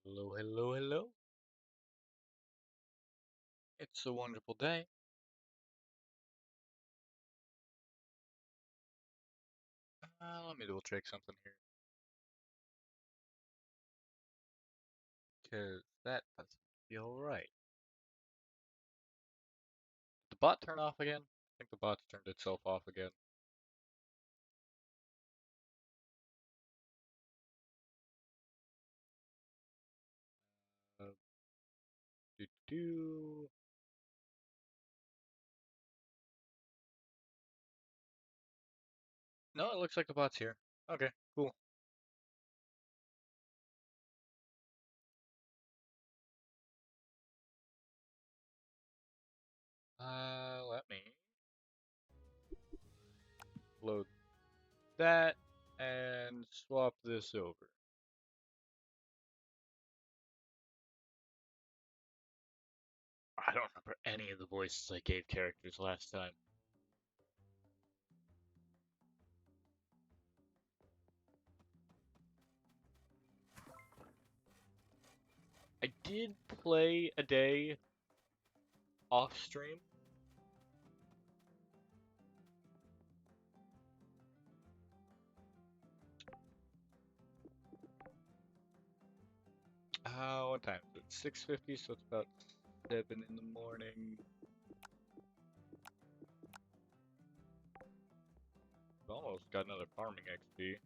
Hello, hello, hello. It's a wonderful day. Let me double check something here. Because that doesn't feel right. Did the bot turn off again? I think the bot's turned itself off again. Uh, do do. No, it looks like the bot's here. Okay, cool. Let me load that and swap this over. I don't remember any of the voices I gave characters last time. I did play a day off stream. What time is it? 6:50, so it's about 7 in the morning. Almost got another farming XP.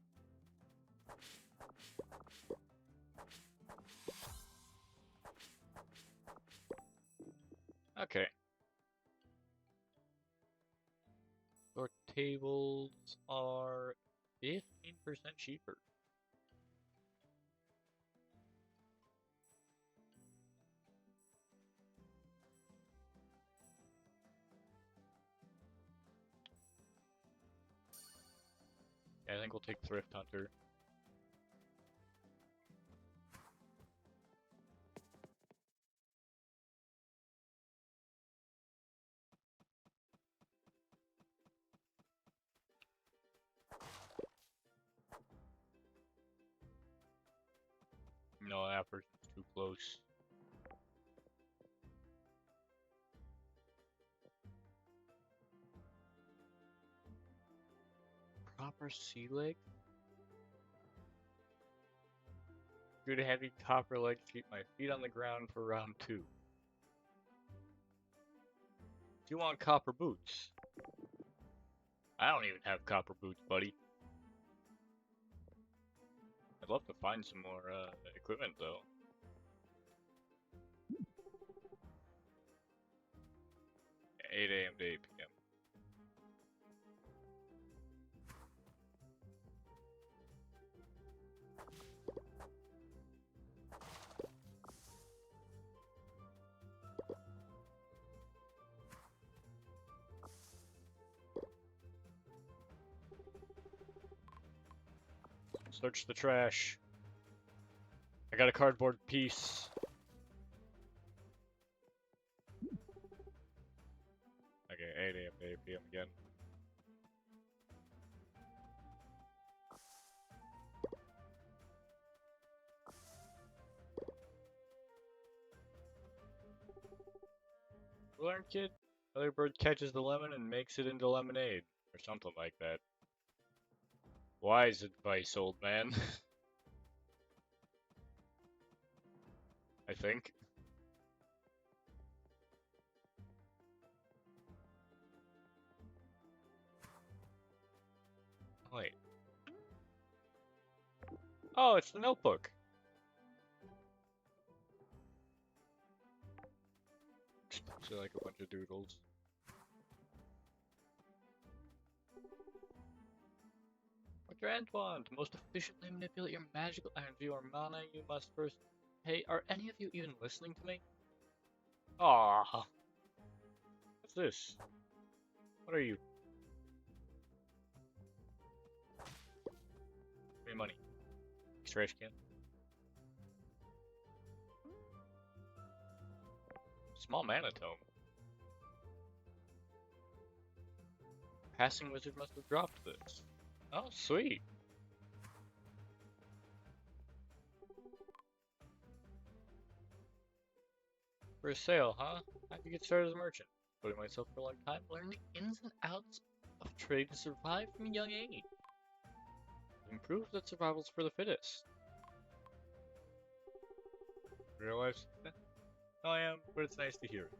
Okay. Your tables are 15% cheaper. Yeah, I think we'll take Thrift Hunter. No, that person's too close. Proper sea leg? Good heavy copper leg to keep my feet on the ground for round 2. Do you want copper boots? I don't even have copper boots, buddy. I'd love to find some more equipment, though. 8 a.m. to 8 p.m. Search the trash. I got a cardboard piece. Okay, 8 a.m. to 8 p.m. again. Learn, kid. Other bird catches the lemon and makes it into lemonade, or something like that. Wise advice, old man. I think. Wait. Oh, it's the notebook. So like a bunch of doodles. What's your end want? To most efficiently manipulate your magical energy or mana, you must first. Hey, are any of you even listening to me? Ah, what's this? What are you? Give me money. Trash can. Small mana tome. Passing wizard must have dropped this. Oh, sweet. For a sale, huh? How'd you get started as a merchant? Putting myself for a long time, learning the ins and outs of trade to survive from a young age. It proves that survival's for the fittest. Real life? I am, but it's nice to hear it.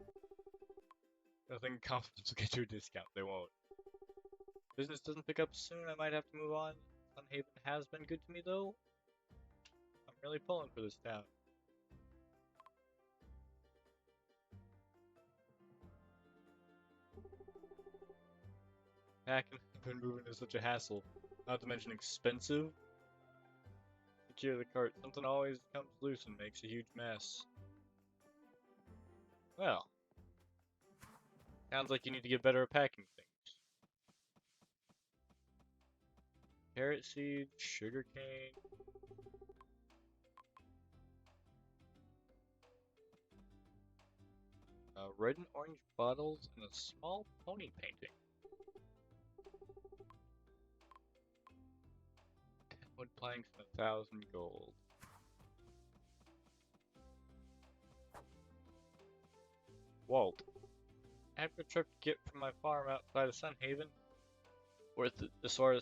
Nothing compliments will get you a discount, they won't. Business doesn't pick up soon, I might have to move on. Sunhaven has been good to me though. I'm really pulling for this town. Packing and moving is such a hassle. Not to mention expensive. Secure the cart. Something always comes loose and makes a huge mess. Well, sounds like you need to get better at packing things. Carrot seeds, sugarcane. Red and orange bottles and a small pony painting. 10 wood planks and 1,000 gold. Walt. After a trip to get from my farm outside of Sunhaven, worth the store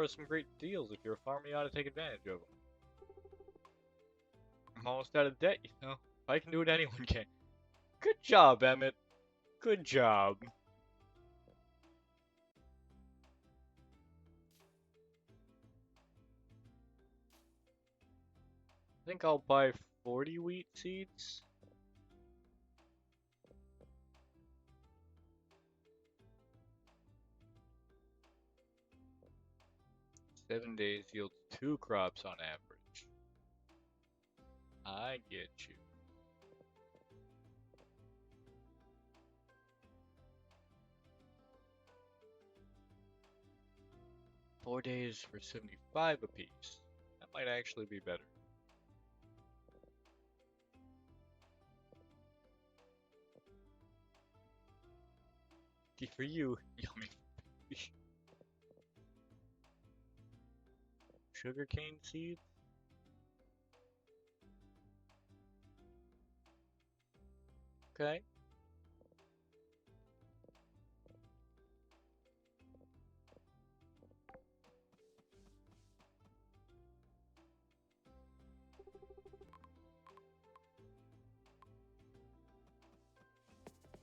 some great deals. If you're a farmer, you ought to take advantage of them. I'm almost out of debt, you know. If I can do it, anyone can. Good job, Emmett. Good job. I think I'll buy 40 wheat seeds. Seven days yields 2 crops on average. I get you. Four days for 75 apiece. That might actually be better. Good for you, yummy. Sugarcane seeds? Okay.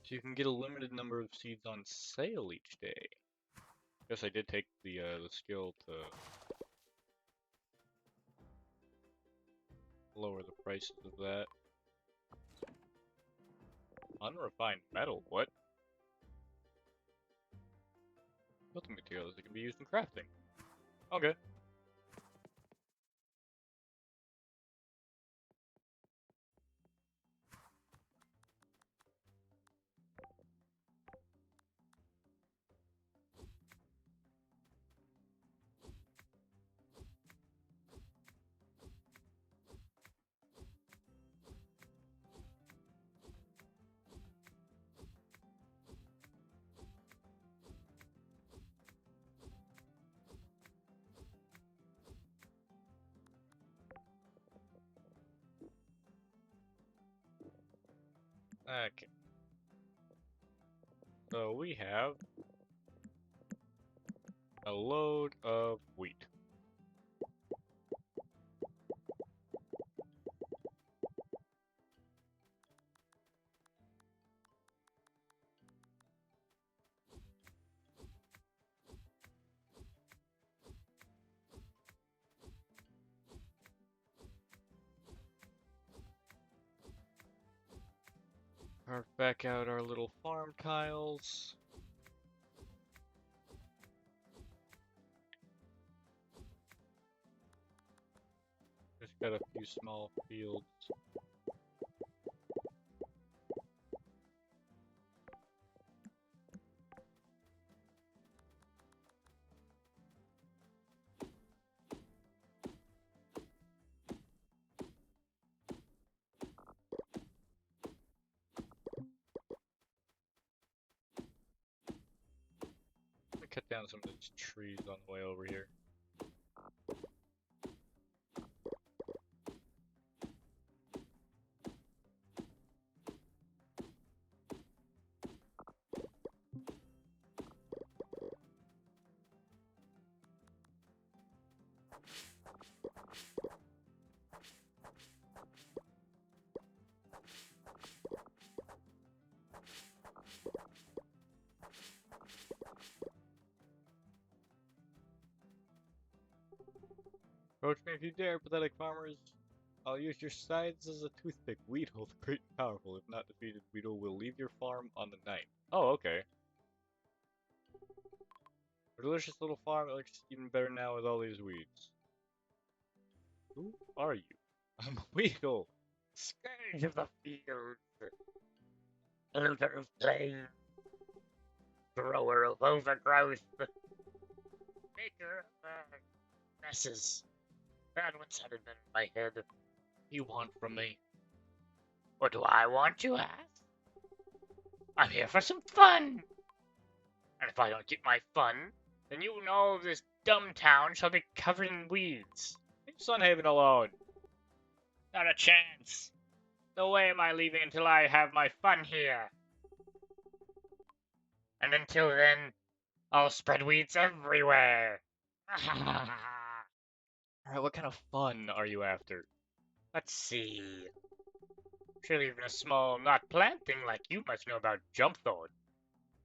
So you can get a limited number of seeds on sale each day. Guess I did take the skill to lower the prices of that. Unrefined metal, what? Building materials that can be used in crafting. Okay. Okay. So we have a load of wheat. Carve back out our little farm tiles. Just got a few small fields. Let me cut down some of these trees on the way over here. Approach me if you dare, pathetic farmers. I'll use your sides as a toothpick. Weedle, the great and powerful. If not defeated, Weedle will leave your farm on the night. Oh, okay. A delicious little farm that looks even better now with all these weeds. Who are you? I'm Weedle. Scourge of the field, looter of plain, grower of overgrowth, maker of messes. That one sounded better in my head. What do you want from me? What do I want, you ask? I'm here for some fun. And if I don't get my fun, then you know this dumb town shall be covered in weeds. Leave Sunhaven alone. Not a chance. No way am I leaving until I have my fun here. And until then, I'll spread weeds everywhere. Alright, what kind of fun are you after? Let's see. Surely even a small, not plant thing like you must know about Jumpthorn.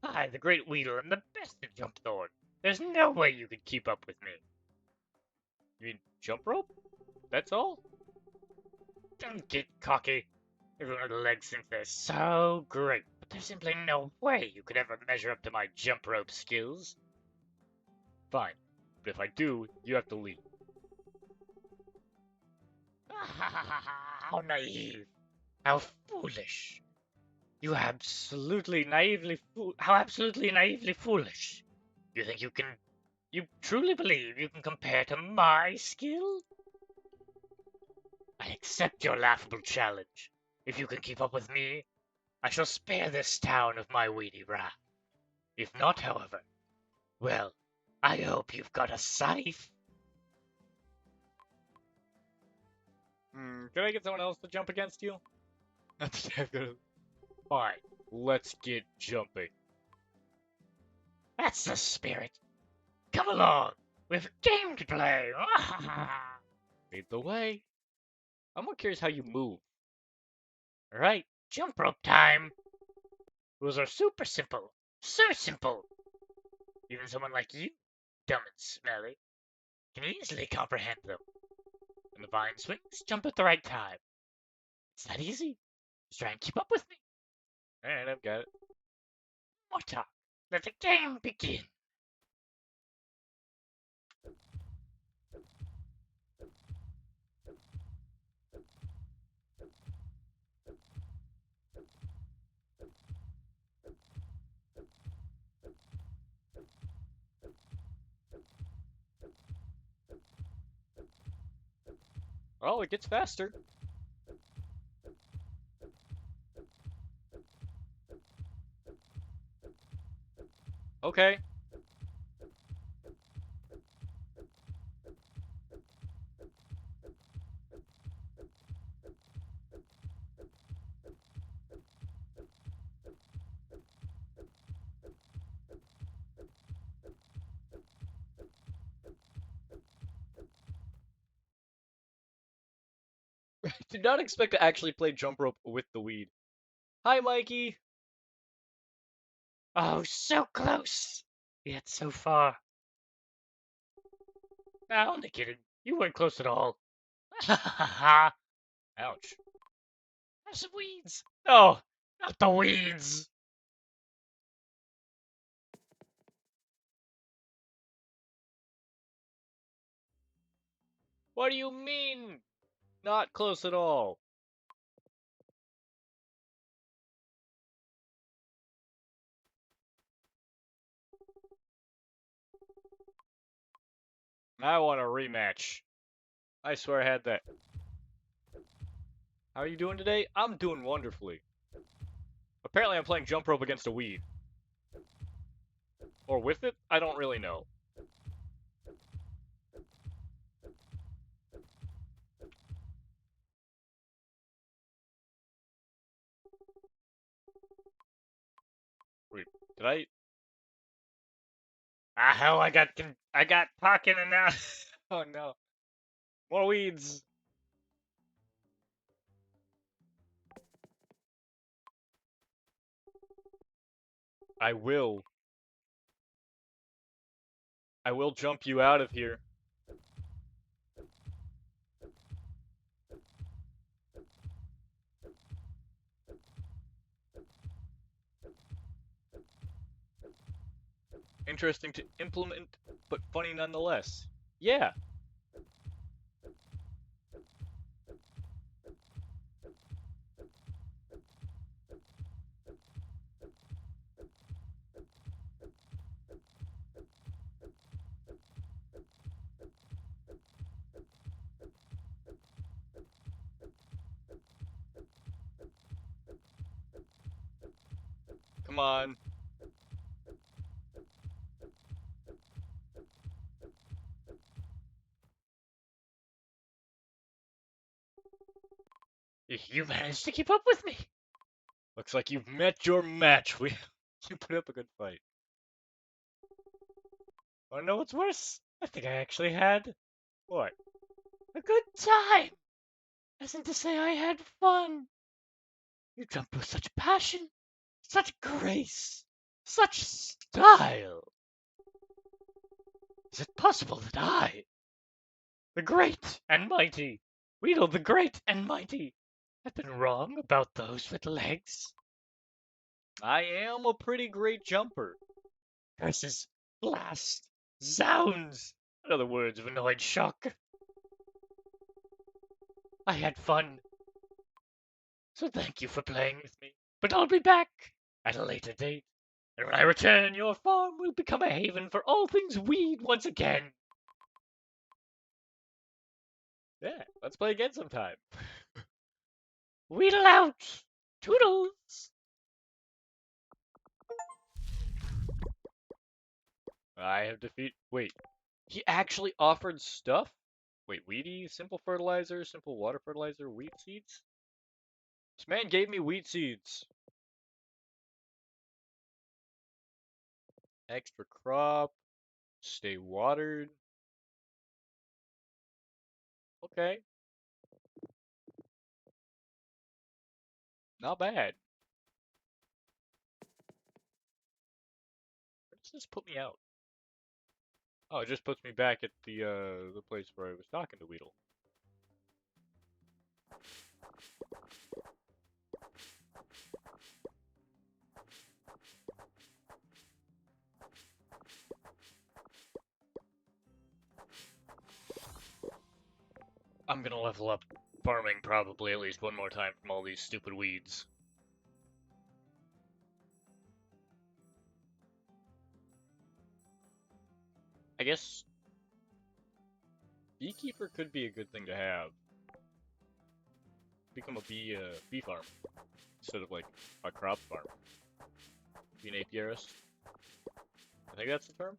I, the great Weedle, am the best at Jumpthorn. There's no way you could keep up with me. You mean jump rope? That's all? Don't get cocky. Everyone with legs thinks they're so great, but there's simply no way you could ever measure up to my jump rope skills. Fine. But if I do, you have to leave. How naive. How foolish. You absolutely naively foolish. You think you truly believe you can compare to my skill? I accept your laughable challenge. If you can keep up with me, I shall spare this town of my weedy wrath. If not, however, well, I hope you've got a scythe. Can I get someone else to jump against you? Not that I'm gonna... Fine, let's get jumping. That's the spirit. Come along, we've a game to play. Lead the way. I'm more curious how you move. Alright, jump rope time. Rules are super simple. So simple. Even someone like you, dumb and smelly, can easily comprehend them. When the vine swings, jump at the right time. It's that easy. Just try and keep up with me. Alright, I've got it. More talk. Let the game begin. Oh, it gets faster. Okay. Did not expect to actually play jump rope with the weed. Hi, Mikey. Oh, so close. Yet so far. Ah, only kidding. You weren't close at all. Ha ha ha. Ouch. Have some weeds. No, not the weeds. What do you mean? Not close at all. I want a rematch. I swear I had that. How are you doing today? I'm doing wonderfully. Apparently I'm playing jump rope against a weed. Or with it? I don't really know. Wait, did I? Ah, hell, I got talking and now. Oh no. More weeds. I will. I will jump you out of here. interesting to implement, but funny nonetheless. Yeah. Come on. You managed to keep up with me. Looks like you've met your match. You put up a good fight. Wanna know what's worse? I think I actually had What? a good time. Isn't to say I had fun. You jumped with such passion, such grace, such style. Is it possible that I, the great and mighty, Weedle the great and mighty, have been wrong about those with legs? I am a pretty great jumper. Curses, blast, zounds, and other words of annoyed shock. I had fun, so thank you for playing with me. But I'll be back at a later date, and when I return, your farm will become a haven for all things weed once again. Yeah, let's play again sometime. Weedle out! Toodles! I have defeat. Wait, he actually offered stuff? Wait, weedy, simple fertilizer, simple water fertilizer, wheat seeds? This man gave me wheat seeds. Extra crop, stay watered. Okay, not bad. Where does this put me out? Oh, it just puts me back at the place where I was talking to Weedle. I'm gonna level up farming probably at least one more time from all these stupid weeds. I guess beekeeper could be a good thing to have. Become a bee farm instead of like a crop farm. Be an apiarist. I think that's the term.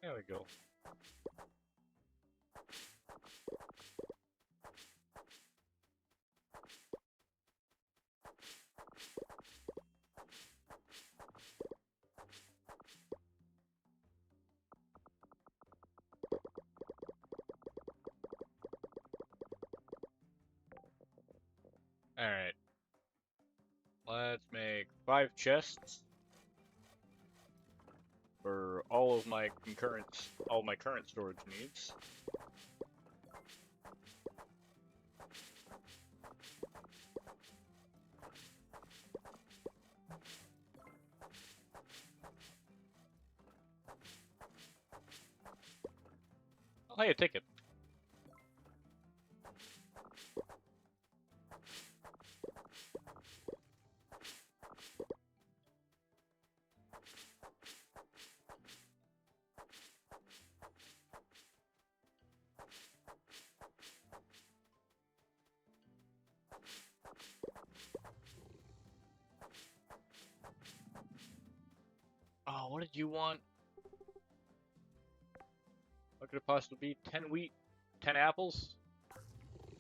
There we go. Alright. Let's make 5 chests for all my current storage needs. Oh, hey, a ticket. Oh, what did you want? could it possibly be? 10 wheat, 10 apples?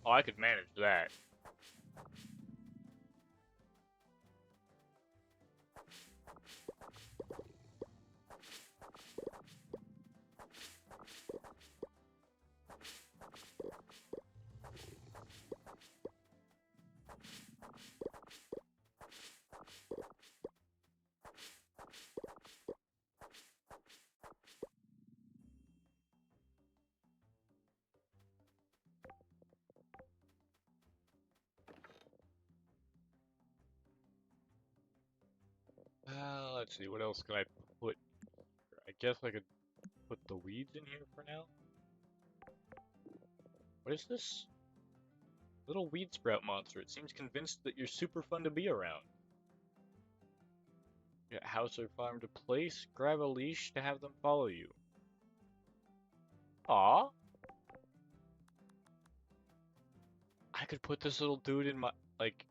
Oh, I could manage that. Let's see, what else can I put? I guess I could put the weeds in here for now. What is this? Little weed sprout monster. It seems convinced that you're super fun to be around. Get house or farm to place. Grab a leash to have them follow you. Aw. I could put this little dude in my, like...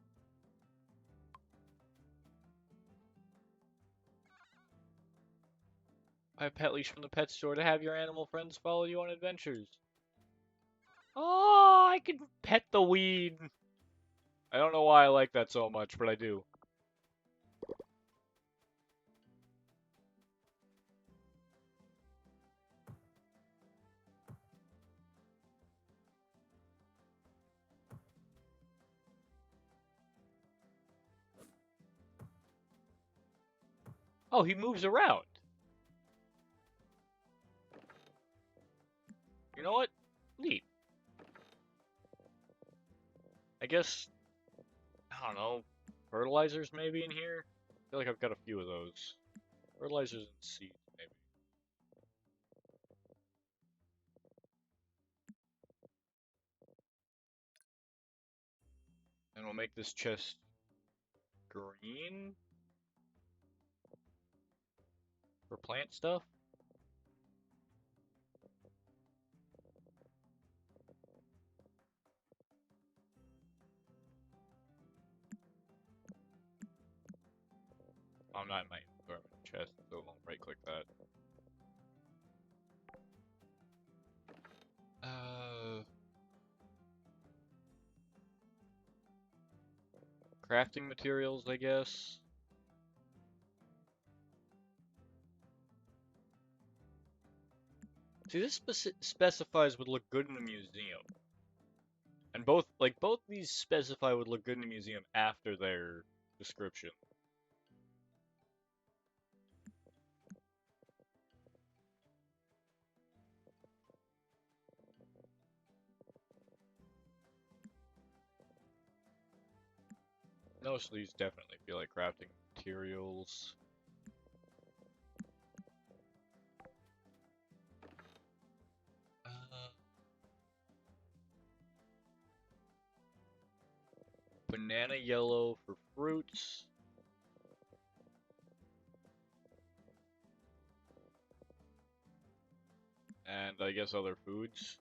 my pet leash from the pet store to have your animal friends follow you on adventures. Oh, I could pet the weed. I don't know why I like that so much, but I do. Oh, he moves around. You know what? Neat. I guess, I don't know, fertilizers maybe in here? I feel like I've got a few of those. Fertilizers and seeds, maybe. And we'll make this chest green for plant stuff. I'm not in my environment chest, so I won't right click that. Crafting materials, I guess. See, this specifies would look good in a museum. And both these specify would look good in a museum after their description. Most of these definitely feel like crafting materials. Banana yellow for fruits. And I guess other foods.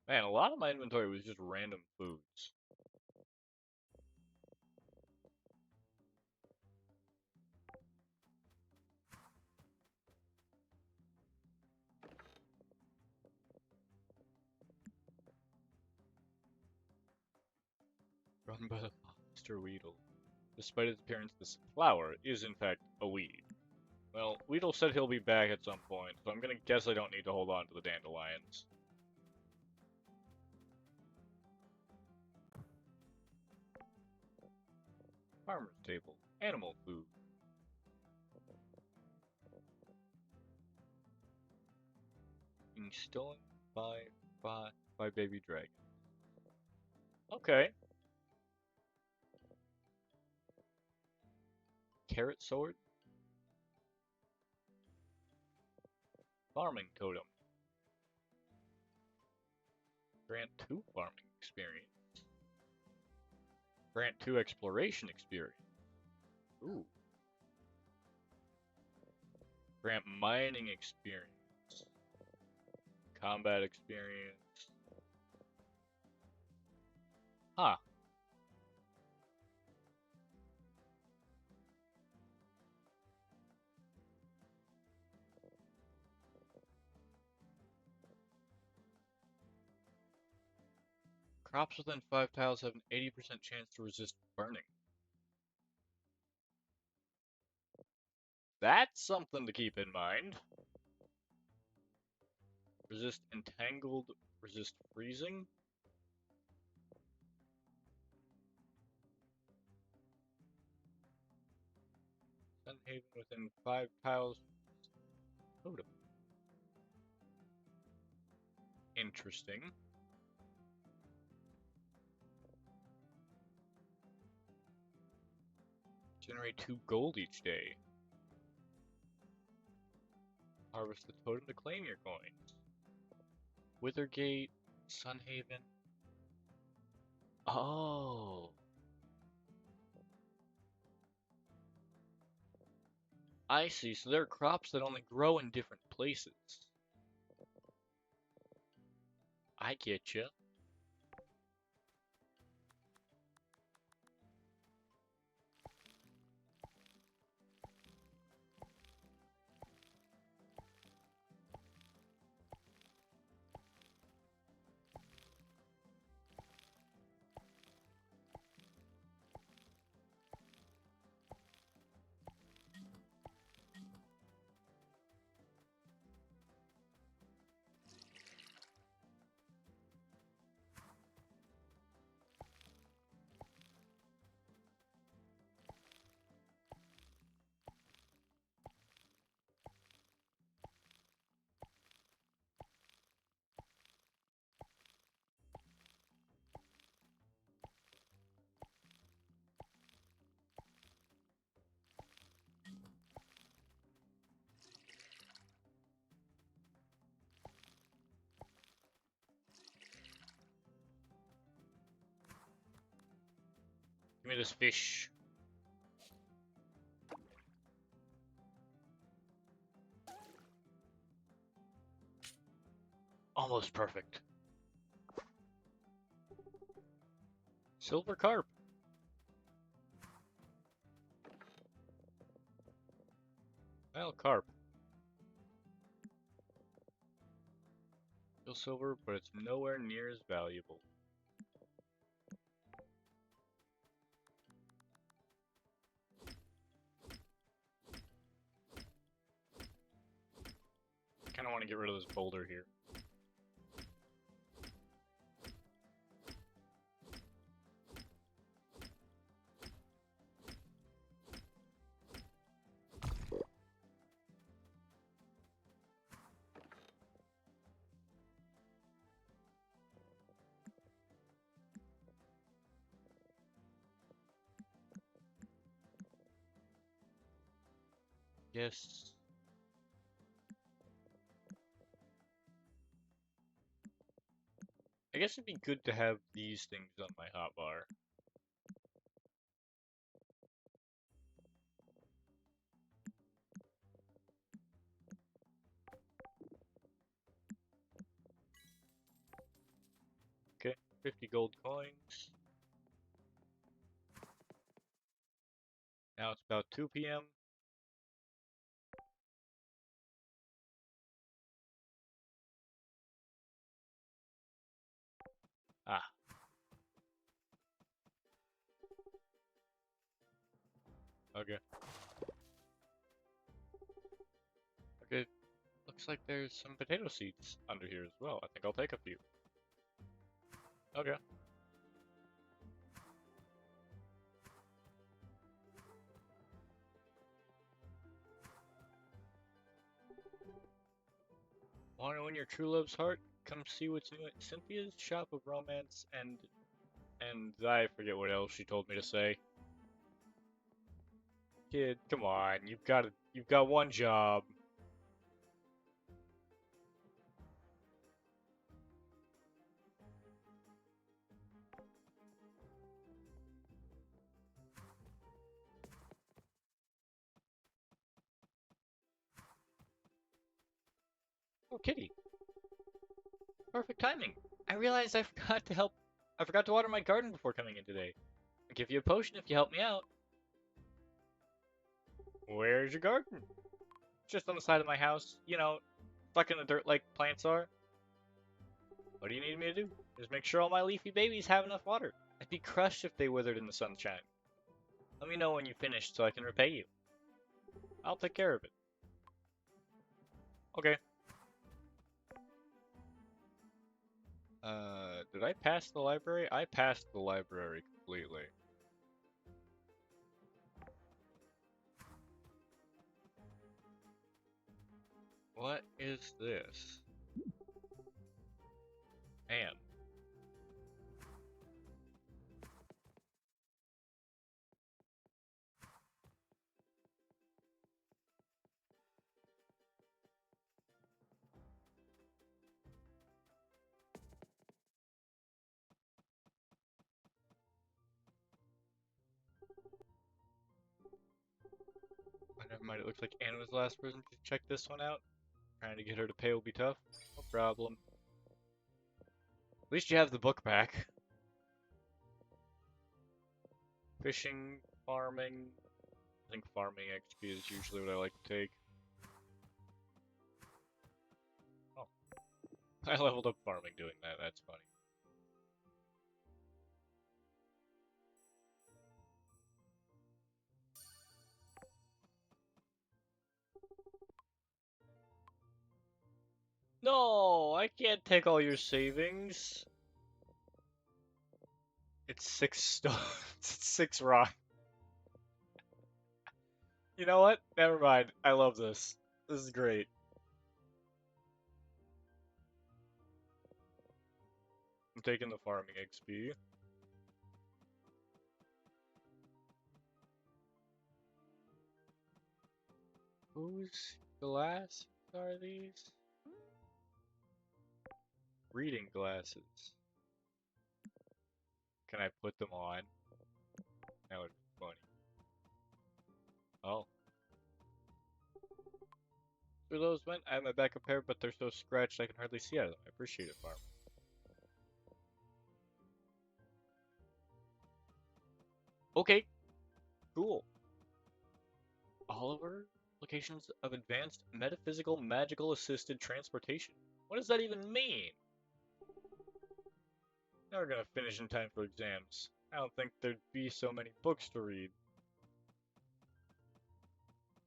Man, a lot of my inventory was just random foods. Run by the monster Weedle. Despite its appearance, this flower is in fact a weed. Well, Weedle said he'll be back at some point, so I'm gonna guess I don't need to hold on to the dandelions. Farmer's table. Animal food. Being stolen by baby dragon. Okay. Carrot sword. Farming totem. Grant 2 farming experience. Grant 2 exploration experience. Ooh. Grant mining experience. Combat experience. Huh. Crops within 5 tiles have an 80% chance to resist burning. That's something to keep in mind. Resist entangled, resist freezing. Sunhaven within 5 tiles. Totem. Interesting. Generate 2 gold each day. Harvest the totem to claim your coins. Withergate, Sunhaven. Oh. I see. So there are crops that only grow in different places. I get you. Give me this fish. Almost perfect. Silver carp. Well, carp. Still silver, but it's nowhere near as valuable. Kind of want to get rid of this boulder here. Yes. I guess it'd be good to have these things on my hotbar. Okay, 50 gold coins. Now it's about 2 p.m. Ah. Okay. Okay, looks like there's some potato seeds under here as well. I think I'll take a few. Okay. Want to win your true love's heart? Come see what's new at Cynthia's Shop of Romance and I forget what else she told me to say. Kid, come on, you've got one job. Oh, Kitty. Perfect timing. I realized I forgot to water my garden before coming in today. I'll give you a potion if you help me out. Where's your garden? Just on the side of my house. You know, stuck in the dirt like plants are. What do you need me to do? Just make sure all my leafy babies have enough water. I'd be crushed if they withered in the sunshine. Let me know when you finish so I can repay you. I'll take care of it. Okay. Did I pass the library? I passed the library completely. What is this? Man. Oh, never mind, it looks like Anna was the last person to check this one out. Trying to get her to pay will be tough. No problem. At least you have the book back. Fishing, farming. I think farming XP is usually what I like to take. Oh. I leveled up farming doing that, that's funny. No, I can't take all your savings. It's 6 stones. It's 6 rock. You know what? Never mind. I love this. This is great. I'm taking the farming XP. Whose glasses are these? Reading glasses. Can I put them on? That would be funny. Oh. Where those went? I have my backup pair, but they're so scratched I can hardly see out of them. I appreciate it, farm. Okay. Cool. Oliver? Applications of advanced metaphysical magical assisted transportation. What does that even mean? Now we're gonna finish in time for exams. I don't think there'd be so many books to read.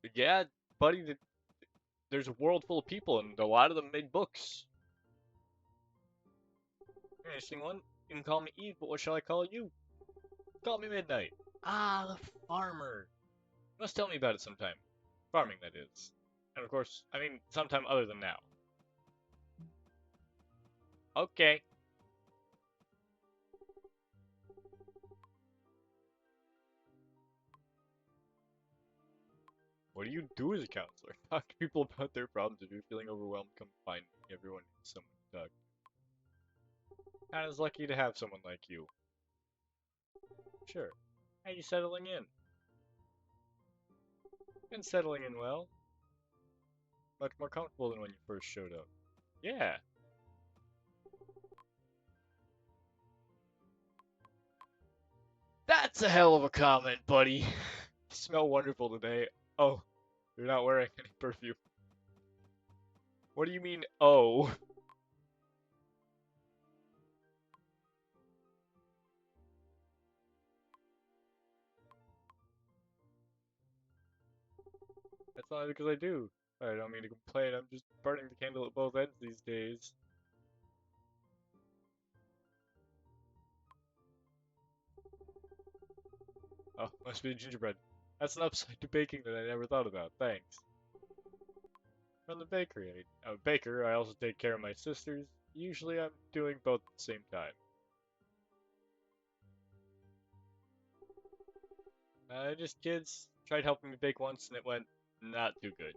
But yeah, buddy, there's a world full of people and a lot of them made books. Interesting one. You can call me Eve, but what shall I call you? Call me Midnight. Ah, the farmer. You must tell me about it sometime. Farming, that is. And of course, I mean, sometime other than now. Okay. What do you do as a counselor? Talk to people about their problems. If you're feeling overwhelmed, come find me. Everyone needs someone to talk to. Hannah's lucky to have someone like you. Sure. How you settling in? Been settling in well. Much more comfortable than when you first showed up. Yeah. That's a hell of a comment, buddy. You smell wonderful today. Oh, you're not wearing any perfume. What do you mean, oh? That's not because I do. I don't mean to complain, I'm just burning the candle at both ends these days. Oh, must be the gingerbread. That's an upside to baking that I never thought about. Thanks. From the bakery. I'm a baker. I also take care of my sisters. Usually I'm doing both at the same time. Just kids. Tried helping me bake once and it went not too good.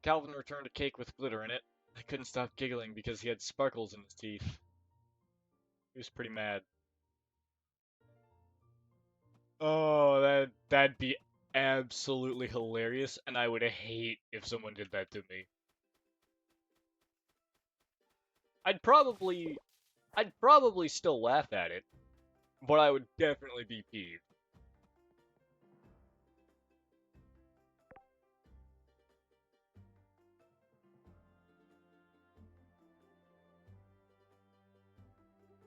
Calvin returned a cake with glitter in it. I couldn't stop giggling because he had sparkles in his teeth. He was pretty mad. Oh, that'd be absolutely hilarious, and I would hate if someone did that to me. I'd probably still laugh at it, but I would definitely be peeved.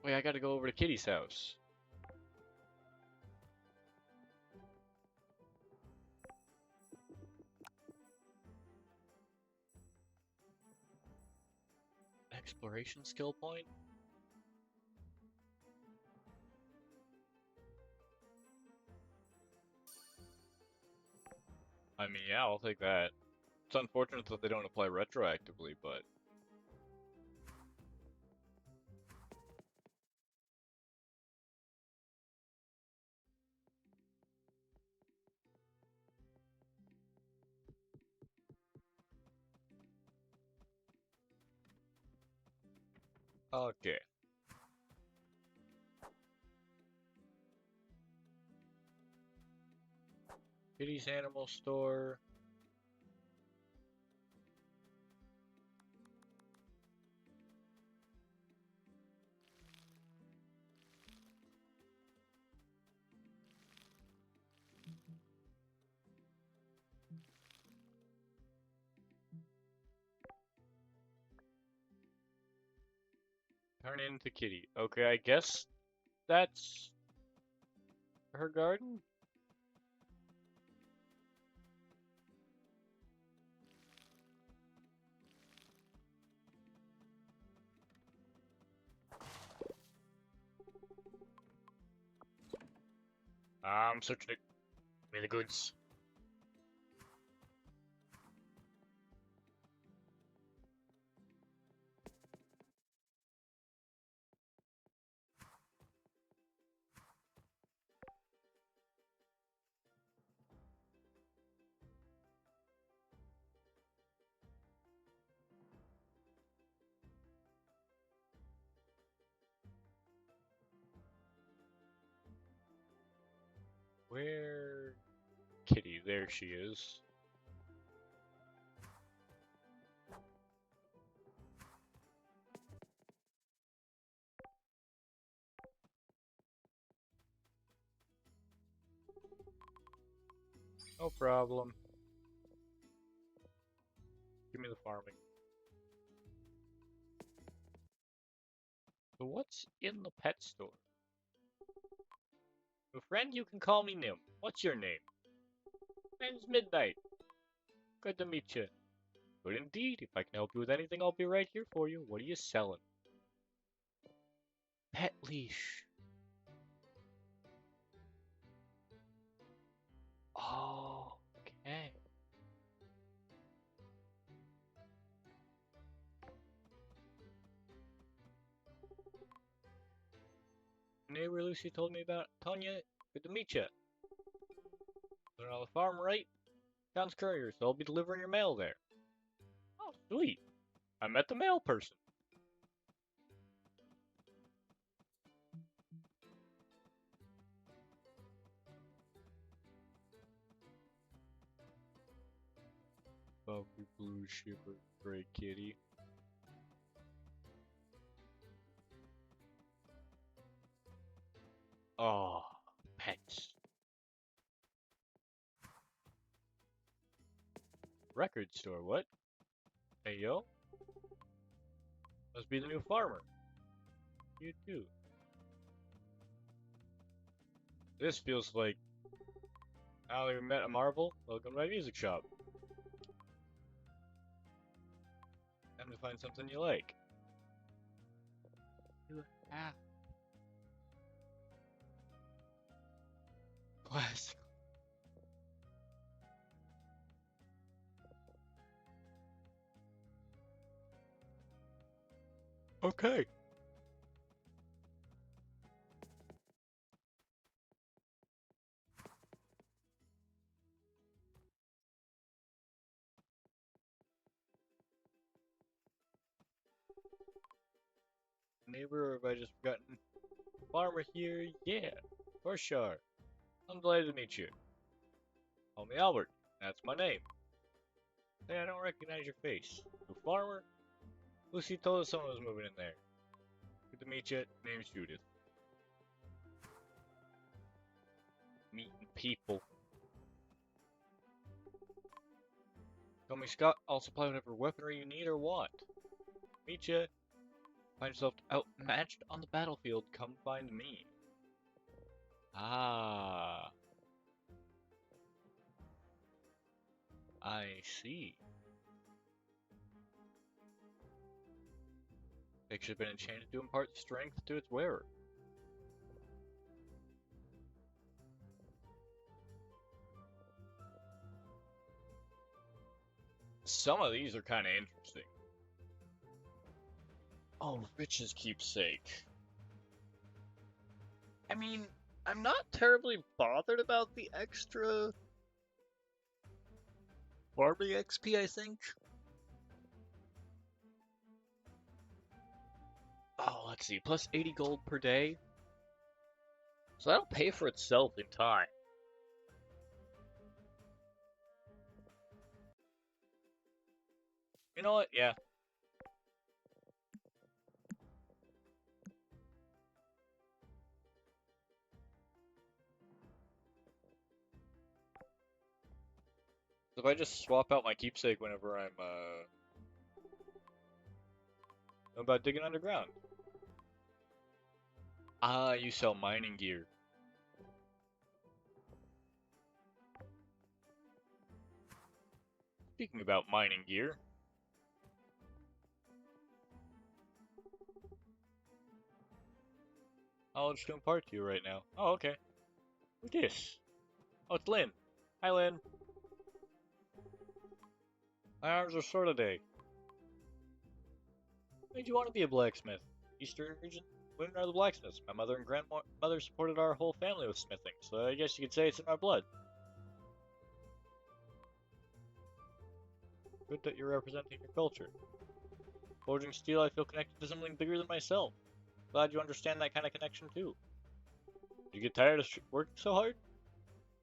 Wait, I gotta go over to Kitty's house. Exploration skill point? I mean, yeah, I'll take that. It's unfortunate that they don't apply retroactively, but... Okay. Kitty's Animal Store. Turn into Kitty. Okay, I guess that's her garden? I'm searching it. Give me the goods. Where... Kitty, there she is. No problem. Give me the farming. So what's in the pet store? A friend, you can call me Nim. What's your name? Name's Midnight. Good to meet you. Good indeed. If I can help you with anything, I'll be right here for you. What are you selling? Pet leash. Oh, okay. Neighbor Lucy told me about Tonya. Good to meet you. They're on the farm, right? Town's courier, so I'll be delivering your mail there. Oh, sweet. I met the mail person. Bumpy blue shipper, gray kitty. Oh, pets. Record store, what? Hey, yo. Must be the new farmer. You too. This feels like I only met a marvel. Welcome to my music shop. Time to find something you like. You have classic. Okay. Neighbor, or have I just forgotten? Farmer here, yeah, for sure. I'm delighted to meet you. Call me Albert. That's my name. Hey, I don't recognize your face. The farmer? Lucy told us someone was moving in there. Good to meet you. Name's Judith. Meeting people. Call me Scott. I'll supply whatever weaponry you need or want. Meet ya. Find yourself outmatched on the battlefield, come find me. Ah, I see. Picture has been enchanted to impart strength to its wearer. Some of these are kind of interesting. Oh, Rich's keepsake. I mean, I'm not terribly bothered about the extra farming XP, I think. Oh, let's see, plus 80 gold per day. So that'll pay for itself in time. You know what? Yeah. If I just swap out my keepsake whenever I'm about digging underground. Ah, you sell mining gear. Speaking about mining gear. I'll just impart to you right now. Oh, okay. Who's this? Oh, it's Lynn. Hi, Lynn. My arms are sore today. Made you want to be a blacksmith? Eastern region women are the blacksmiths. My mother and grandmother supported our whole family with smithing, so I guess you could say it's in our blood. Good that you're representing your culture. Forging steel, I feel connected to something bigger than myself. Glad you understand that kind of connection too. You get tired of working so hard?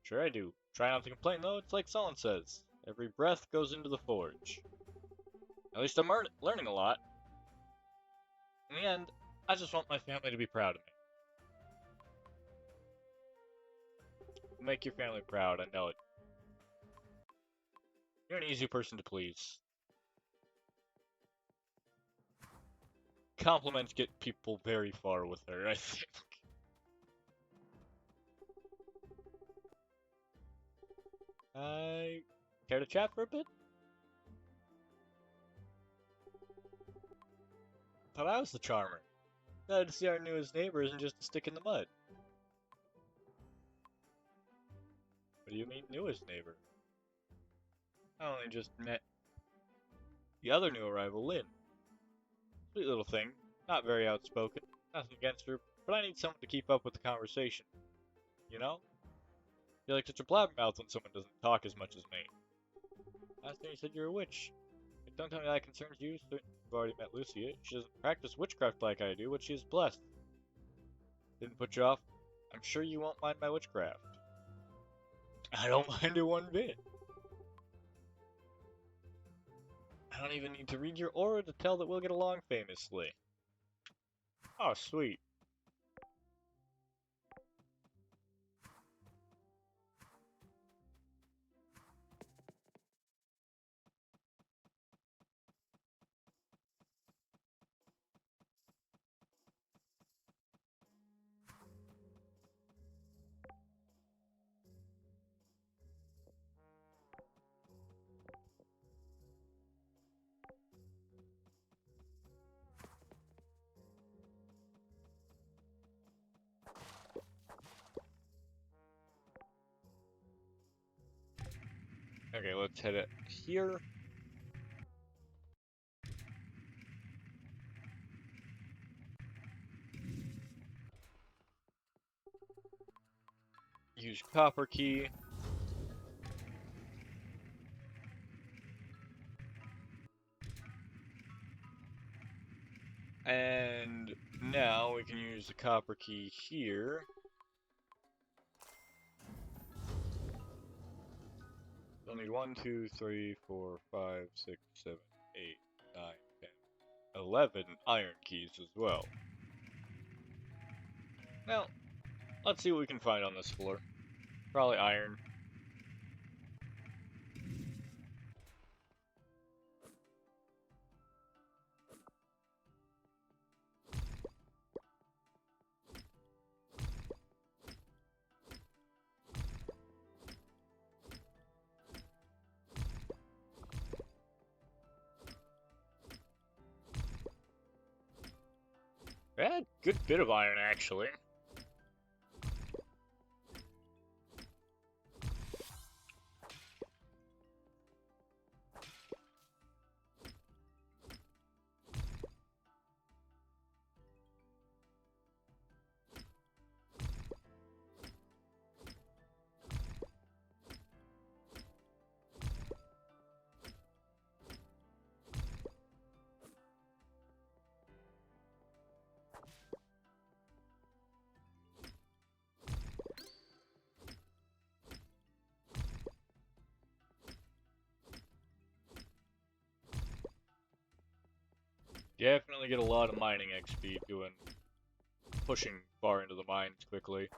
Sure I do. Try not to complain though, it's like Solon says. Every breath goes into the forge. At least I'm learning a lot. In the end, I just want my family to be proud of me. Make your family proud, I know it. You're an easy person to please. Compliments get people very far with her, I think. Care to chat for a bit? Thought I was the charmer. Glad to see our newest neighbor isn't just a stick in the mud. What do you mean, newest neighbor? I only just met the other new arrival, Lynn. Sweet little thing. Not very outspoken. Nothing against her, but I need someone to keep up with the conversation. You know? Feel like such a blabbermouth when someone doesn't talk as much as me. Last time you said you're a witch. Don't tell me that concerns you. Certainly you've already met Lucia. She doesn't practice witchcraft like I do, but she is blessed. Didn't put you off? I'm sure you won't mind my witchcraft. I don't mind it one bit. I don't even need to read your aura to tell that we'll get along famously. Oh, sweet. Okay, let's head it here. Use copper key. And now we can use the copper key here. We'll need 1, 2, 3, 4, 5, 6, 7, 8, 9, 10, 11 iron keys as well. Now, let's see what we can find on this floor. Probably iron. Yeah, good bit of iron, actually. Definitely get a lot of mining XP pushing far into the mines quickly.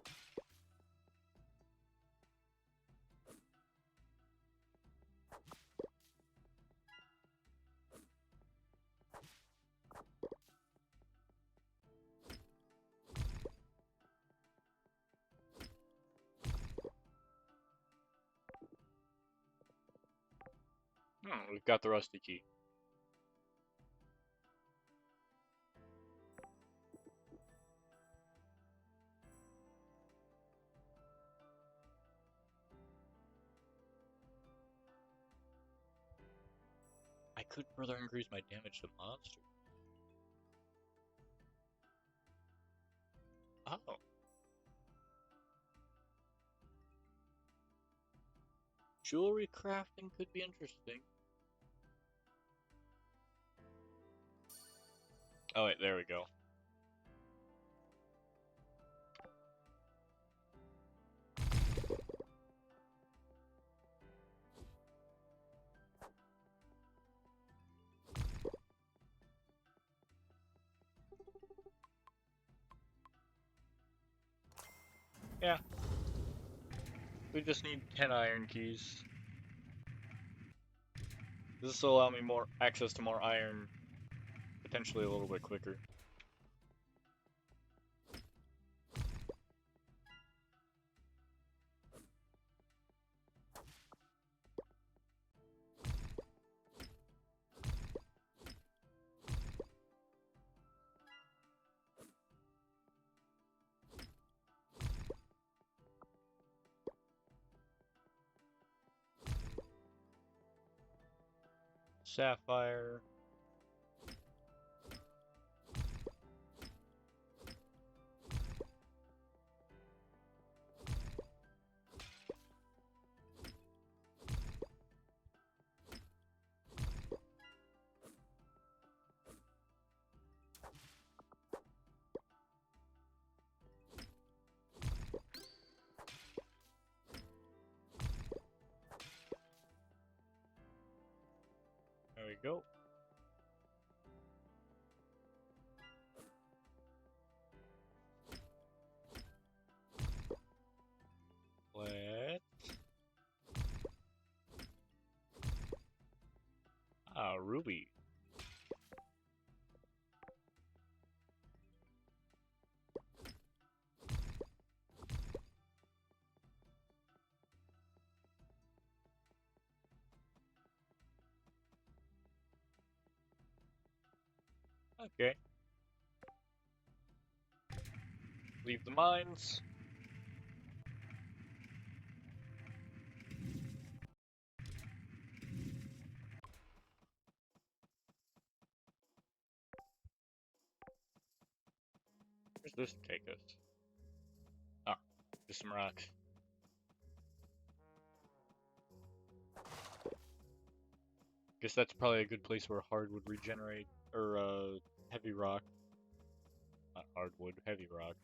Oh, we've got the rusty key. I could further increase my damage to monsters. Oh. Jewelry crafting could be interesting. Oh wait, there we go. Yeah. We just need 10 iron keys. This will allow me more access to more iron, potentially a little bit quicker. Sapphire. There we go. Let ruby. Okay. Leave the mines. Where's this take us? Ah, just some rocks. Guess that's probably a good place where hardwood regenerate, or heavy rock. Not hardwood, heavy rock.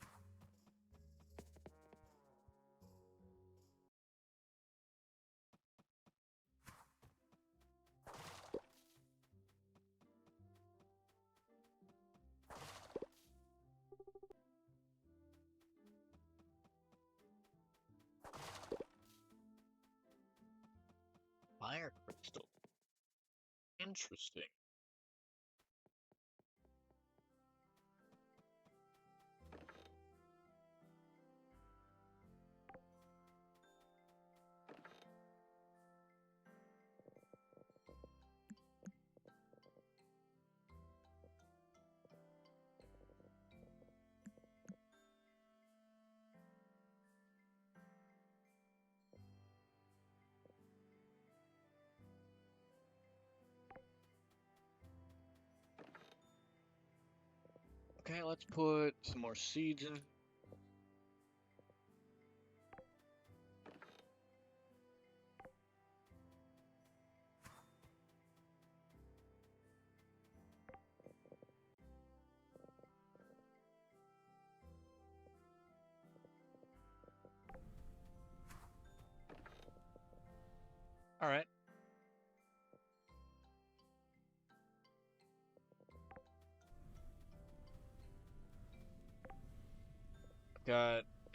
Fire crystal. Interesting. Okay, let's put some more seeds in. Alright.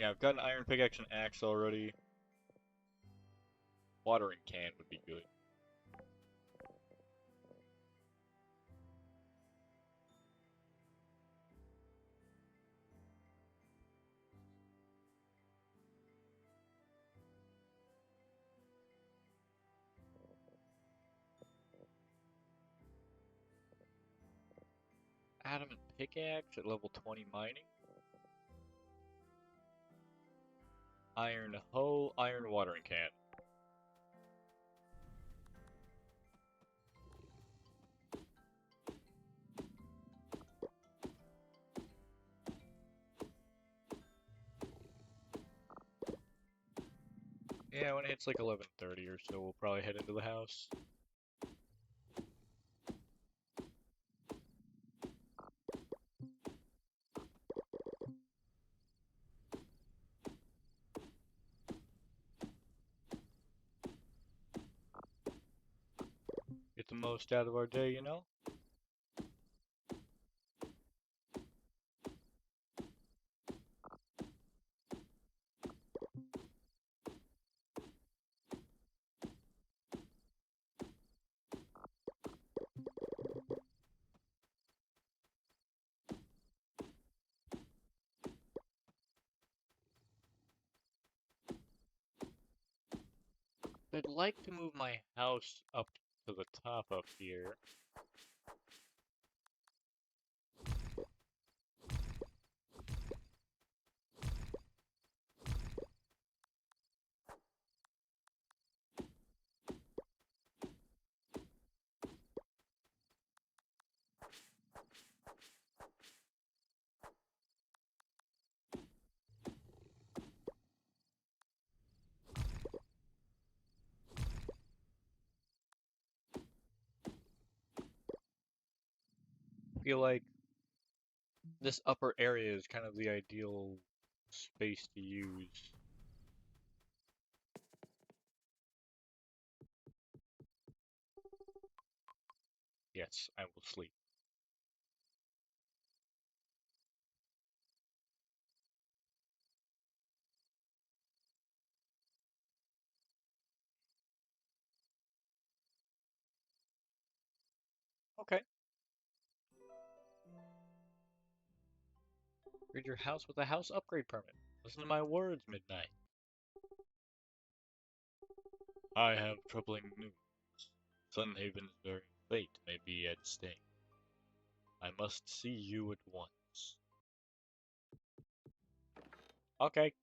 I've got an iron pickaxe and axe already. Watering can would be good. Adamant pickaxe at level 20 mining. Iron hoe, iron watering can. Yeah, when it hits like 11:30 or so, we'll probably head into the house. Get the most out of our day, you know? I'd like to move my house up to the top up here. I feel like this upper area is kind of the ideal space to use. Yes, I will sleep. Okay. Read your house with a house upgrade permit. Listen to my words, Midnight. I have troubling news. Sunhaven's very fate may be at stake. I must see you at once. Okay.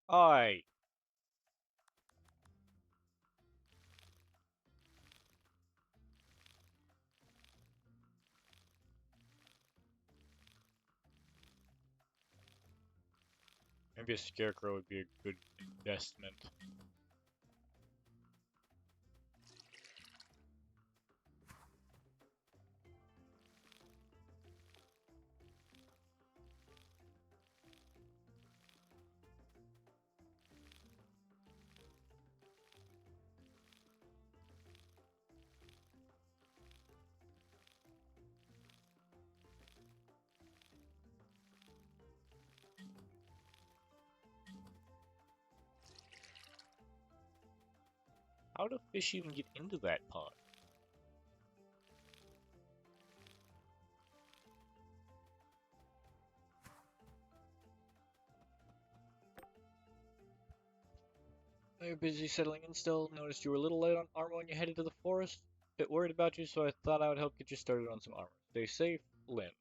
Alright. Maybe a scarecrow would be a good investment. How do fish even get into that pond? You're busy settling in still. Noticed you were a little light on armor when you headed to the forest. Bit worried about you, so I thought I would help get you started on some armor. Stay safe, Lynn.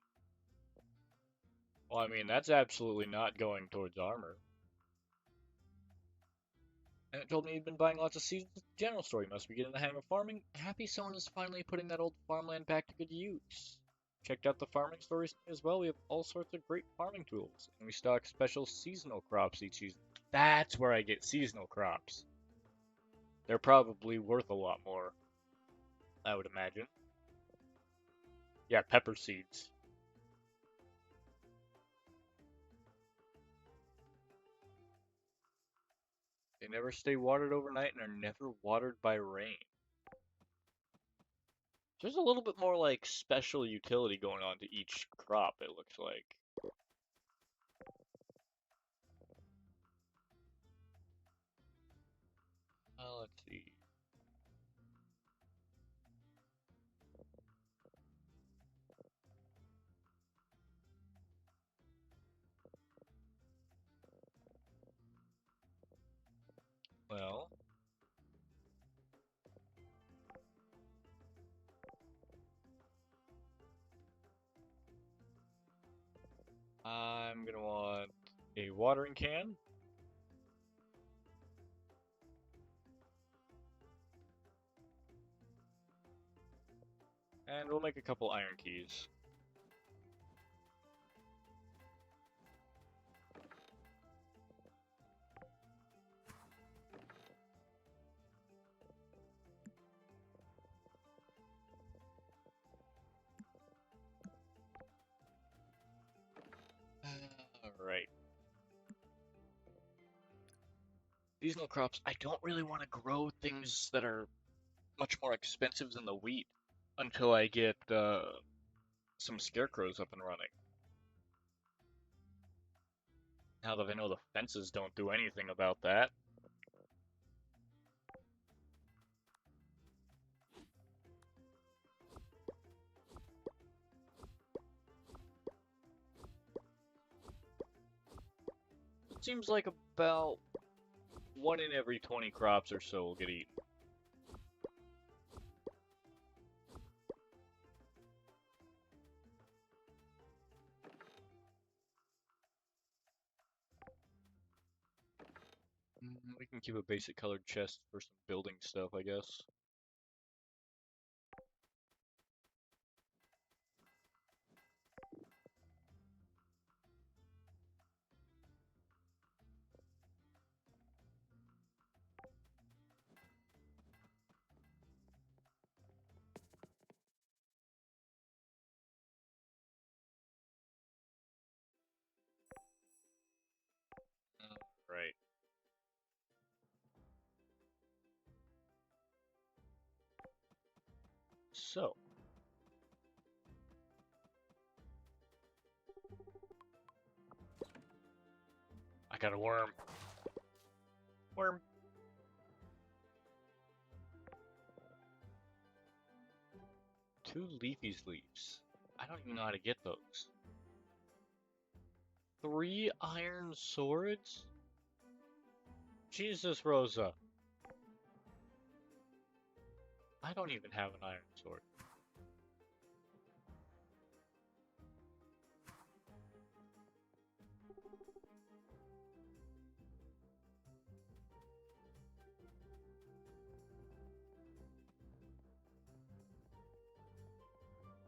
Well, I mean, that's absolutely not going towards armor. And it told me you've been buying lots of seeds at the general store. You must be getting the hang of farming. Happy someone is finally putting that old farmland back to good use. Checked out the farming store recently as well. We have all sorts of great farming tools, and we stock special seasonal crops each season. That's where I get seasonal crops. They're probably worth a lot more, I would imagine. Yeah, pepper seeds. They never stay watered overnight and are never watered by rain. There's a little bit more like special utility going on to each crop, it looks like. Let's see. Well, I'm gonna want a watering can. And we'll make a couple iron keys. Alright. Seasonal crops. I don't really want to grow things that are much more expensive than the wheat until I get some scarecrows up and running. Now that I know the fences don't do anything about that. It seems like about 1 in every 20 crops or so will get eaten. We can keep a basic colored chest for some building stuff, I guess. Right. So, I got a worm. Worm. 2 Leafy's leaves. I don't even know how to get those. 3 iron swords? Jesus, Rosa. I don't even have an iron sword.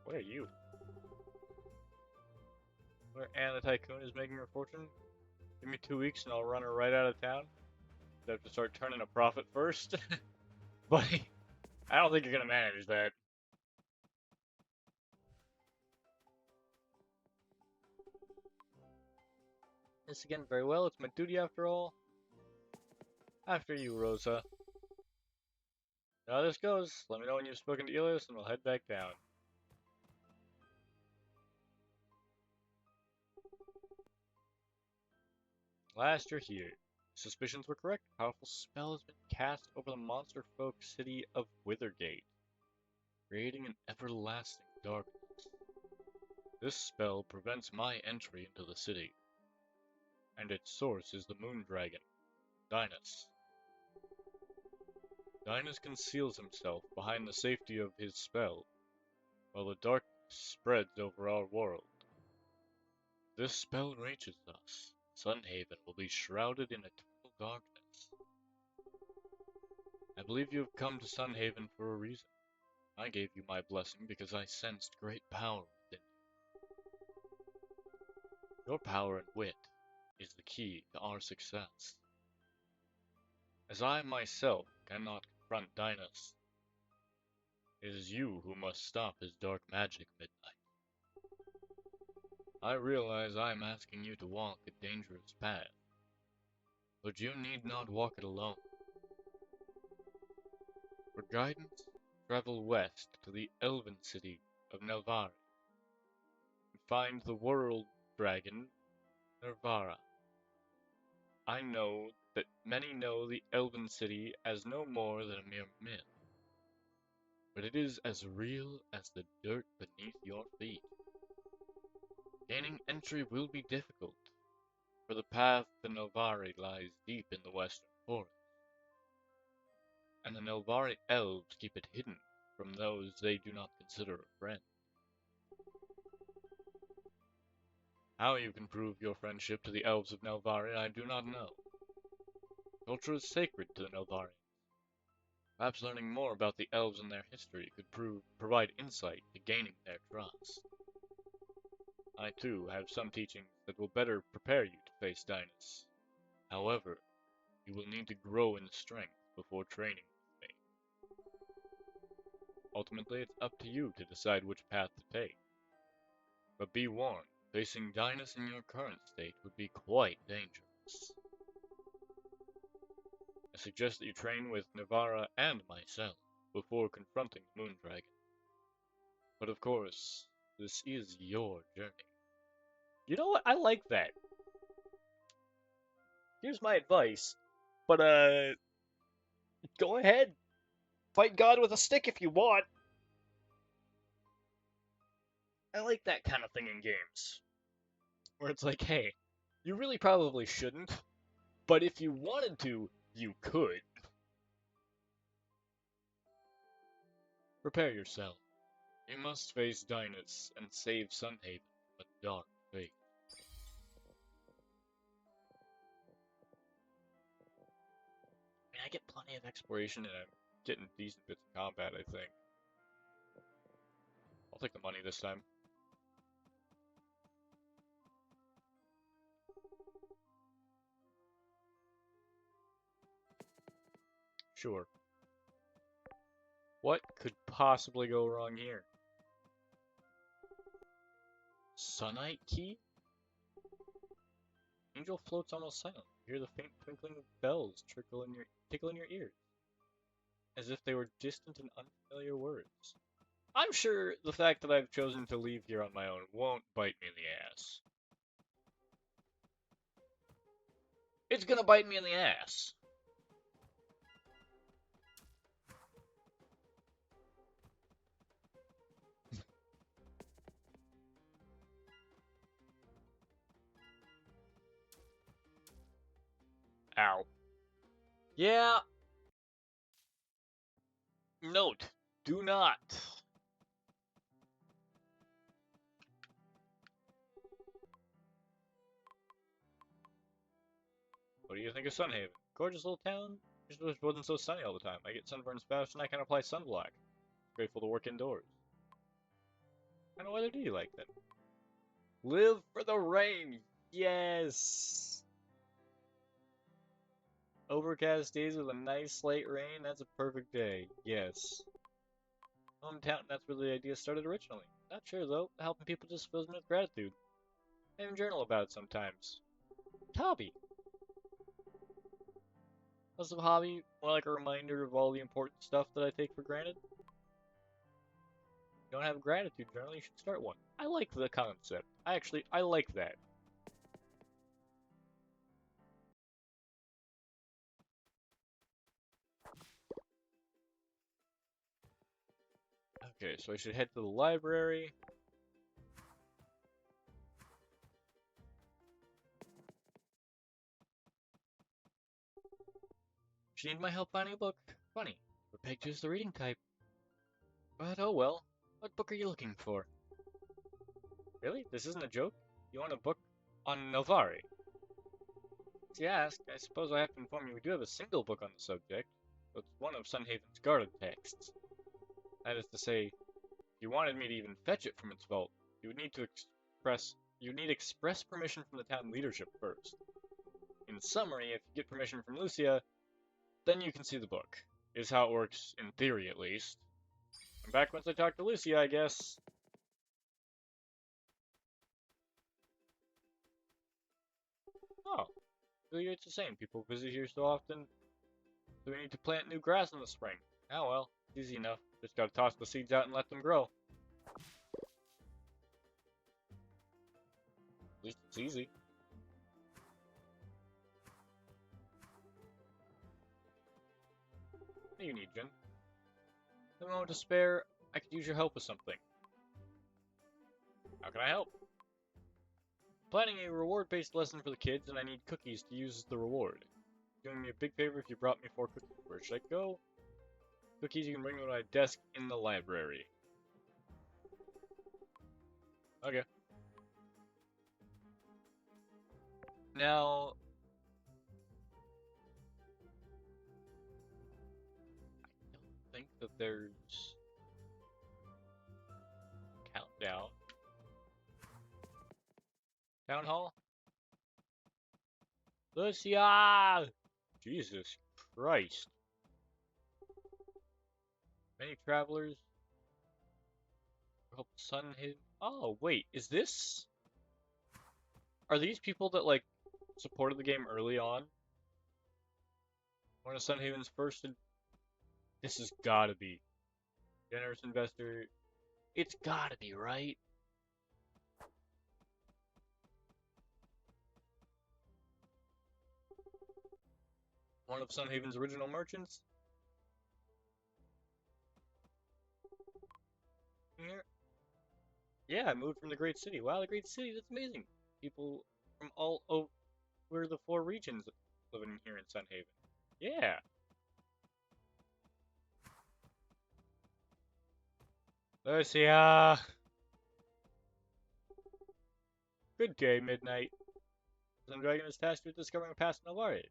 What are you? Where Anna the Tycoon is making her fortune? Give me 2 weeks and I'll run her right out of town. I have to start turning a profit first. Buddy, I don't think you're gonna manage that. This again, very well. It's my duty after all. After you, Rosa. Now this goes. Let me know when you've spoken to Elias and we'll head back down. Last you're here. Suspicions were correct. A powerful spell has been cast over the monster folk city of Withergate, creating an everlasting darkness. This spell prevents my entry into the city, and its source is the moon dragon, Dinas. Dinas conceals himself behind the safety of his spell, while the darkness spreads over our world. this spell reaches us, Sunhaven will be shrouded in eternal darkness. I believe you have come to Sunhaven for a reason. I gave you my blessing because I sensed great power within you. Your power and wit is the key to our success. As I myself cannot confront Dynas, it is you who must stop his dark magic, Midnight. I realize I am asking you to walk a dangerous path, but you need not walk it alone. For guidance, travel west to the elven city of Nelvari and find the world dragon, Nervara. I know that many know the elven city as no more than a mere myth, but it is as real as the dirt beneath your feet. Gaining entry will be difficult, for the path to Nelvari lies deep in the western forest, and the Nelvari elves keep it hidden from those they do not consider a friend. How you can prove your friendship to the elves of Nelvari I do not know. Culture is sacred to the Nelvari. Perhaps learning more about the elves and their history could provide insight to gaining their trust. I too have some teachings that will better prepare you to face Dynas. However, you will need to grow in strength before training with me. Ultimately, it's up to you to decide which path to take. But be warned, facing Dynas in your current state would be quite dangerous. I suggest that you train with Navara and myself before confronting the Moondragon. But of course, this is your journey. You know what? I like that. Here's my advice. But, go ahead. Fight God with a stick if you want. I like that kind of thing in games. Where it's like, hey, you really probably shouldn't, but if you wanted to, you could. Prepare yourself. You must face Dynas and save Sunhaven from a dark fate. I mean, I get plenty of exploration and I'm getting decent bits of combat, I think. I'll take the money this time. Sure. What could possibly go wrong here? Sunite key? Angel floats almost silent. You hear the faint twinkling of bells tickle in your ears, as if they were distant and unfamiliar words. I'm sure the fact that I've chosen to leave here on my own won't bite me in the ass. It's gonna bite me in the ass. Ow. Yeah. Note, do not. What do you think of Sunhaven? Gorgeous little town? Just wish it wasn't so sunny all the time. I get sunburns fast and I can apply sunblock. Grateful to work indoors. What kind of weather do you like then? Live for the rain! Yes! Overcast days with a nice light rain, that's a perfect day. Yes. Hometown, that's where the idea started originally. Not sure though, helping people just fills me with gratitude. I even journal about it sometimes. Hobby. Less of a hobby, more like a reminder of all the important stuff that I take for granted. If you don't have a gratitude journal, you should start one. I like the concept. I like that. Okay, so I should head to the library. If you need my help finding a book, funny, but Peg chooses the reading type. But oh well, what book are you looking for? Really? This isn't a joke? You want a book on Novari. As you ask, I suppose I have to inform you we do have a single book on the subject, but it's one of Sunhaven's guarded texts. That is to say, if you wanted me to even fetch it from its vault, you would need express permission from the town leadership first. In summary, if you get permission from Lucia, then you can see the book. Is how it works, in theory at least. I'm back once I talk to Lucia, I guess. Oh, really, it's the same. People visit here so often, so we need to plant new grass in the spring. Oh well, easy enough. Just gotta toss the seeds out and let them grow. At least it's easy. What do you need, Jin? In a moment to spare, I could use your help with something. How can I help? Planning a reward-based lesson for the kids, and I need cookies to use as the reward. Doing me a big favor if you brought me 4 cookies. Where should I go? Cookies you can bring to my desk in the library. Okay. Now, I don't think that there's countdown. Town hall? Lucia! Jesus Christ. Many travelers help Sunhaven. Oh, wait, is this? Are these people that, like, supported the game early on? One of Sunhaven's first. This has gotta be. Generous investor. It's gotta be, right? One of Sunhaven's original merchants? Here? Yeah, I moved from the Great City. Wow, the Great City, that's amazing. People from all over the 4 regions living here in Sunhaven. Yeah. Lucia! Good day, Midnight. Sundragon is tasked with discovering a past Novari.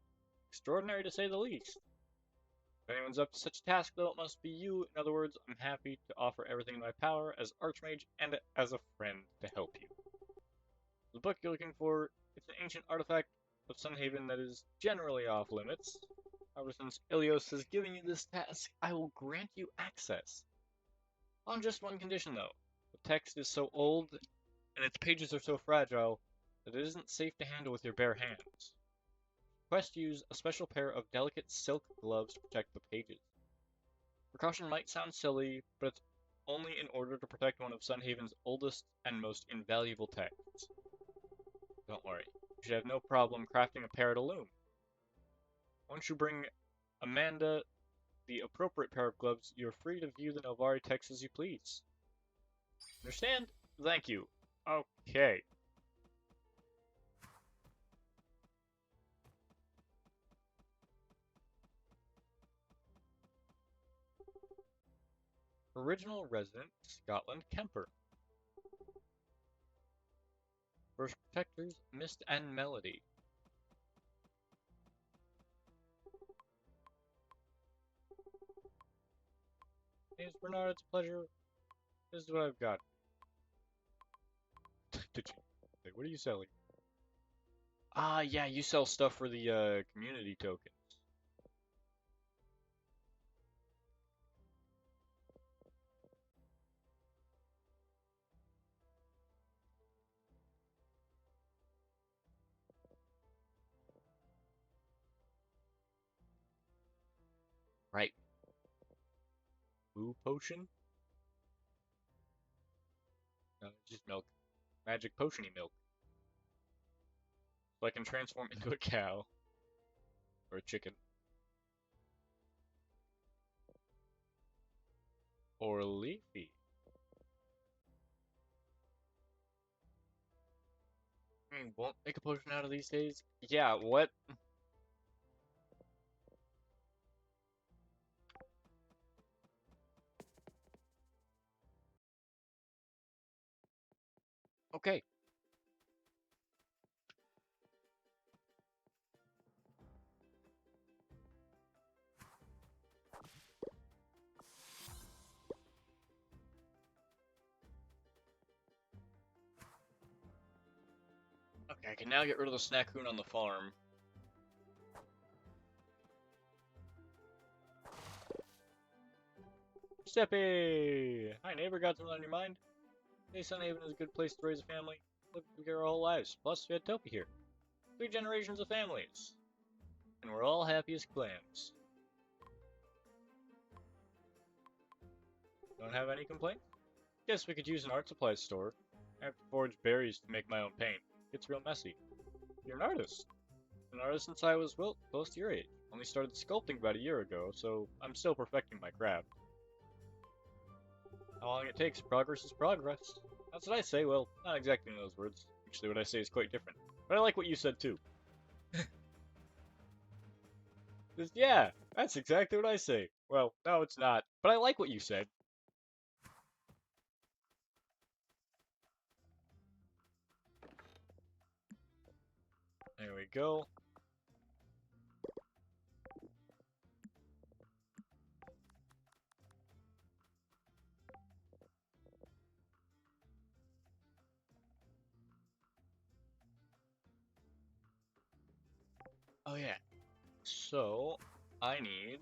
Extraordinary to say the least. If anyone's up to such a task, though, it must be you. In other words, I'm happy to offer everything in my power as Archmage and as a friend to help you. The book you're looking for, it's an ancient artifact of Sunhaven that is generally off limits. However, since Ilios has given you this task, I will grant you access. On just one condition, though. The text is so old, and its pages are so fragile, that it isn't safe to handle with your bare hands. Quest use a special pair of delicate silk gloves to protect the pages. Precaution might sound silly, but it's only in order to protect one of Sunhaven's oldest and most invaluable texts. Don't worry, you should have no problem crafting a pair to loom. Once you bring Amanda the appropriate pair of gloves, you're free to view the Novari text as you please. Understand? Thank you. Okay. Original resident, Scotland Kemper. First protectors, Mist and Melody. Name's Bernard, it's a pleasure. This is what I've got. What are you selling? Ah, yeah, you sell stuff for the community tokens. Right. Boo potion? No, just milk. Magic potiony milk. So I can transform into a cow. Or a chicken. Or Leafy. Won't make a potion out of these days? Yeah, what? Okay. I can now get rid of the Snackoon on the farm. Steppy! Hi neighbor, got something on your mind? Hey, Sunhaven is a good place to raise a family. Look, we get our whole lives. Plus, we had Topi here. 3 generations of families. And we're all happy as clams. Don't have any complaints? Guess we could use an art supply store. I have to forge berries to make my own paint. It's real messy. You're an artist. An artist since I was, well, close to your age. Only started sculpting about a year ago, so I'm still perfecting my craft. How long it takes, progress is progress. That's what I say. Well, not exactly in those words. Actually, what I say is quite different. But I like what you said too. Yeah, that's exactly what I say. Well, no, it's not. But I like what you said. There we go. Oh yeah. So, I need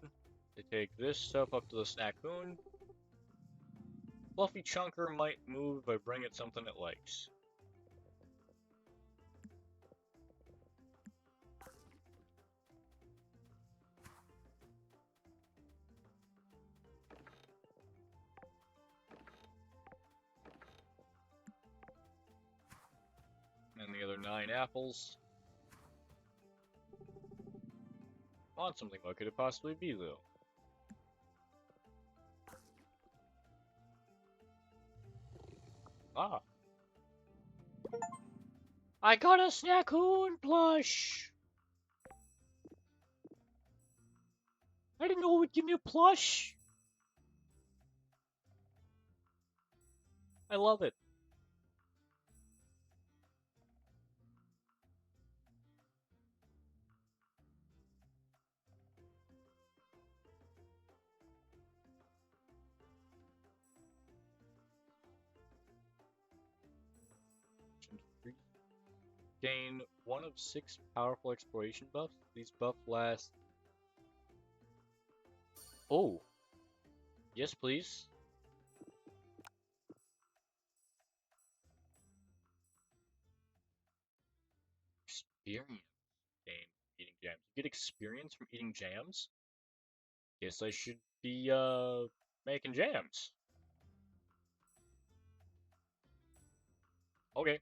to take this stuff up to the Snackoon. Fluffy Chunker might move if I bring it something it likes. And the other 9 apples. Want something, what could it possibly be, though? Ah. I got a Snackoon plush! I didn't know it would give me a plush! I love it. Gain 1 of 6 powerful exploration buffs. These buffs last... Oh! Yes, please. Experience gain eating jams. You get experience from eating jams? Guess I should be, making jams. Okay.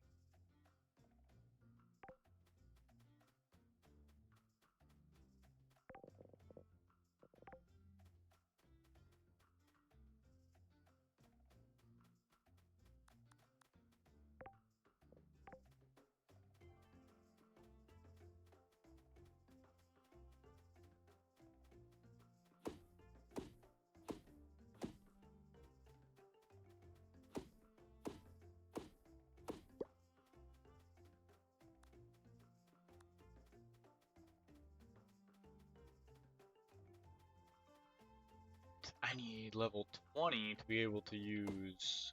I need level 20 to be able to use...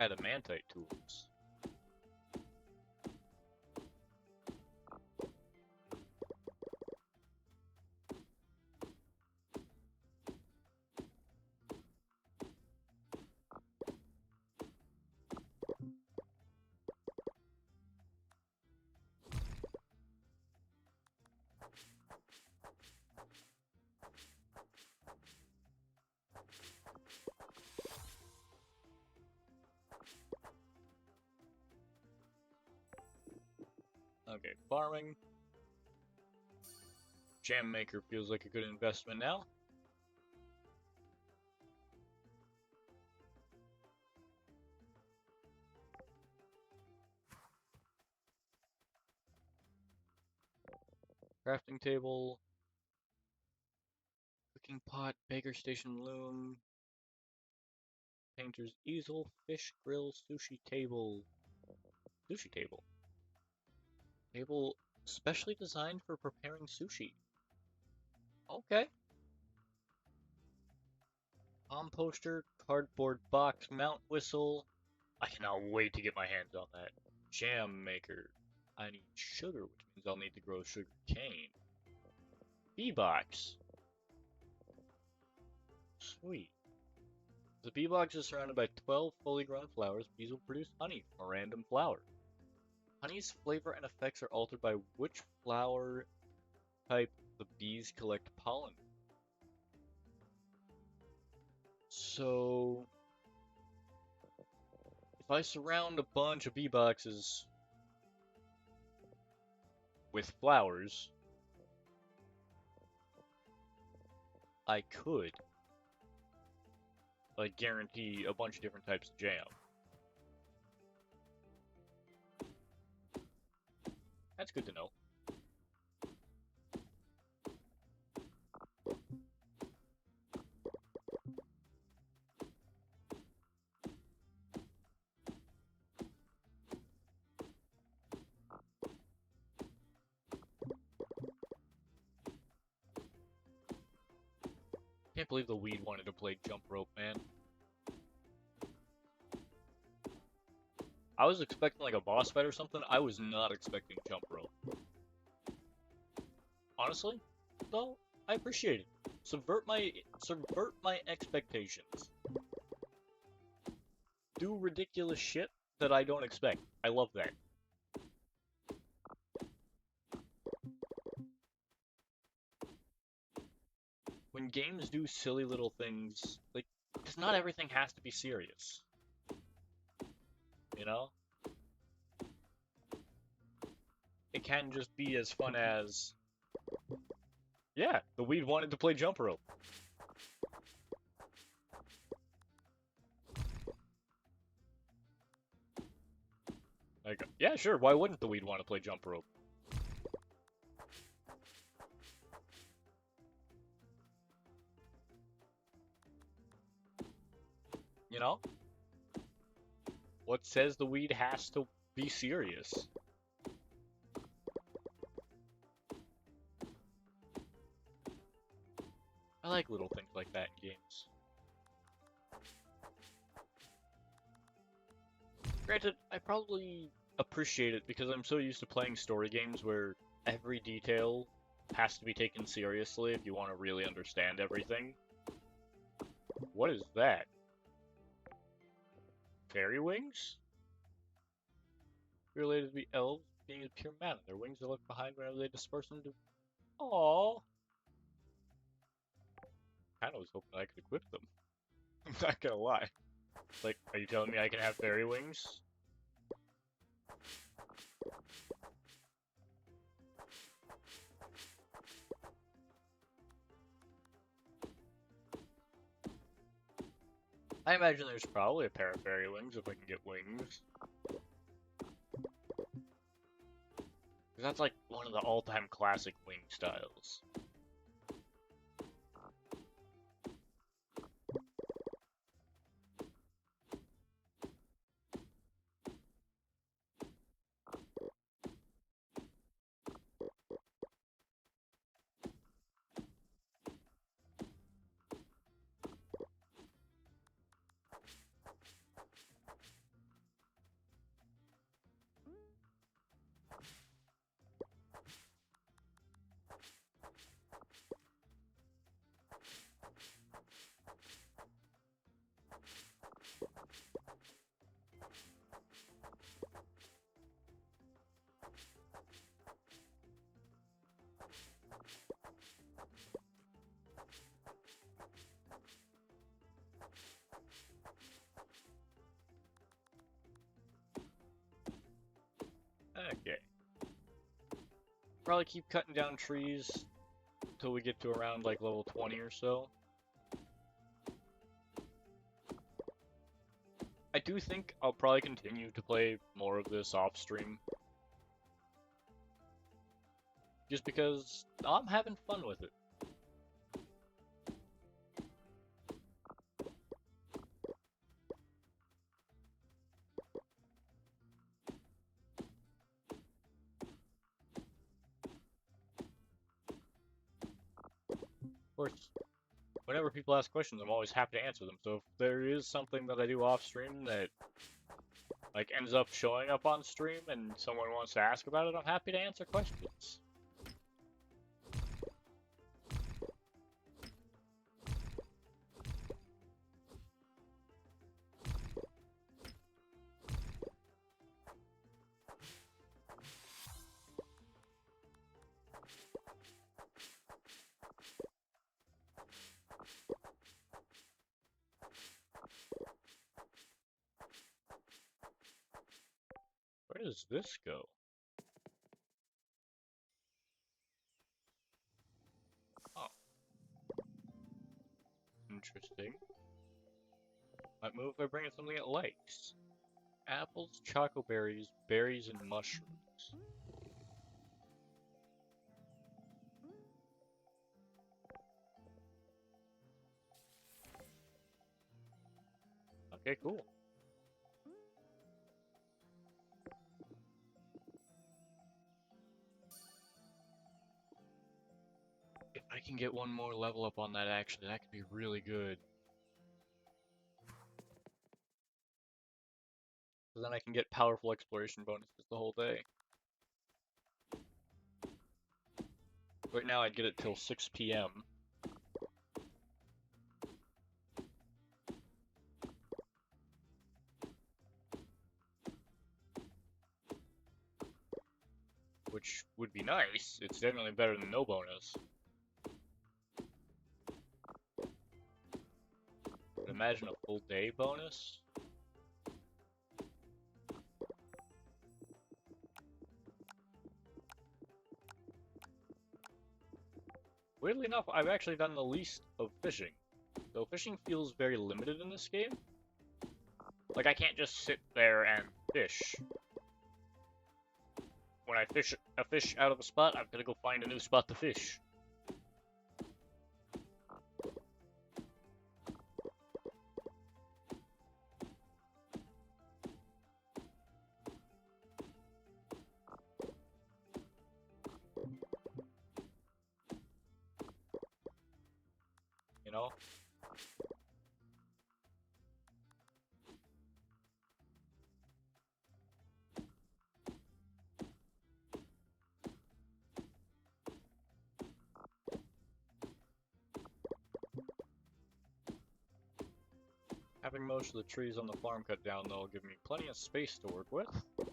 adamantite tools. Okay, farming. Jam maker feels like a good investment now. Crafting table. Cooking pot, baker station loom. Painter's easel, fish grill, sushi table. Sushi table. Table specially designed for preparing sushi. Okay. Composter, cardboard box, mount whistle. I cannot wait to get my hands on that. Jam maker. I need sugar, which means I'll need to grow sugar cane. Bee box. Sweet. The bee box is surrounded by 12 fully grown flowers. Bees will produce honey from a random flower. Honey's flavor and effects are altered by which flower type the bees collect pollen. So, if I surround a bunch of bee boxes with flowers, I could, like, guarantee a bunch of different types of jam. That's good to know. Can't believe the weed wanted to play jump rope, man. I was expecting like a boss fight or something. I was not expecting jump rope. Honestly, though, I appreciate it. Subvert my expectations. Do ridiculous shit that I don't expect. I love that. When games do silly little things, like, because not everything has to be serious. You know? It can just be as fun as, yeah, the weed wanted to play jump rope. Like, yeah, sure, why wouldn't the weed want to play jump rope? You know? What says the weed has to be serious? I like little things like that in games. Granted, I probably appreciate it because I'm so used to playing story games where every detail has to be taken seriously if you want to really understand everything. What is that? Fairy wings? Related to the elves being a pure mana. Their wings are left behind whenever they disperse into. Aww. Kinda was hoping I could equip them. I'm not gonna lie. Like, are you telling me I can have fairy wings? I imagine there's probably a pair of fairy wings if I can get wings. Because that's like one of the all-time classic wing styles. Okay. Probably keep cutting down trees until we get to around like level 20 or so. I do think I'll probably continue to play more of this off stream. Just because I'm having fun with it. Of course, whenever people ask questions, I'm always happy to answer them. So if there is something that I do off stream that like ends up showing up on stream and someone wants to ask about it, I'm happy to answer questions. Where does this go? Oh, interesting. Might move by bringing something it likes. Apples, choco berries, berries, and mushrooms. Okay, cool. If I can get one more level up on that, actually, that could be really good. So then I can get powerful exploration bonuses the whole day. Right now I'd get it till 6 p.m. Which would be nice. It's definitely better than no bonus. But imagine a full day bonus. Weirdly enough, I've actually done the least of fishing. So fishing feels very limited in this game. Like I can't just sit there and fish. When I fish a fish out of a spot, I've got to go find a new spot to fish. You know? Having most of the trees on the farm cut down, though, will give me plenty of space to work with. And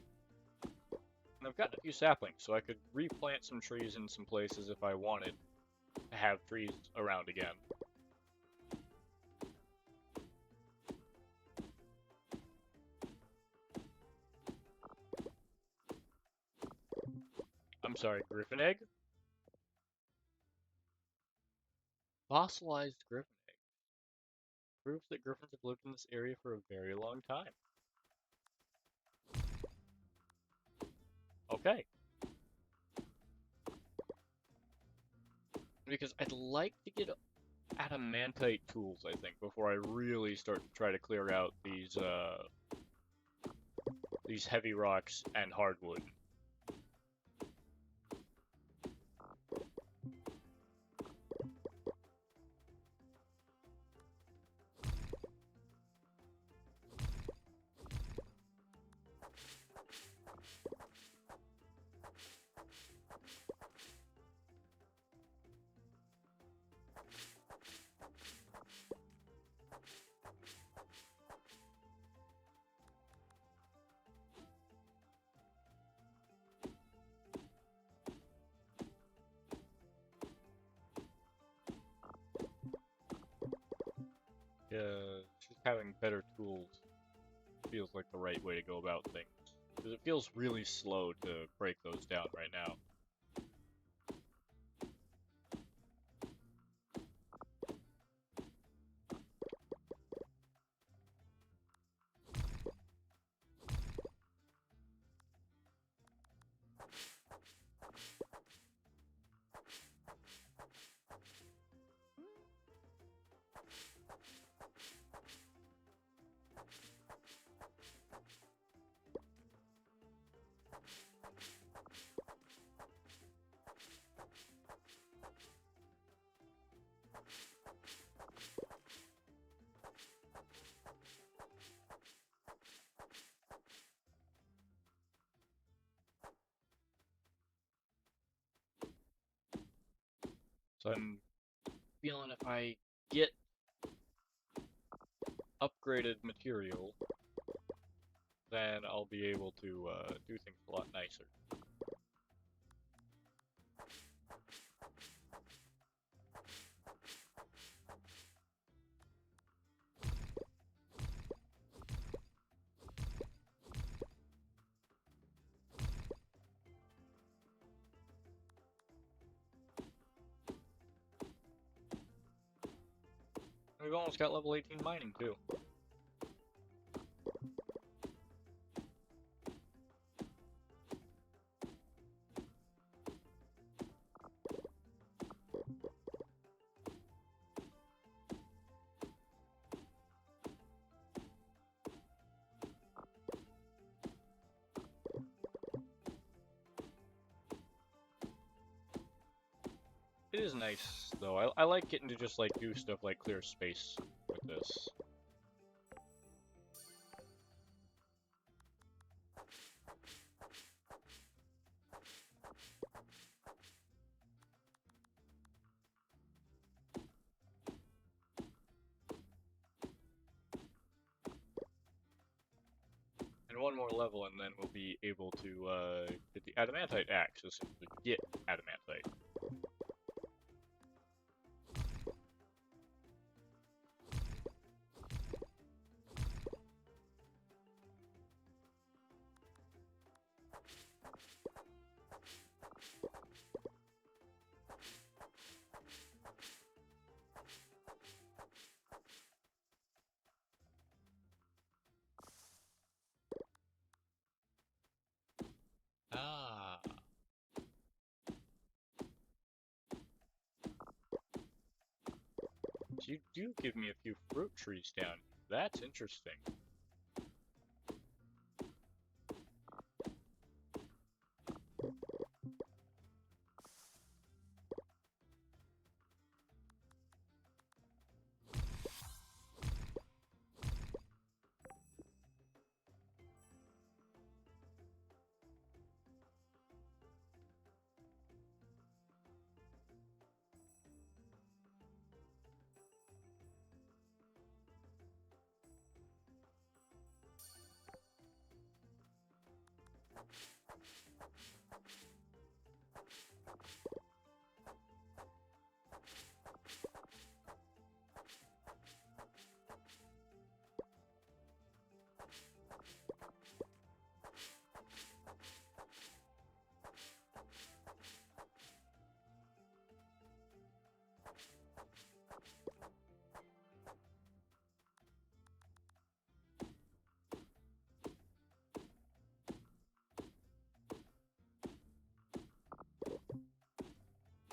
I've got a few saplings, so I could replant some trees in some places if I wanted to have trees around again. I'm sorry, griffin egg? Fossilized griffin egg. Proves that griffins have lived in this area for a very long time. Okay. Because I'd like to get adamantite tools, I think, before I really start to try to clear out these heavy rocks and hardwood. Just having better tools feels like the right way to go about things. Because it feels really slow to break those down right now. So I'm feeling if I get upgraded material, then I'll be able to do things a lot nicer. We've almost got level 18 mining too. It is nice though. I like getting to just like do stuff like clear space with this. And one more level, and then we'll be able to get the adamantite axe, essentially get adamantite. Ah. So you do give me a few fruit trees down. That's interesting.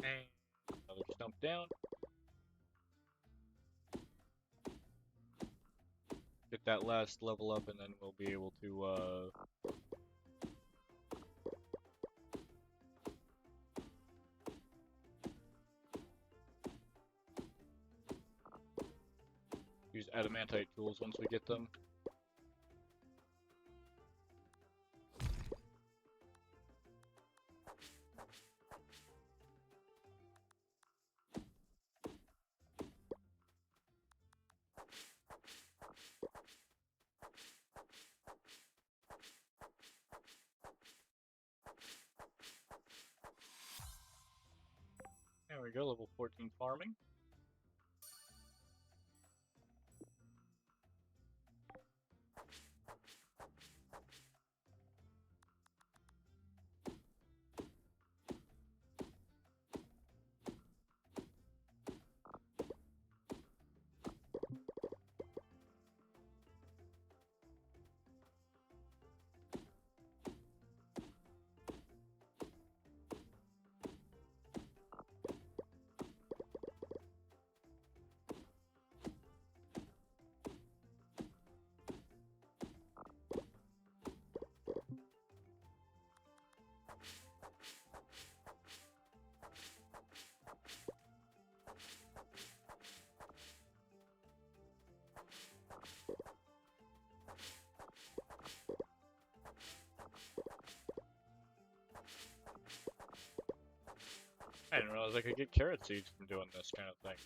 And another stump down. Get that last level up, and then we'll be able to use adamantite tools once we get them. There we go, level 14 farming. didn't realize I could get carrot seeds from doing this kind of thing.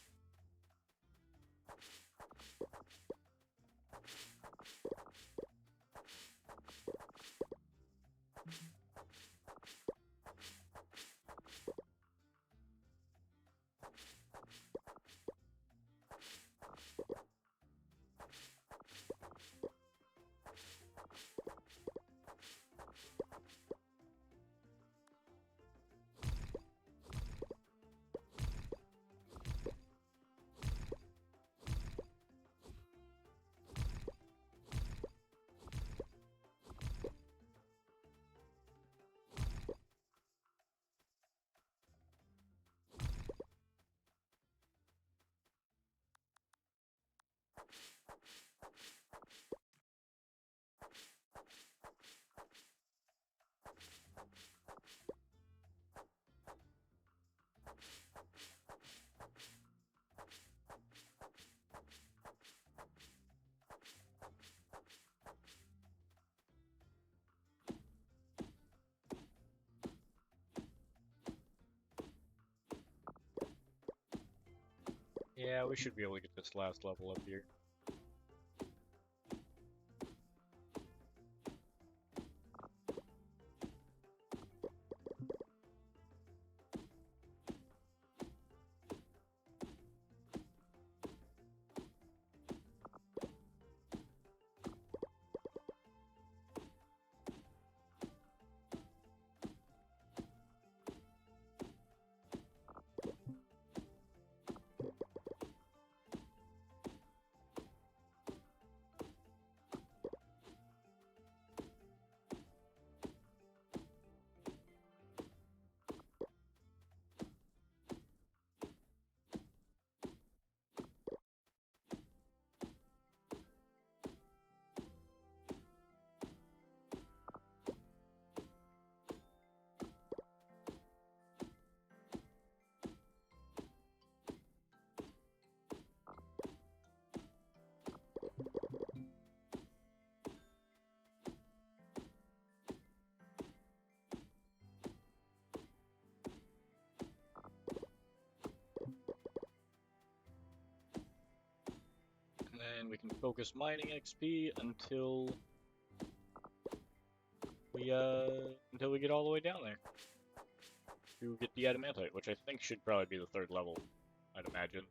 Yeah, we should be able to get this last level up here. And then we can focus mining XP until we get all the way down there to get the adamantite, which I think should probably be the 3rd level, I'd imagine.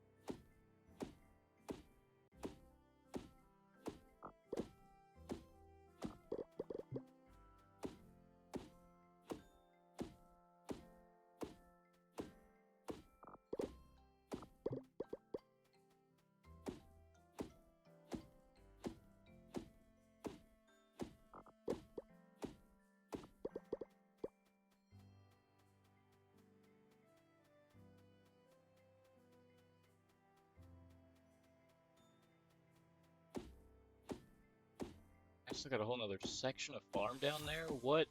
I still got a whole nother section of farm down there? What?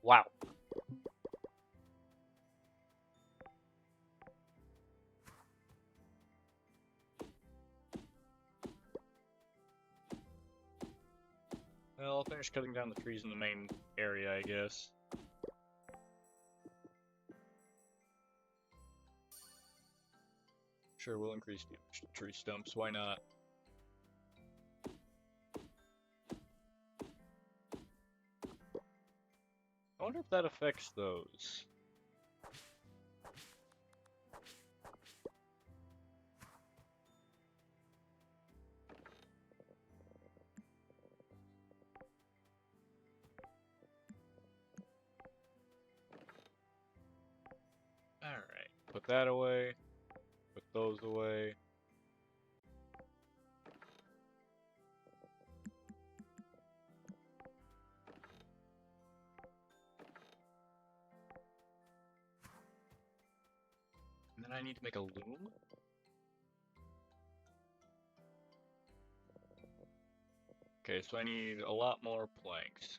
Wow. Well, I'll finish cutting down the trees in the main area, I guess. Sure, we'll increase the tree stumps, why not? I wonder if that affects those. Alright, put that away. Put those away. And then I need to make a loom. Okay, so I need a lot more planks.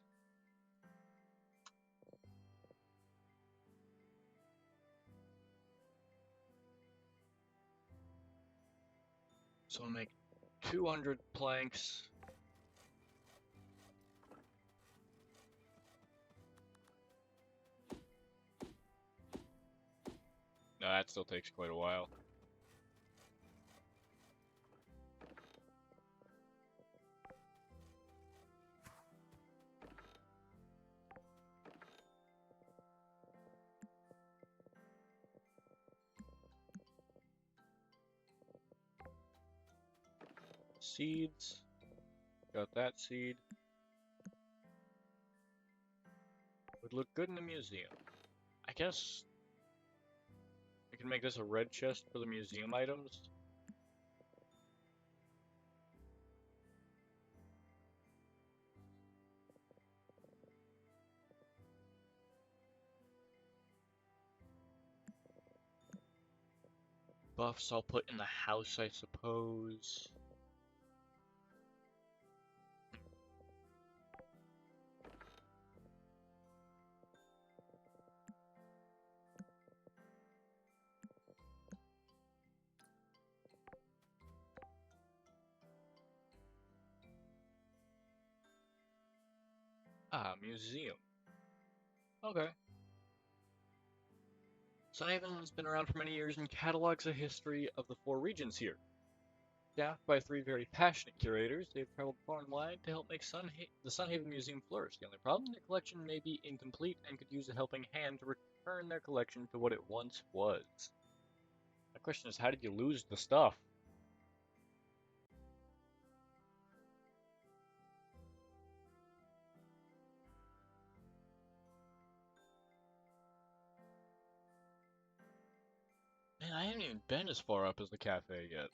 So I'll make 200 planks. No, that still takes quite a while. Seeds. Got that seed. Would look good in a museum. I guess I can make this a red chest for the museum items. Buffs I'll put in the house, I suppose. Ah, museum. Okay. Sunhaven has been around for many years and catalogs a history of the four regions here. Staffed by three very passionate curators, they've traveled far and wide to help make the Sunhaven Museum flourish. The only problem, their collection may be incomplete and could use a helping hand to return their collection to what it once was. My question is, how did you lose the stuff? Man, I haven't even been as far up as the cafe yet.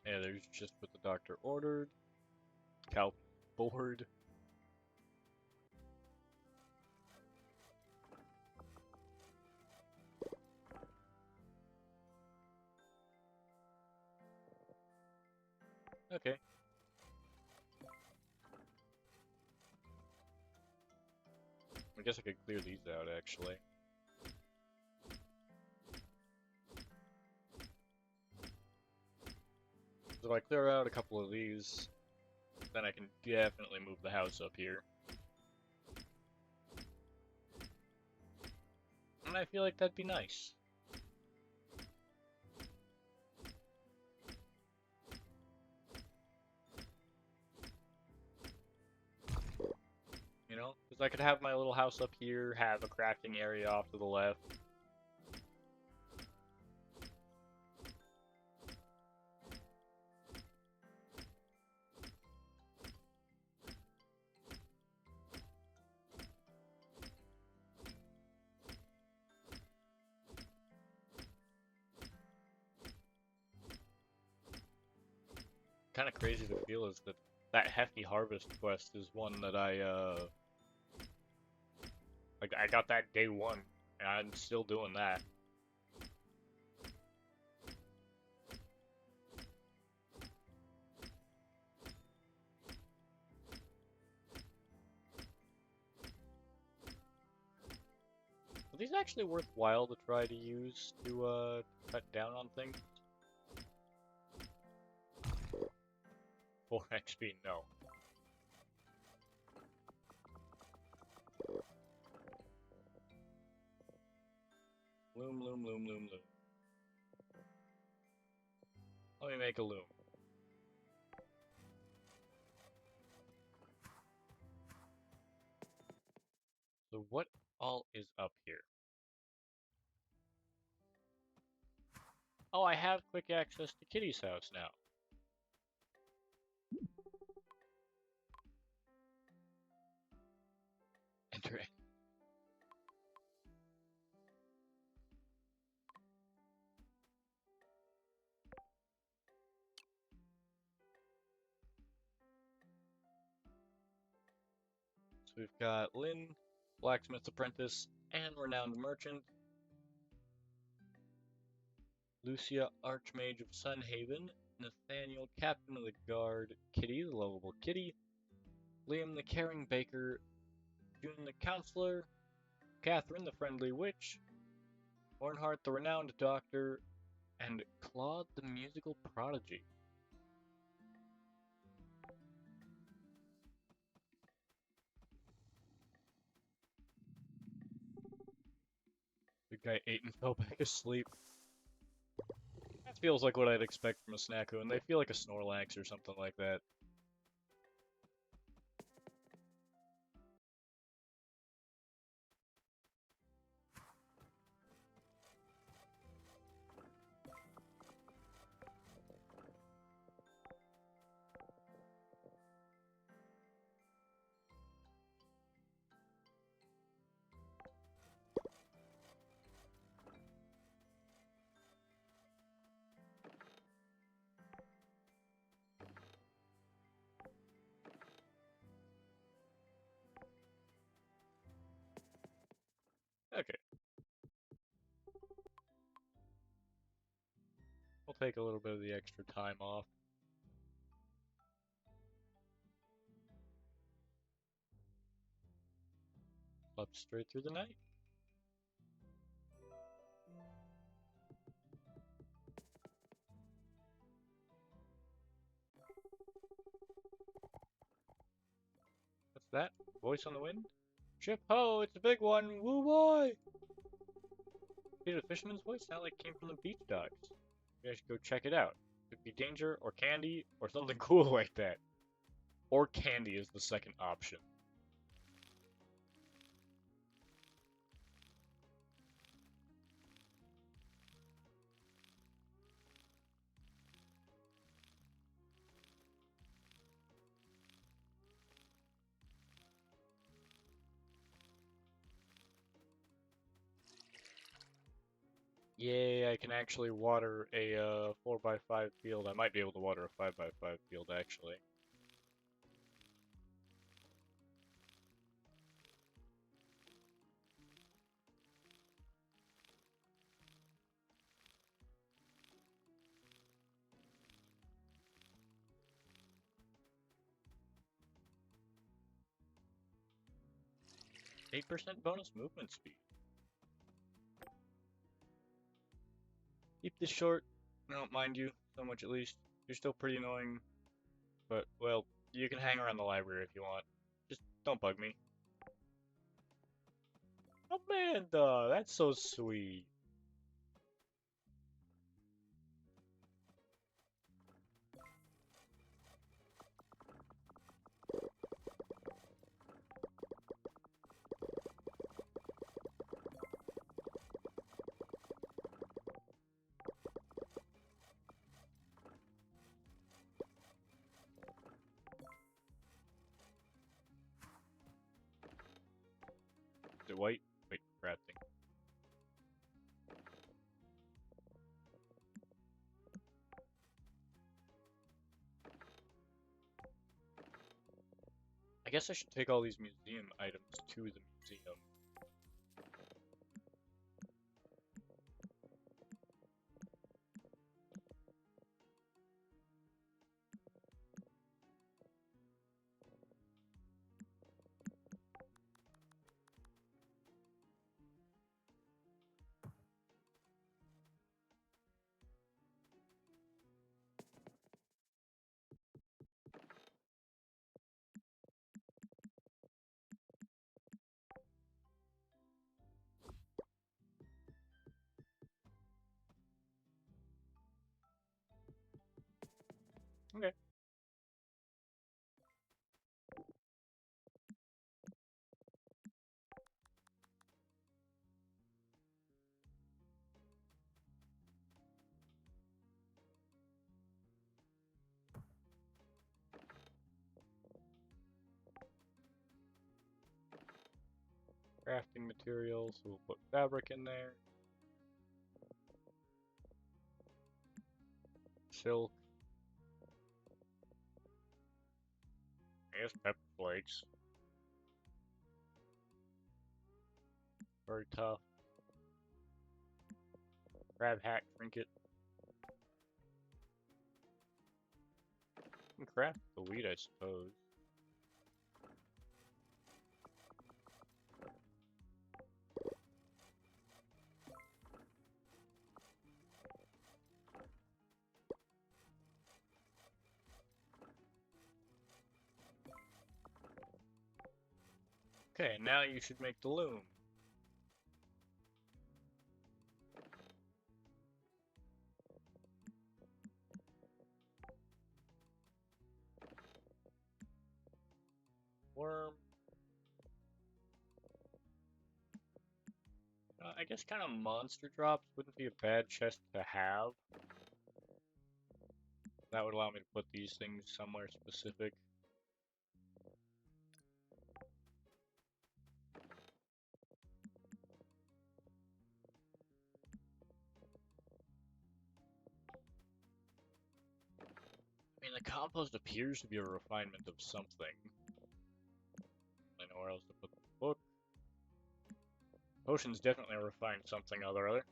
Yeah, there's just what the doctor ordered. Cal board. Okay. I guess I could clear these out, actually. So if I clear out a couple of these, then I can definitely move the house up here. And I feel like that'd be nice. You know? Because I could have my little house up here, have a crafting area off to the left. Kind of crazy to feel is that that hefty harvest quest is one that like I got that day one, and I'm still doing that. Are these actually worthwhile to try to use to cut down on things? 4 XP, no. Loom, loom, loom, loom, loom. Let me make a loom. So what all is up here? Oh, I have quick access to Kitty's house now. Enter it. So we've got Lynn, blacksmith's apprentice, and renowned merchant. Lucia, Archmage of Sunhaven, Nathaniel, Captain of the Guard, Kitty, the lovable Kitty, Liam, the caring baker, June, the counselor, Catherine, the friendly witch, Ornhart, the renowned doctor, and Claude, the musical prodigy. The guy ate and fell back asleep. That feels like what I'd expect from a Snacko, and they feel like a Snorlax or something like that. Okay. We'll take a little bit of the extra time off. Up straight through the night. What's that? Voice on the wind? Ship ho, it's a big one. Woo boy! Hey, the fisherman's voice sounded like it came from the beach docks. You guys should go check it out. Could be danger or candy or something cool like that. Or candy is the second option. Yay, I can actually water a 4x5 field. I might be able to water a 5x5 field, actually. %8 bonus movement speed. Keep this short. I don't mind you so much, at least. You're still pretty annoying. But, well, you can hang around the library if you want. Just don't bug me. Amanda, that's so sweet. Is it white? Wait, crafting. I guess I should take all these museum items to the museum. Okay. Crafting materials, so we'll put fabric in there. Silk. I guess pepper flakes. Very tough. Crab hack trinket. can craft the wheat, I suppose. Okay, now you should make the loom. Worm. I guess kind of monster drops wouldn't be a bad chest to have. That would allow me to put these things somewhere specific. I mean, the compost appears to be a refinement of something. I know where else to put the book. Potions definitely refined something or other.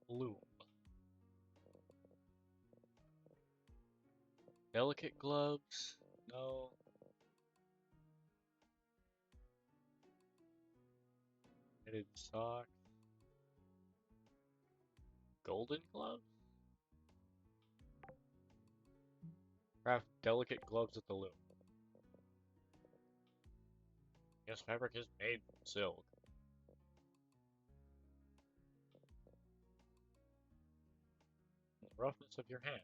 Loom. Delicate gloves? No. Knitted socks. Golden gloves? Craft delicate gloves at the loom. Yes, fabric is made from silk. The roughness of your hands.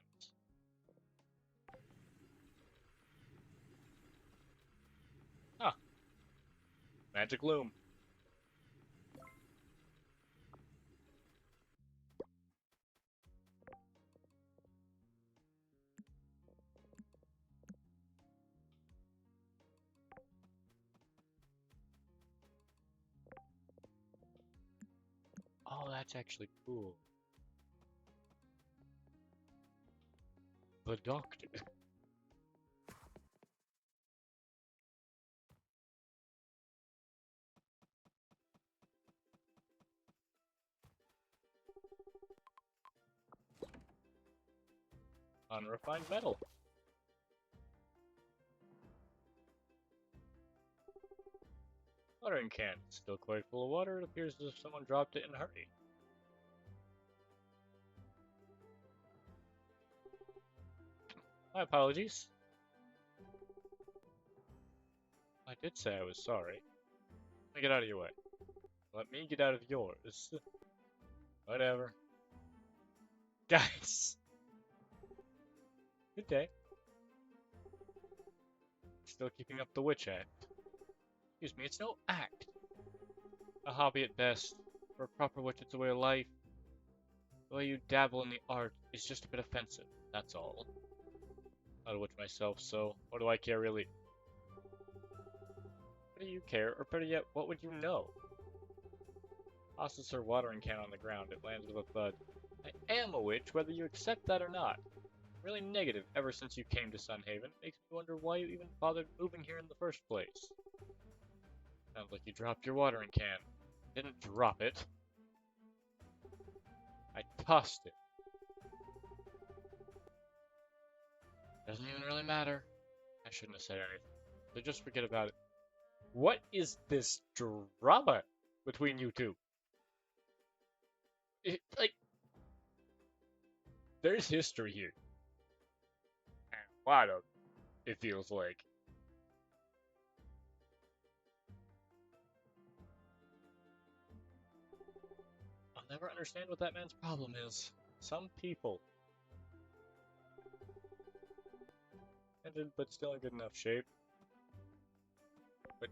Ah, magic loom. Oh, that's actually cool. The doctor. Unrefined metal. Watering can. Still quite full of water. It appears as if someone dropped it in a hurry. My apologies. I did say I was sorry. Let me get out of your way. Let me get out of yours. Whatever. Guys. Good day. Still keeping up the witch act. Excuse me, it's no act. A hobby at best. For a proper witch, it's a way of life. The way you dabble in the art is just a bit offensive, that's all. Not a witch myself, so what do I care really? What do you care, or better yet, what would you know? Tosses her watering can on the ground. It lands with a thud. I am a witch, whether you accept that or not. Really negative ever since you came to Sunhaven. Makes me wonder why you even bothered moving here in the first place. Sounds like you dropped your watering can. Didn't drop it. I tossed it. Doesn't even really matter. I shouldn't have said anything. So just forget about it. What is this drama between you two? There's history here. And a lot of it feels like. I'll never understand what that man's problem is. Some people. Ended, but still in good enough shape. But.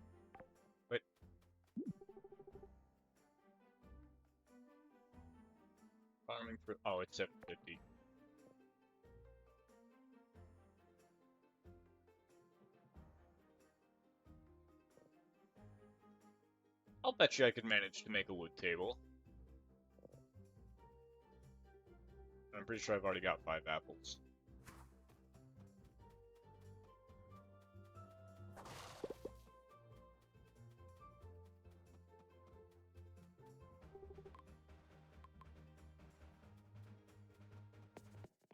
Farming for. Oh, it's 750. I'll bet you I could manage to make a wood table. I'm pretty sure I've already got 5 apples.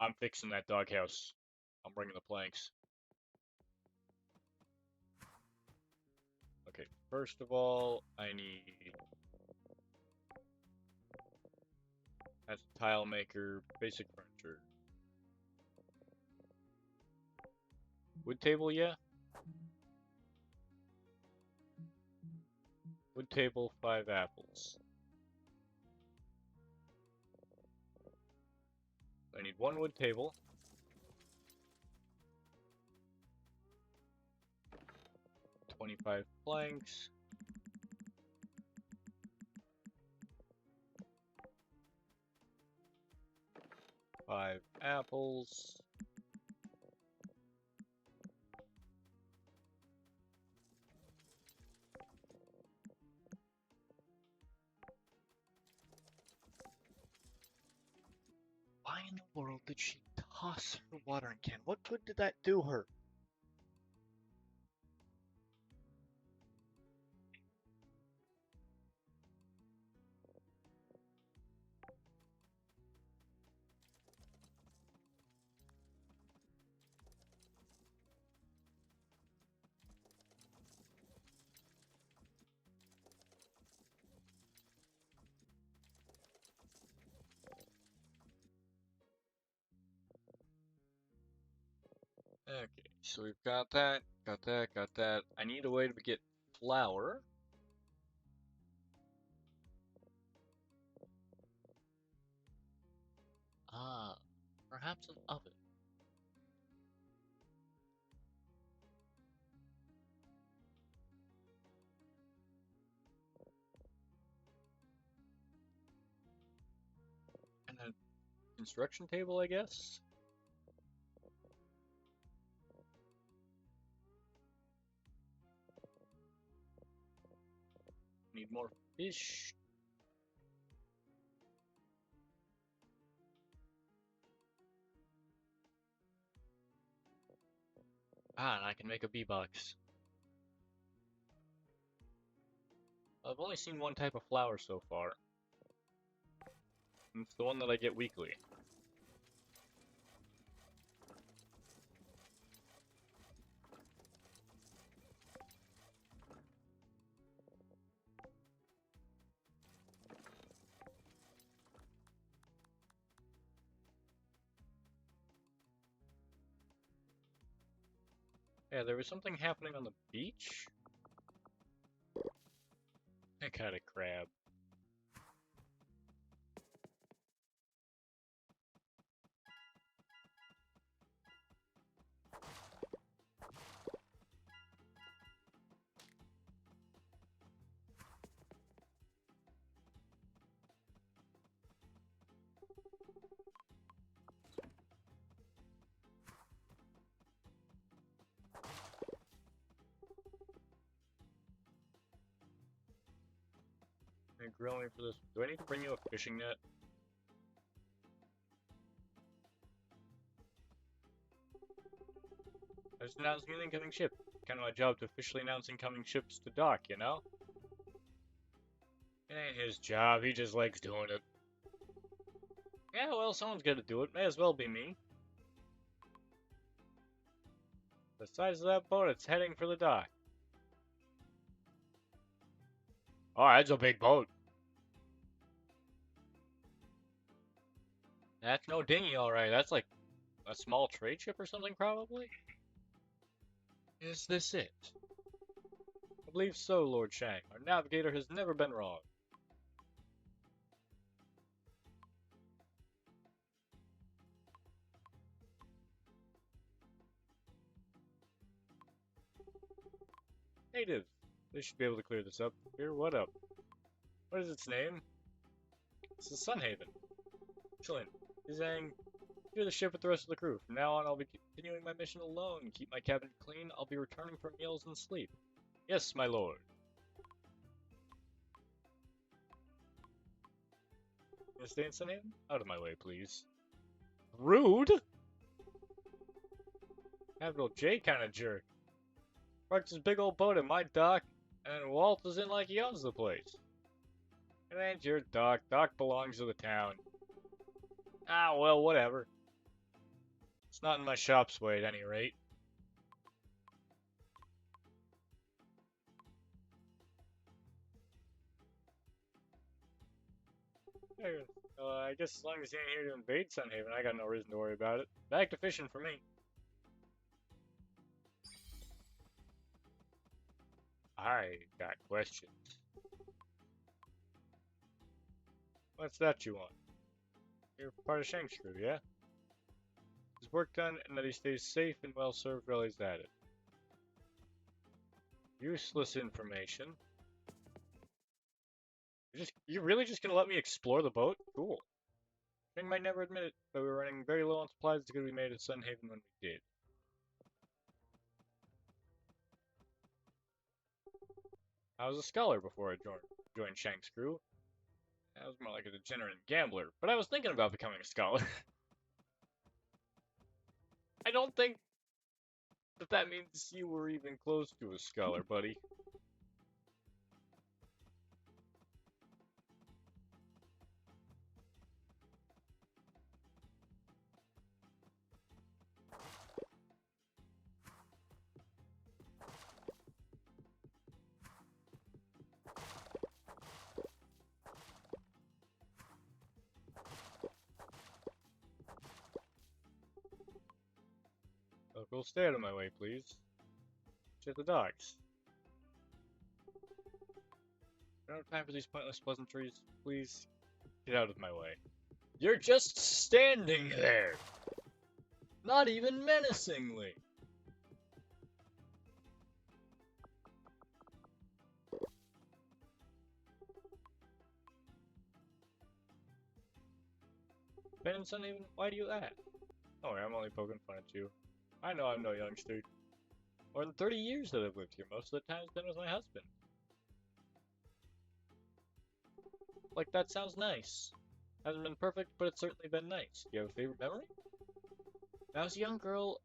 I'm fixing that doghouse. I'm bringing the planks. Okay, first of all, I need... That's a tile maker, basic furniture. Wood table, yeah? Wood table, 5 apples. I need 1 wood table. 25 planks. 5 apples. Why in the world did she toss her watering can? What good did that do her? Okay, so we've got that, got that, got that. I need a way to get flour. Ah, perhaps an oven. And a construction table, I guess? Need more fish. Ah, and I can make a bee box. I've only seen one type of flour so far. And it's the one that I get weekly. Yeah, there was something happening on the beach? I caught a crab. I'm grilling for this. Do I need to bring you a fishing net? I just announced an incoming ship. Kind of my job to officially announce incoming ships to dock, you know? It ain't his job, he just likes doing it. Yeah, well, someone's gotta do it. May as well be me. The size of that boat, it's heading for the dock. Oh, that's a big boat. That's no dinghy, alright. That's like a small trade ship or something, probably? Is this it? I believe so, Lord Shang. Our navigator has never been wrong. Native. They should be able to clear this up. Here, what up? What is its name? It's the Sunhaven. Excellent. Zhang, clear the ship with the rest of the crew. From now on, I'll be continuing my mission alone. Keep my cabin clean. I'll be returning for meals and sleep. Yes, my lord. You stay in Sunhaven? Out of my way, please. Rude? Capital J kind of jerk. Parked his big old boat in my dock, and waltzes in like he owns the place. It ain't your dock. Dock belongs to the town. Ah, well, whatever. It's not in my shop's way at any rate. Hey, I guess as long as he ain't here to invade Sunhaven, I got no reason to worry about it. Back to fishing for me. I got questions. What's that you want? You're part of Shank's crew, yeah? His work done and that he stays safe and well served while he's at it. Useless information. You're really just gonna let me explore the boat? Cool. Shang might never admit it, but we were running very low on supplies to get we made at Sunhaven when we did. I was a scholar before I joined Shank's crew. I was more like a degenerate gambler, but I was thinking about becoming a scholar. I don't think that means you were even close to a scholar, buddy. Go stay out of my way, please. Check the docks. I don't have time for these pointless pleasantries. Please get out of my way. You're just standing there! Not even menacingly! Ben and Sunhaven, why do you ask? Don't worry, I'm only poking fun at you. I know I'm no youngster. More than 30 years that I've lived here, most of the time it's been with my husband. Like, that sounds nice. Hasn't been perfect, but it's certainly been nice. Do you have a favorite memory? When I was a young girl,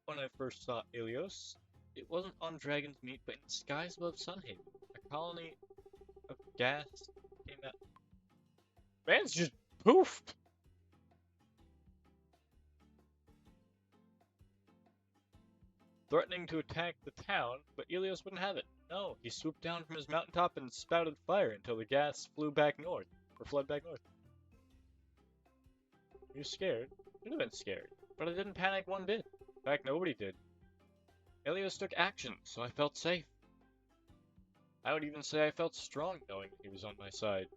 when I first saw Ilios, it wasn't on Dragon's Meat, but in the skies above Sunhaven. A colony of gas came out. Man's just poofed! Threatening to attack the town, but Ilios wouldn't have it. No, he swooped down from his mountaintop and spouted fire until the gas flew back north, or fled back north. You scared? Should have been scared, but I didn't panic one bit. In fact, nobody did. Ilios took action, so I felt safe. I would even say I felt strong knowing he was on my side.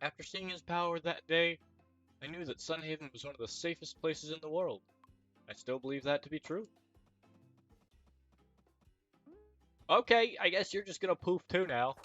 After seeing his power that day, I knew that Sunhaven was one of the safest places in the world. I still believe that to be true. Okay, I guess you're just gonna poof too now.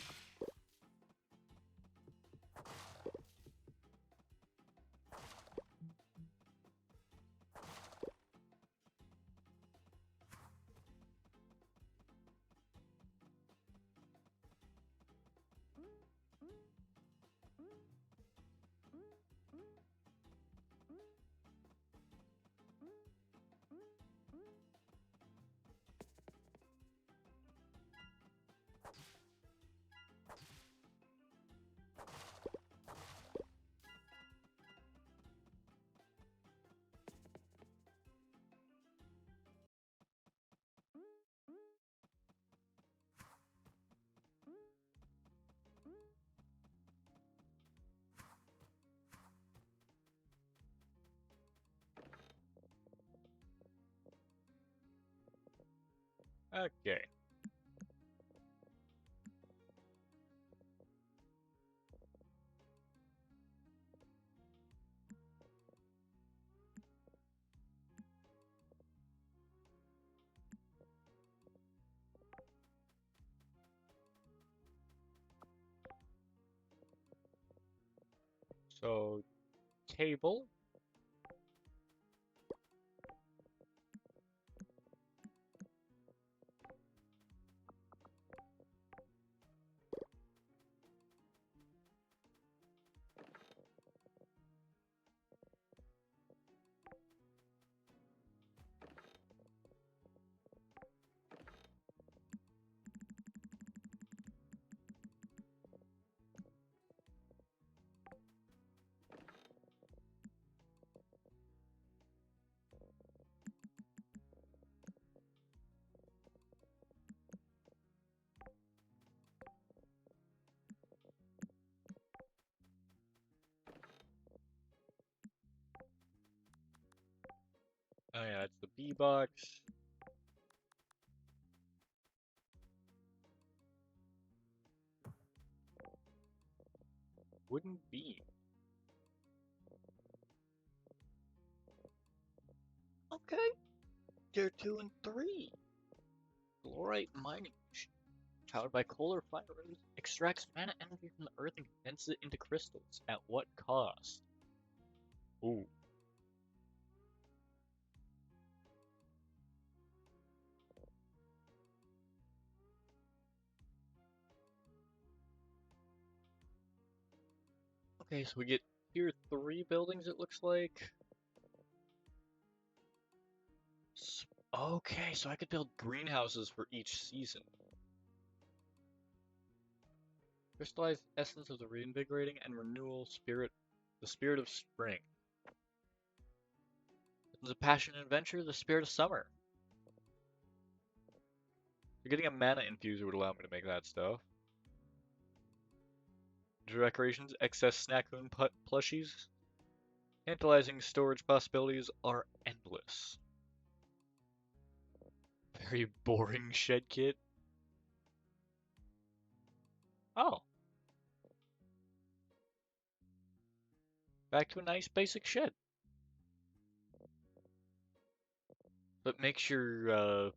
Okay. So, table. V-Box. Wooden beam. Okay. Tier 2 and 3. Glorite mining machine. Powered by coal or fire rose, extracts mana energy from the earth and condenses it into crystals. At what cost? Ooh. Okay, so we get tier 3 buildings, it looks like. Okay, so I could build greenhouses for each season. Crystallized essence of the reinvigorating and renewal spirit, the spirit of spring. This is a passion and adventure, the spirit of summer. So getting a mana infuser would allow me to make that stuff. Decorations, excess Snackoon plushies. Tantalizing storage possibilities are endless. Very boring shed kit. Oh. Back to a nice basic shed. But make sure,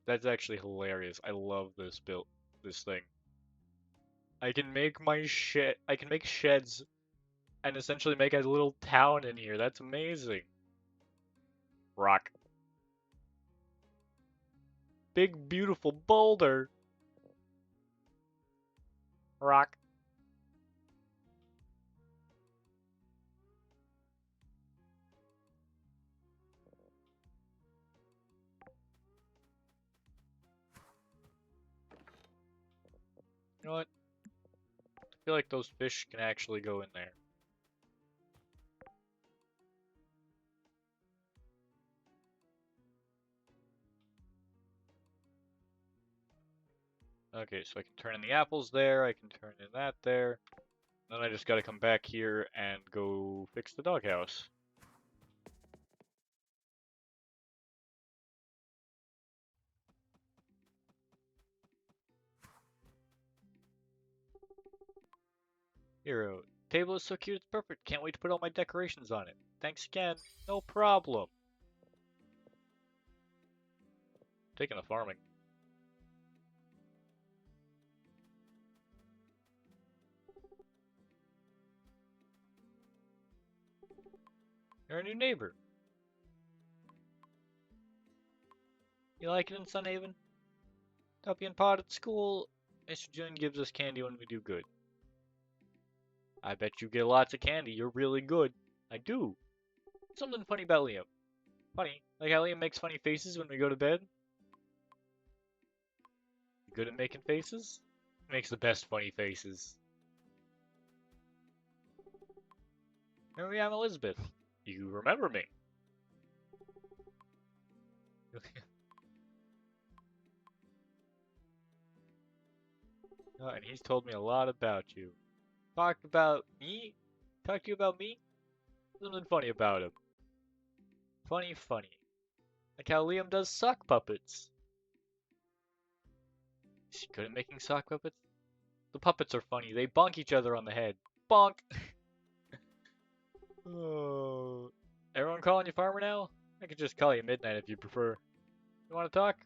that's actually hilarious. I love this thing. I can make I can make sheds and essentially make a little town in here. That's amazing. Rock. Big, beautiful boulder. Rock. You know what? I feel like those fish can actually go in there. Okay, so I can turn in the apples there, I can turn in that there. Then I just gotta come back here and go fix the doghouse. Hero. Table is so cute, it's perfect. Can't wait to put all my decorations on it. Thanks again. No problem. Taking the farming. You're a new neighbor. You like it in Sunhaven? Tuppy and Pod at school. Mr. June gives us candy when we do good. I bet you get lots of candy. You're really good. I do. Something funny about Liam. Funny. Like how Liam makes funny faces when we go to bed. You good at making faces? He makes the best funny faces. Remember me, I'm Elizabeth. You remember me. Oh, and he's told me a lot about you. Talked about me? Talked to you about me? Something funny about him. Funny, funny. Like how Liam does sock puppets. Is he good at making sock puppets? The puppets are funny. They bonk each other on the head. Bonk! Oh. Everyone calling you farmer now? I could just call you Midnight if you prefer. You want to talk?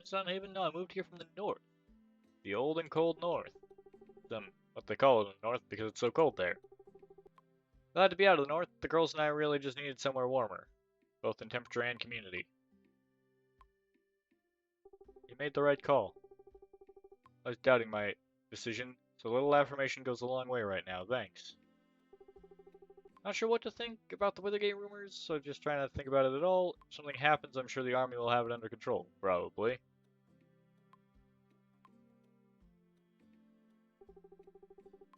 Sunhaven? No, I moved here from the north. The old and cold north. What they call it in the north because it's so cold there. Glad to be out of the north. The girls and I really just needed somewhere warmer, both in temperature and community. You made the right call. I was doubting my decision, so a little affirmation goes a long way right now. Thanks. Not sure what to think about the Withergate rumors, so just trying to think about it at all. If something happens, I'm sure the army will have it under control. Probably.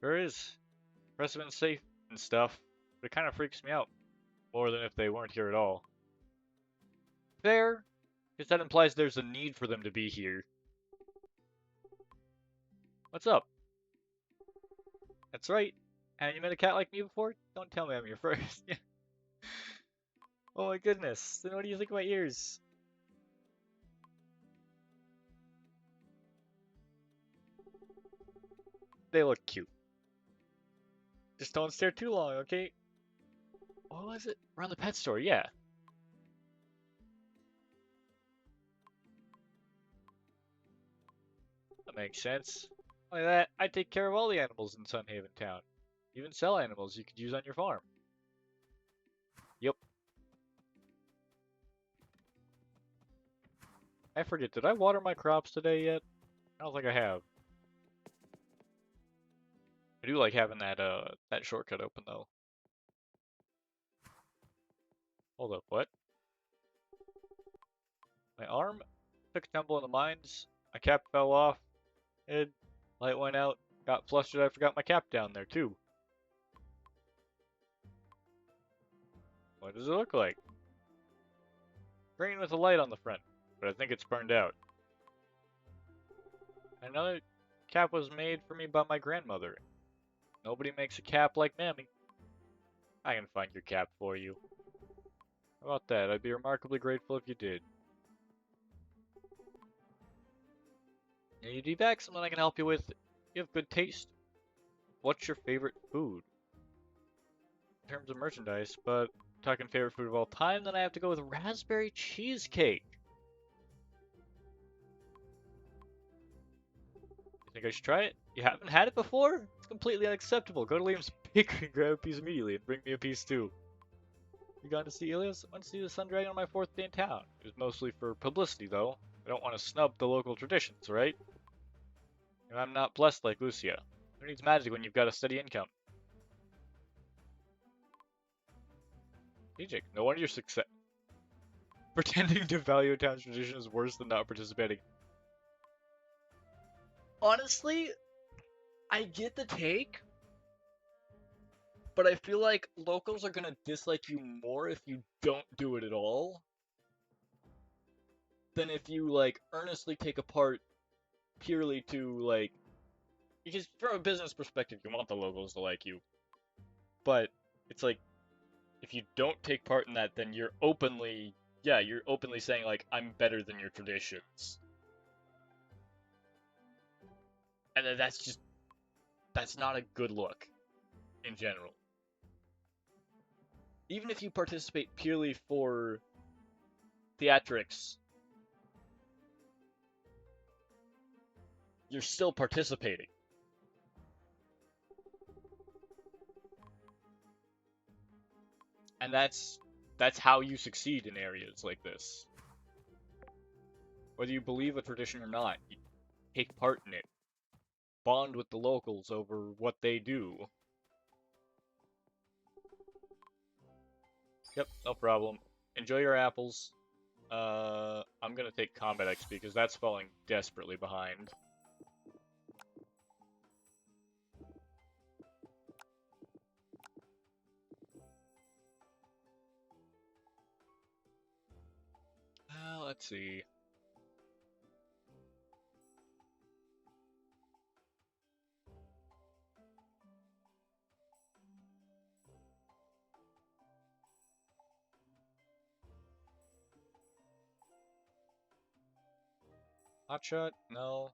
There is. Precedent's safe and stuff, but it kind of freaks me out. More than if they weren't here at all. Fair, because that implies there's a need for them to be here. What's up? That's right. Have you met a cat like me before? Don't tell me I'm your first. Oh my goodness. Then what do you think of my ears? They look cute. Just don't stare too long, okay? What was it? Around the pet store, yeah. That makes sense. Like that, I take care of all the animals in Sunhaven Town. Even sell animals you could use on your farm. Yep. I forget, did I water my crops today yet? I don't think I have. I do like having that shortcut open though. Hold up, what? My arm took a tumble in the mines. My cap fell off. Light went out. Got flustered. I forgot my cap down there too. What does it look like? Green with a light on the front, but I think it's burned out. Another cap was made for me by my grandmother. Nobody makes a cap like Mammy. I can find your cap for you. How about that? I'd be remarkably grateful if you did. Need back something I can help you with. You have good taste. What's your favorite food? In terms of merchandise, but talking favorite food of all time, then I have to go with raspberry cheesecake. You think I should try it? You haven't had it before? It's completely unacceptable. Go to Liam's bakery and grab a piece immediately and bring me a piece too. You gone to see Ilias? I went to see the Sun Dragon on my 4th day in town. It was mostly for publicity though. I don't want to snub the local traditions, right? And I'm not blessed like Lucia. Who needs magic when you've got a steady income? Strategic. No wonder your success. Pretending to value a town's tradition is worse than not participating. Honestly, I get the take, but I feel like locals are gonna dislike you more if you don't do it at all than if you like earnestly take a part purely to like, because from a business perspective you want the locals to like you, but it's like if you don't take part in that, then you're openly saying like I'm better than your traditions, and then that's not a good look in general. Even if you participate purely for theatrics, you're still participating. And that's how you succeed in areas like this. Whether you believe a tradition or not, you take part in it. Bond with the locals over what they do. Yep, no problem. Enjoy your apples. I'm gonna take combat XP because that's falling desperately behind. Let's see. Hotshot? No.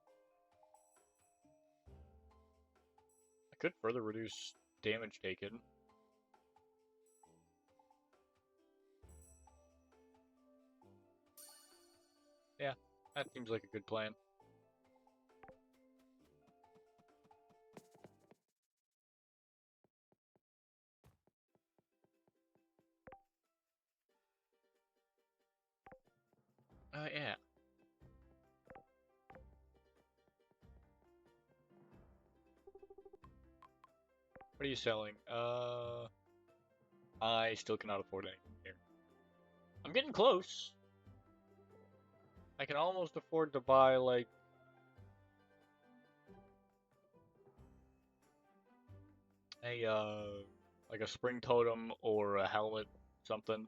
I could further reduce damage taken. Yeah, that seems like a good plan. Yeah. What are you selling? I still cannot afford anything here. I'm getting close. I can almost afford to buy, like a spring totem or a helmet, something.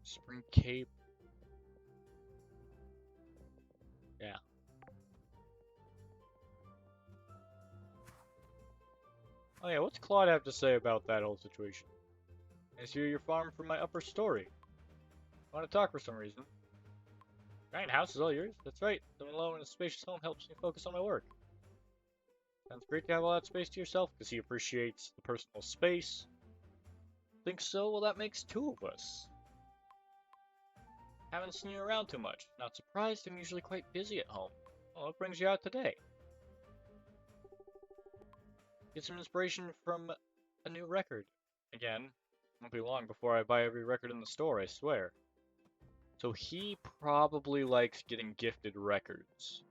Spring Cape. Yeah. Oh yeah, what's Claude have to say about that whole situation? I see your farm from my upper story. I want to talk for some reason. Giant house is all yours? That's right. Living alone in a spacious home helps me focus on my work. Sounds great to have all that space to yourself, because he appreciates the personal space. Think so? Well, that makes two of us. Haven't seen you around too much. Not surprised, I'm usually quite busy at home. Well, what brings you out today? Get some inspiration from a new record. Again, won't be long before I buy every record in the store, I swear. So he probably likes getting gifted records.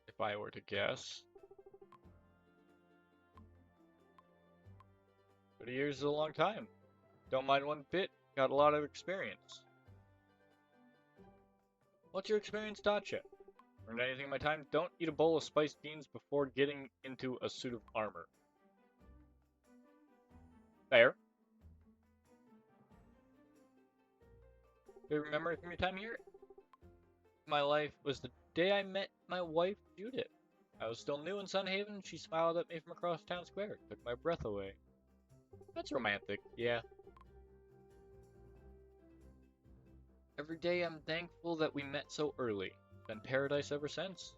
If I were to guess. 30 years is a long time. Don't mind one bit. Got a lot of experience. What's your experience taught you? Learned anything in my time? Don't eat a bowl of spiced beans before getting into a suit of armor. Fair. Favorite memory from your time here? My life was the day I met my wife, Judith. I was still new in Sunhaven, and she smiled at me from across town square. Took my breath away. That's romantic, yeah. Every day I'm thankful that we met so early. Been paradise ever since.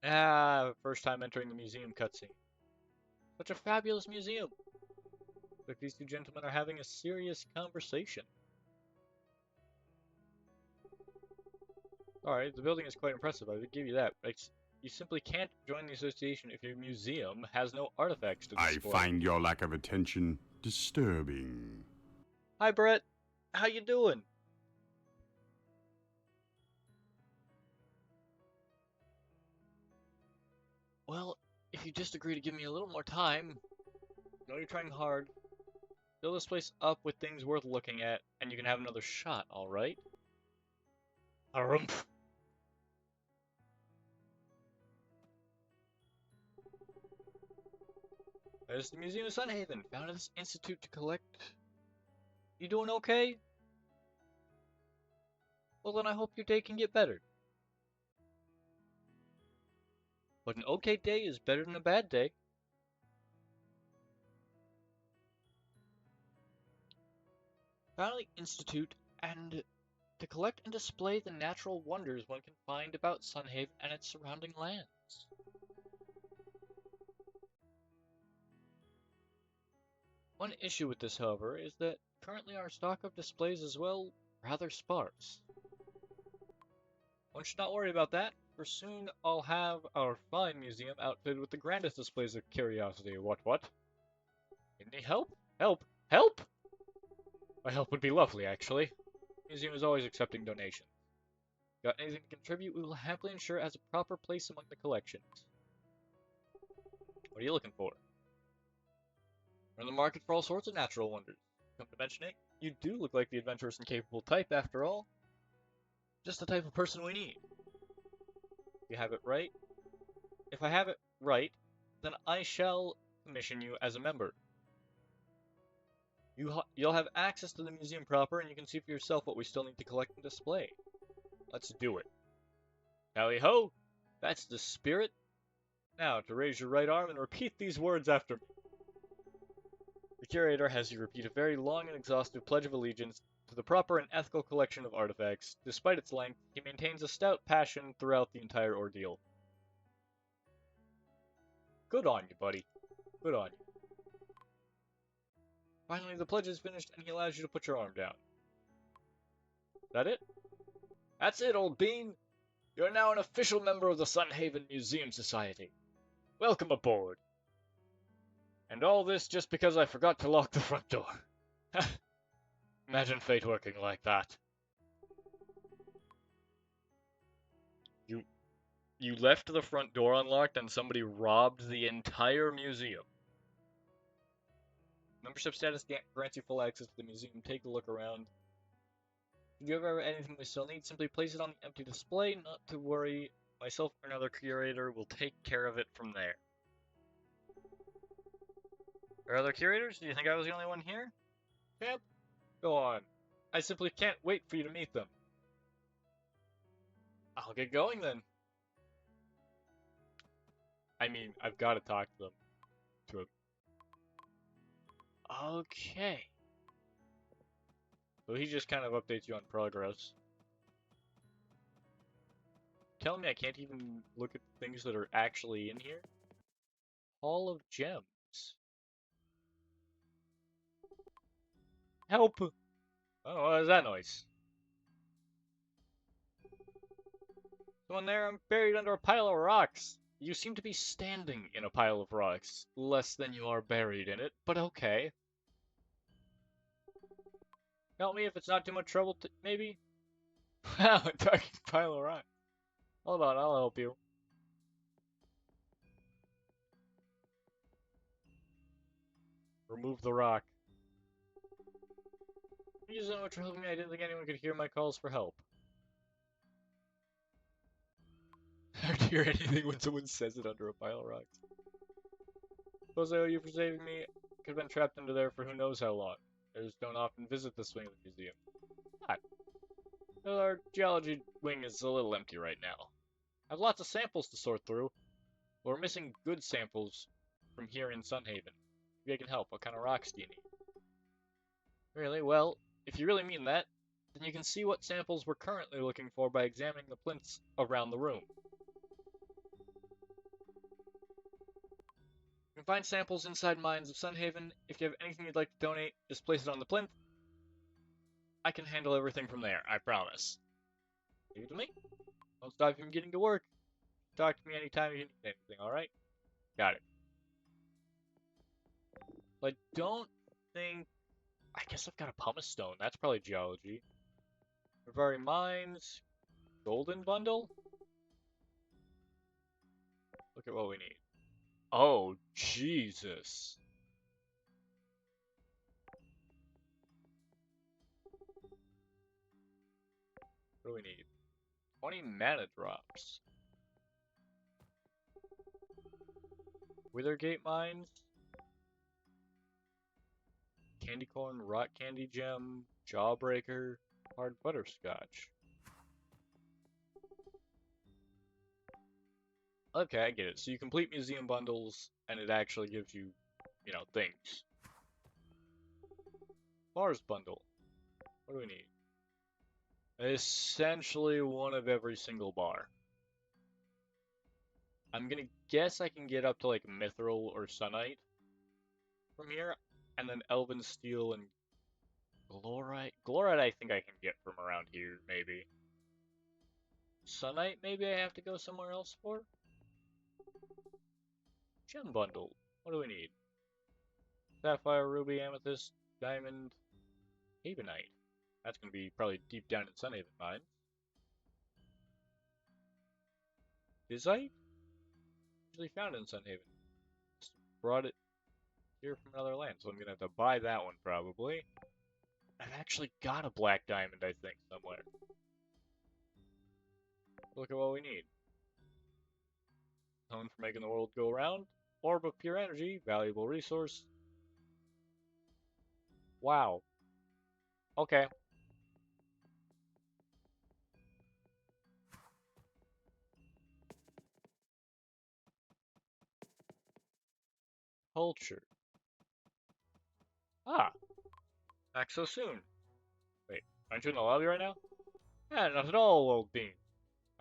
Ah, first time entering the museum cutscene. Such a fabulous museum. Looks like these two gentlemen are having a serious conversation. Alright, the building is quite impressive, I would give you that. You simply can't join the association if your museum has no artifacts to display. I find your lack of attention disturbing. Hi, Brett. How you doing? Well, if you just agree to give me a little more time, I know you're trying hard. Fill this place up with things worth looking at, and you can have another shot, alright? Harumph. There's the Museum of Sunhaven, founded this institute to collect... You doing okay? Well then I hope your day can get better. But an okay day is better than a bad day. Founded the institute and to collect and display the natural wonders one can find about Sunhaven and its surrounding lands. One issue with this, however, is that currently our stock of displays is, well, rather sparse. One should not worry about that, for soon I'll have our fine museum outfitted with the grandest displays of curiosity. What? Need any help? Help? Help? My help would be lovely, actually. The museum is always accepting donations. Got anything to contribute, we will happily ensure it has a proper place among the collections. What are you looking for? We're in the market for all sorts of natural wonders. Come to mention it, you do look like the adventurous and capable type, after all. Just the type of person we need. You have it right? If I have it right, then I shall commission you as a member. You'll have access to the museum proper, and you can see for yourself what we still need to collect and display. Let's do it. Tally-ho! That's the spirit. Now, to raise your right arm and repeat these words after me. The curator has you repeat a very long and exhaustive pledge of allegiance to the proper and ethical collection of artifacts. Despite its length, he maintains a stout passion throughout the entire ordeal. Good on you, buddy. Good on you. Finally, the pledge is finished, and he allows you to put your arm down. That it? That's it, old bean! You're now an official member of the Sunhaven Museum Society. Welcome aboard. And all this just because I forgot to lock the front door. Imagine fate working like that. You left the front door unlocked and somebody robbed the entire museum. Membership status grants you full access to the museum. Take a look around. If you ever have anything we still need, simply place it on the empty display. Not to worry, myself or another curator will take care of it from there. Are other curators? Do you think I was the only one here? Yep. Go on. I simply can't wait for you to meet them. I'll get going then. I mean, I've got to talk to them. To him. Okay. So he just kind of updates you on progress. Telling me I can't even look at things that are actually in here? Hall of Gems. Help! Oh, what is that noise? Someone there? I'm buried under a pile of rocks. You seem to be standing in a pile of rocks. Less than you are buried in it, but okay. Help me if it's not too much trouble to maybe? Wow, a dark pile of rocks. Hold on, I'll help you. Remove the rock. You just know what you're helping me. I didn't think anyone could hear my calls for help. I don't hear anything when someone says it under a pile of rocks. Suppose I owe you for saving me. Could have been trapped under there for who knows how long. I just don't often visit this wing of the museum. Hi. Our geology wing is a little empty right now. I have lots of samples to sort through. We're missing good samples from here in Sunhaven. Maybe I can help. What kind of rocks do you need? Really? Well, if you really mean that, then you can see what samples we're currently looking for by examining the plinths around the room. You can find samples inside mines of Sunhaven. If you have anything you'd like to donate, just place it on the plinth. I can handle everything from there, I promise. Leave it to me. Don't stop you from getting to work. Talk to me anytime you need anything, alright? Got it. I don't think... I guess I've got a pumice stone. That's probably geology. Rivari Mines. Golden bundle? Look at what we need. Oh, Jesus. What do we need? 20 mana drops. Withergate Mines. Candy corn, rock candy gem, jawbreaker, hard butterscotch. Okay, I get it. So you complete museum bundles, and it actually gives you, you know, things. Bars bundle. What do we need? Essentially one of every single bar. I'm gonna guess I can get up to like Mithril or Sunite from here, and then Elven Steel and Glorite. Glorite I think I can get from around here, maybe. Sunite maybe I have to go somewhere else for? Gem bundle. What do we need? Sapphire, ruby, amethyst, diamond, havenite. That's gonna be probably deep down in Sunhaven Mine. Bizite? Usually found in Sunhaven. Just brought it here from another land, so I'm gonna have to buy that one probably. I've actually got a black diamond, I think, somewhere. Look at what we need. Known for making the world go round. Orb of pure energy, valuable resource. Wow. Okay. Culture. Ah. Back so soon. Wait, aren't you in the lobby right now? Yeah, not at all, old bean.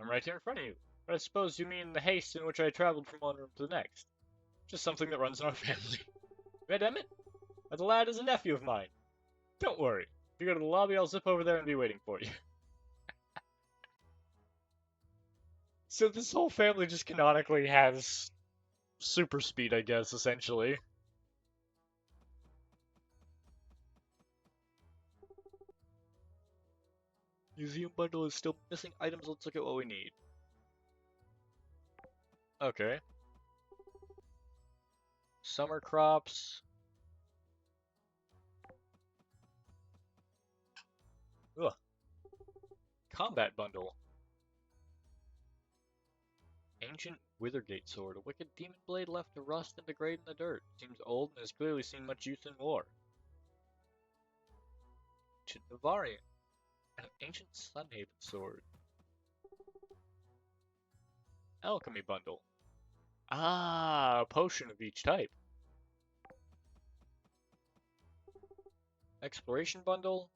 I'm right here in front of you. But I suppose you mean the haste in which I traveled from one room to the next. Just something that runs in our family. Red Emmett? That lad is a nephew of mine. Don't worry. If you go to the lobby, I'll zip over there and be waiting for you. So this whole family just canonically has super speed, I guess, essentially. Museum bundle is still missing items. Let's look at what we need. Okay. Summer crops. Ugh. Combat bundle. Ancient Withergate sword, a wicked demon blade left to rust and degrade in the dirt. Seems old and has clearly seen much use in war. Ancient Navarian, and an ancient Sunhaven sword. Alchemy bundle. Ah, a potion of each type. Exploration bundle.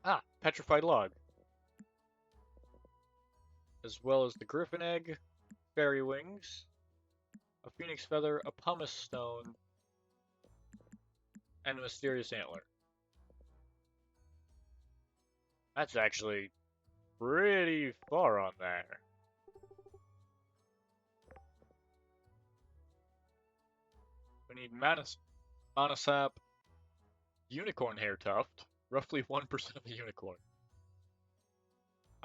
Ah, petrified log. As well as the griffin egg, fairy wings, a phoenix feather, a pumice stone, and a mysterious antler. That's actually pretty far on there. We need Manasap, unicorn hair tuft, roughly 1% of a unicorn.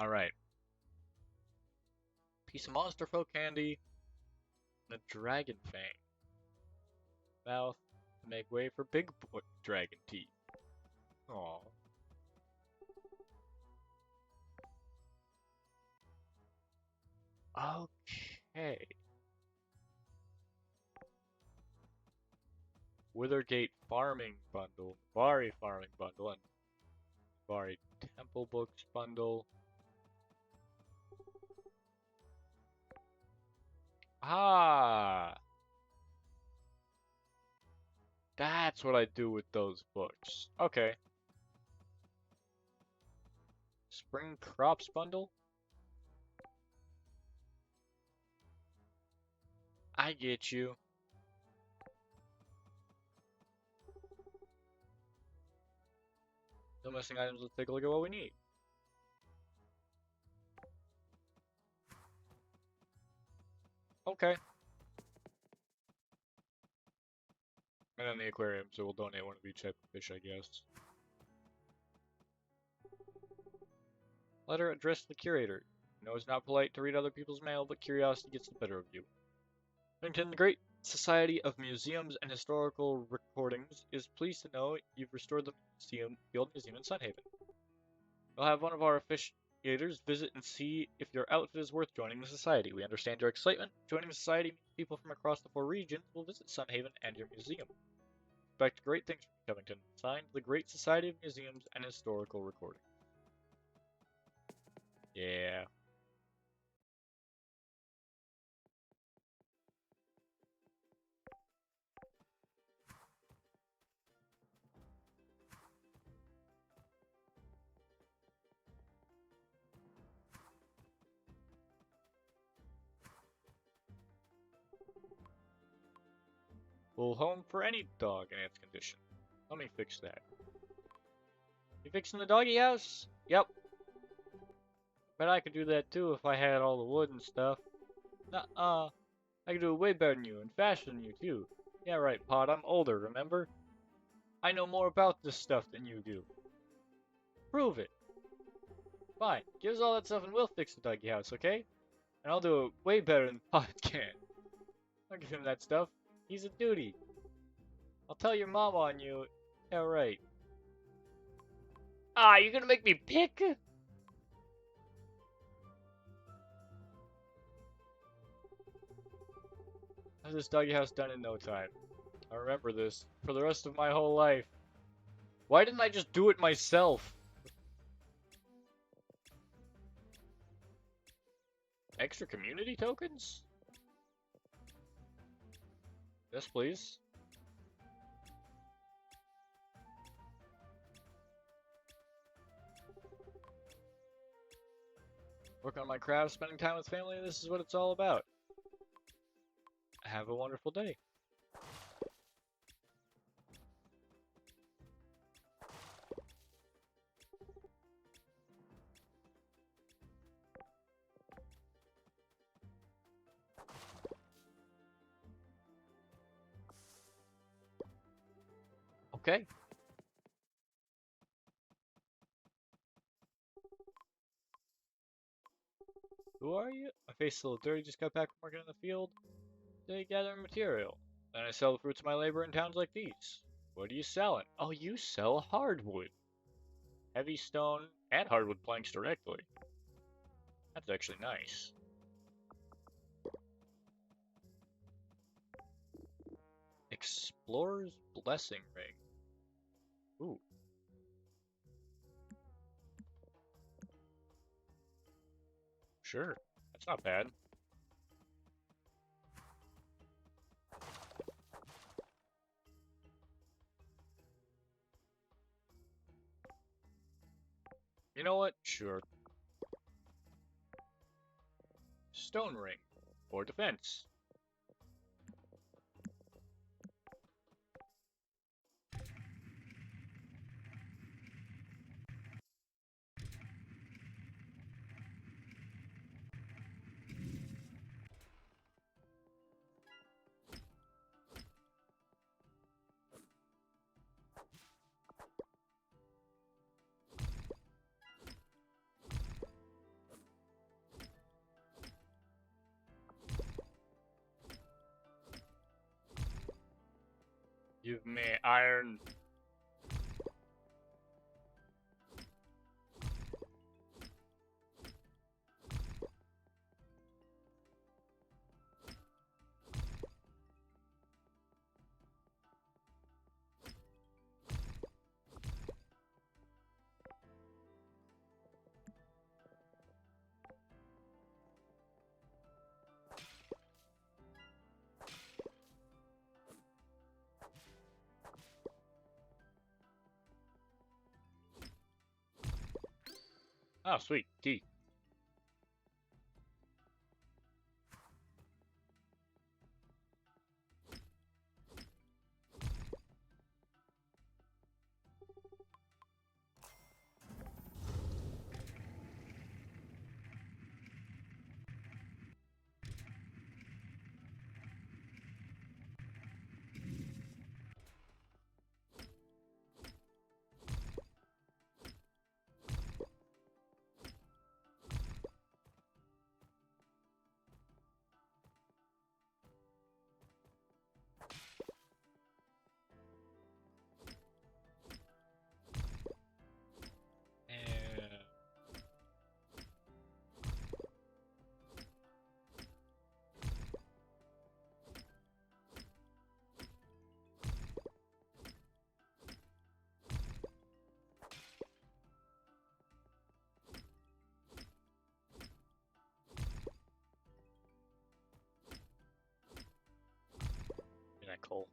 Alright. Piece of monster folk candy, and a dragon fang. Mouth to make way for big boy dragon teeth. Aww. Okay. Withergate farming bundle, Bari farming bundle, and Bari temple books bundle. Ah! That's what I do with those books. Okay. Spring crops bundle? I get you. No missing items, let's take a look at what we need. Okay. And then the aquarium, so we'll donate one of each type of fish, I guess. Letter addressed to the curator. No, it's not polite to read other people's mail, but curiosity gets the better of you. Bennington, the Great Society of Museums and Historical Recordings is pleased to know you've restored the old museum in Sunhaven. We'll have one of our officiators visit and see if your outfit is worth joining the society. We understand your excitement. Joining the society means people from across the 4 regions will visit Sunhaven and your museum. Expect great things from Covington. Signed, the Great Society of Museums and Historical Recordings. Yeah. Full home for any dog in its condition. Let me fix that. You fixing the doggy house? Yep. Bet I could do that too if I had all the wood and stuff. Nuh-uh. I could do it way better than you and faster than you too. Yeah, right, Pod. I'm older, remember? I know more about this stuff than you do. Prove it. Fine. Give us all that stuff and we'll fix the doggy house, okay? And I'll do it way better than Pod can. I'll give him that stuff. He's a duty. I'll tell your mama on you. Yeah, right. Ah, you're gonna make me pick? I have this doggy house done in no time. I remember this for the rest of my whole life. Why didn't I just do it myself? Extra community tokens? Yes, please. Working on my craft, spending time with family, this is what it's all about. Have a wonderful day. Okay. Who are you? My face is a little dirty, just got back from working in the field. They gather material. Then I sell the fruits of my labor in towns like these. What are you selling? Oh, you sell hardwood. Heavy stone and hardwood planks directly. That's actually nice. Explorer's Blessing Ring. Ooh. Sure. That's not bad. You know what? Sure. Stone Ring. For defense. Give me iron. Oh, sweet. Key. And that coal.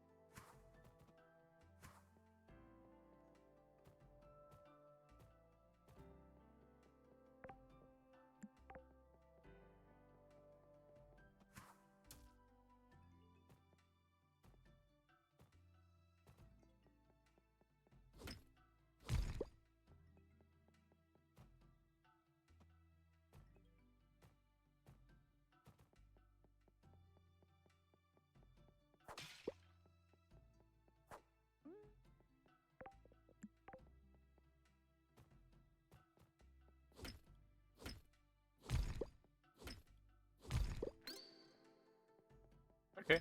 Okay.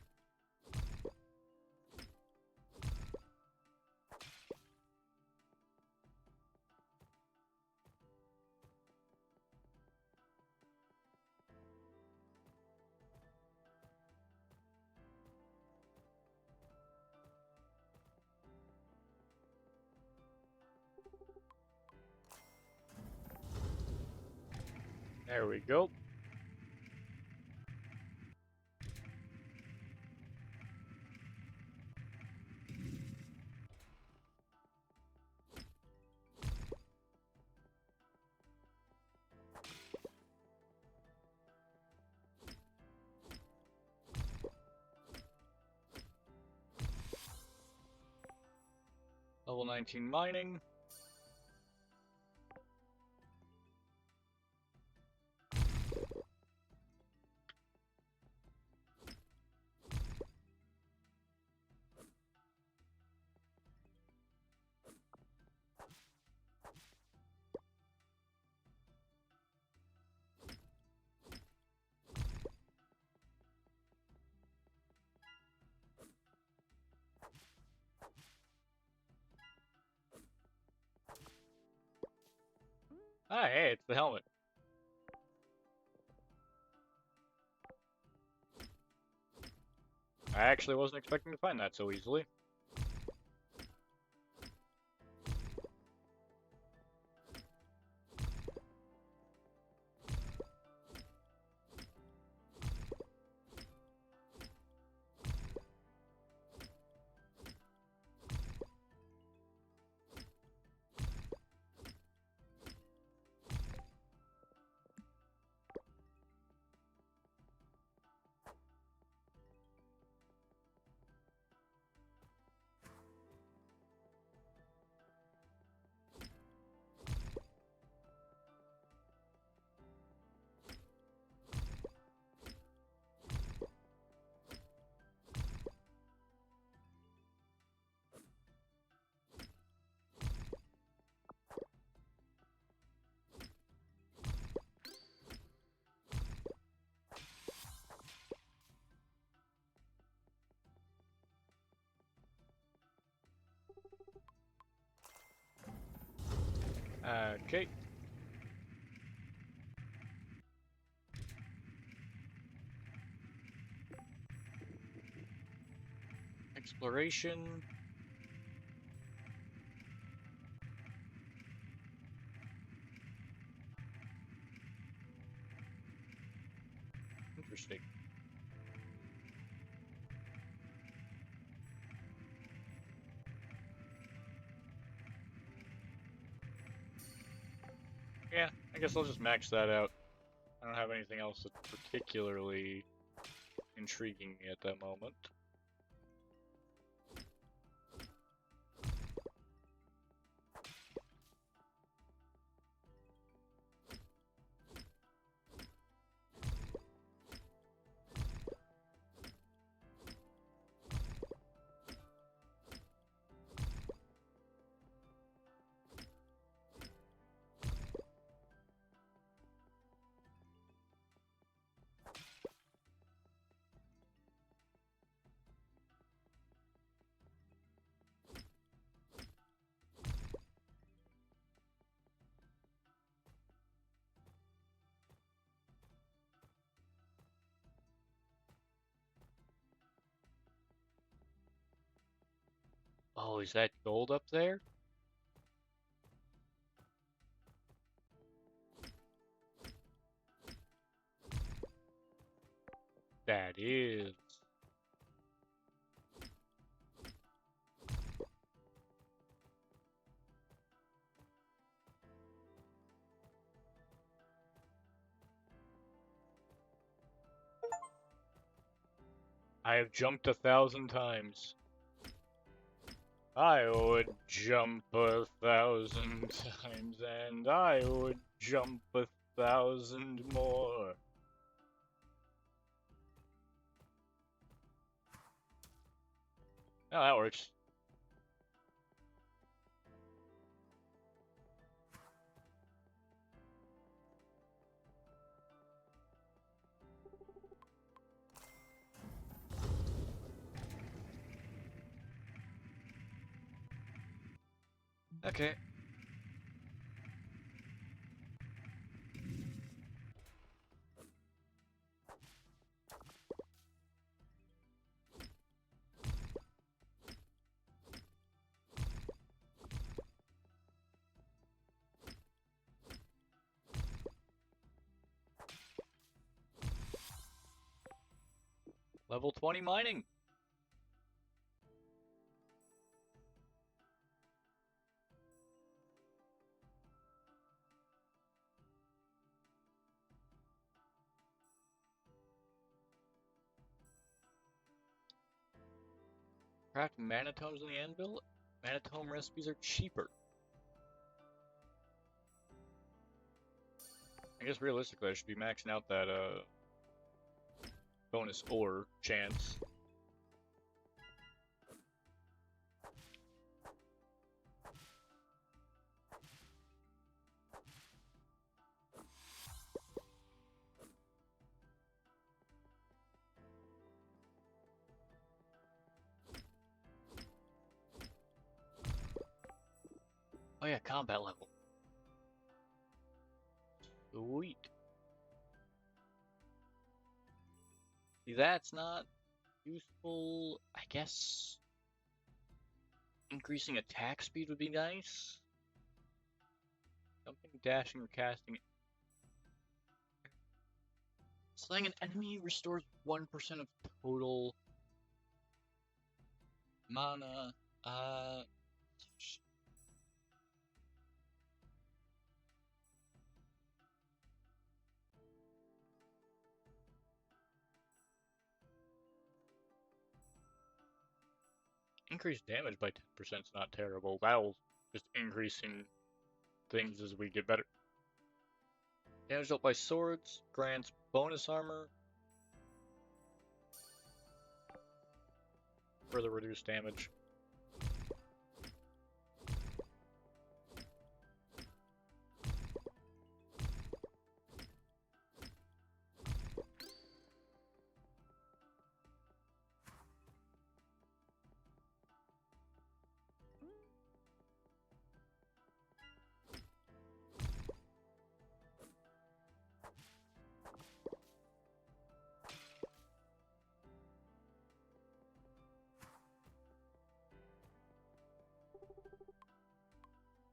There we go. Level 19 mining. Ah, hey, it's the helmet. actually wasn't expecting to find that so easily. Okay. Exploration. Interesting. Yeah, I guess I'll just max that out. I don't have anything else that's particularly intriguing me at that moment. Oh, is that gold up there? That is. I have jumped 1,000 times. I would jump 1,000 times, and I would jump 1,000 more. Oh, that works. Okay. Level 20 mining. Craft manatomes in the anvil. Manatome recipes are cheaper. I guess realistically I should be maxing out that bonus ore chance. Oh yeah, combat level. Sweet. See, that's not useful, I guess. Increasing attack speed would be nice. Jumping, dashing, or casting. Slaying an enemy restores 1% of total mana. Increased damage by 10% is not terrible. That'll just increasing things as we get better. Damage dealt by swords grants bonus armor. Further reduced damage.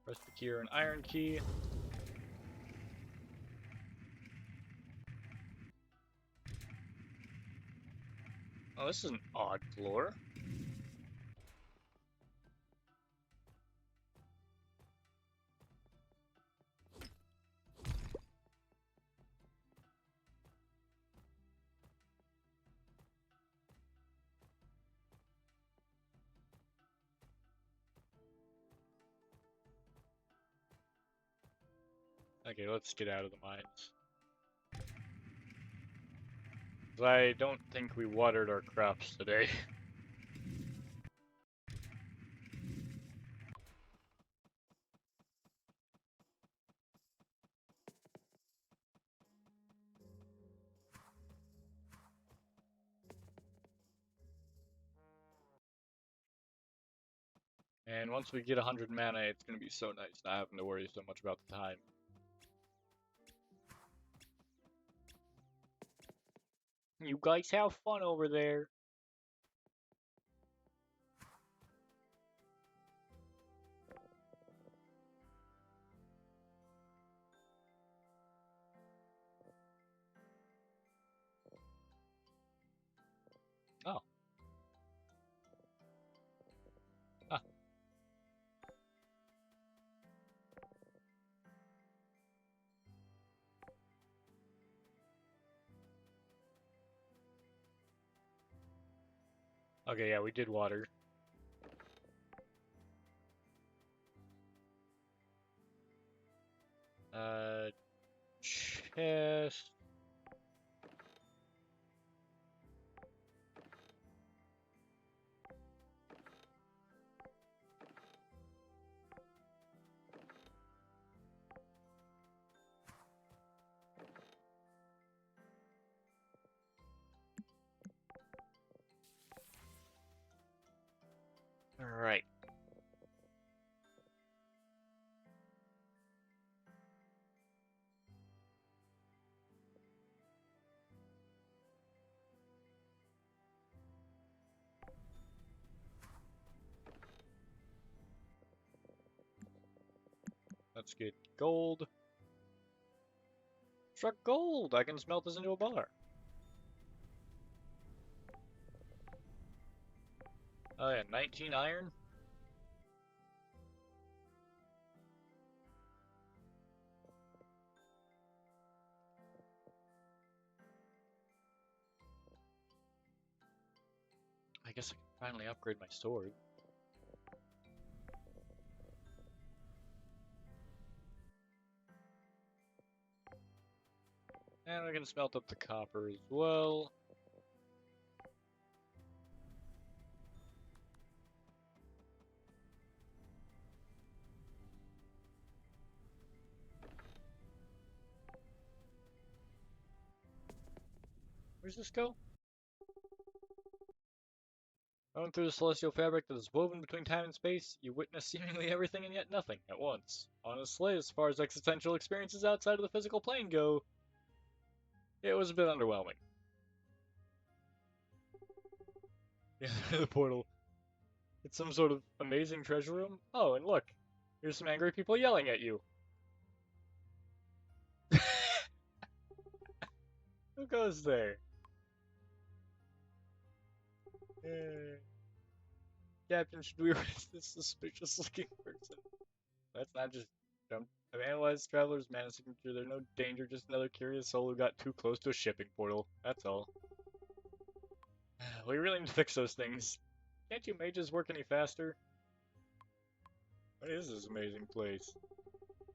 Press the key or an iron key. Oh, this is an odd floor. Okay, let's get out of the mines. I don't think we watered our crops today. And once we get 100 mana, it's going to be so nice not having to worry so much about the time. You guys have fun over there. Oh. Ah. Okay, yeah, we did water. Chest. Alright. Let's get gold. Struck gold! I can smelt this into a bar. Oh yeah, 19 iron. I guess I can finally upgrade my sword. And we can smelt up the copper as well. Where's this go? Going through the celestial fabric that is woven between time and space, you witness seemingly everything and yet nothing at once. Honestly, as far as existential experiences outside of the physical plane go, it was a bit underwhelming. the other end of the portal. It's some sort of amazing treasure room. Oh, and look, here's some angry people yelling at you. Who goes there? Captain, should we arrest this suspicious-looking person? Let's not just jump. I've analyzed traveler's mana signature. There's no danger, just another curious soul who got too close to a shipping portal. That's all. We really need to fix those things. Can't you mages work any faster? What is this amazing place?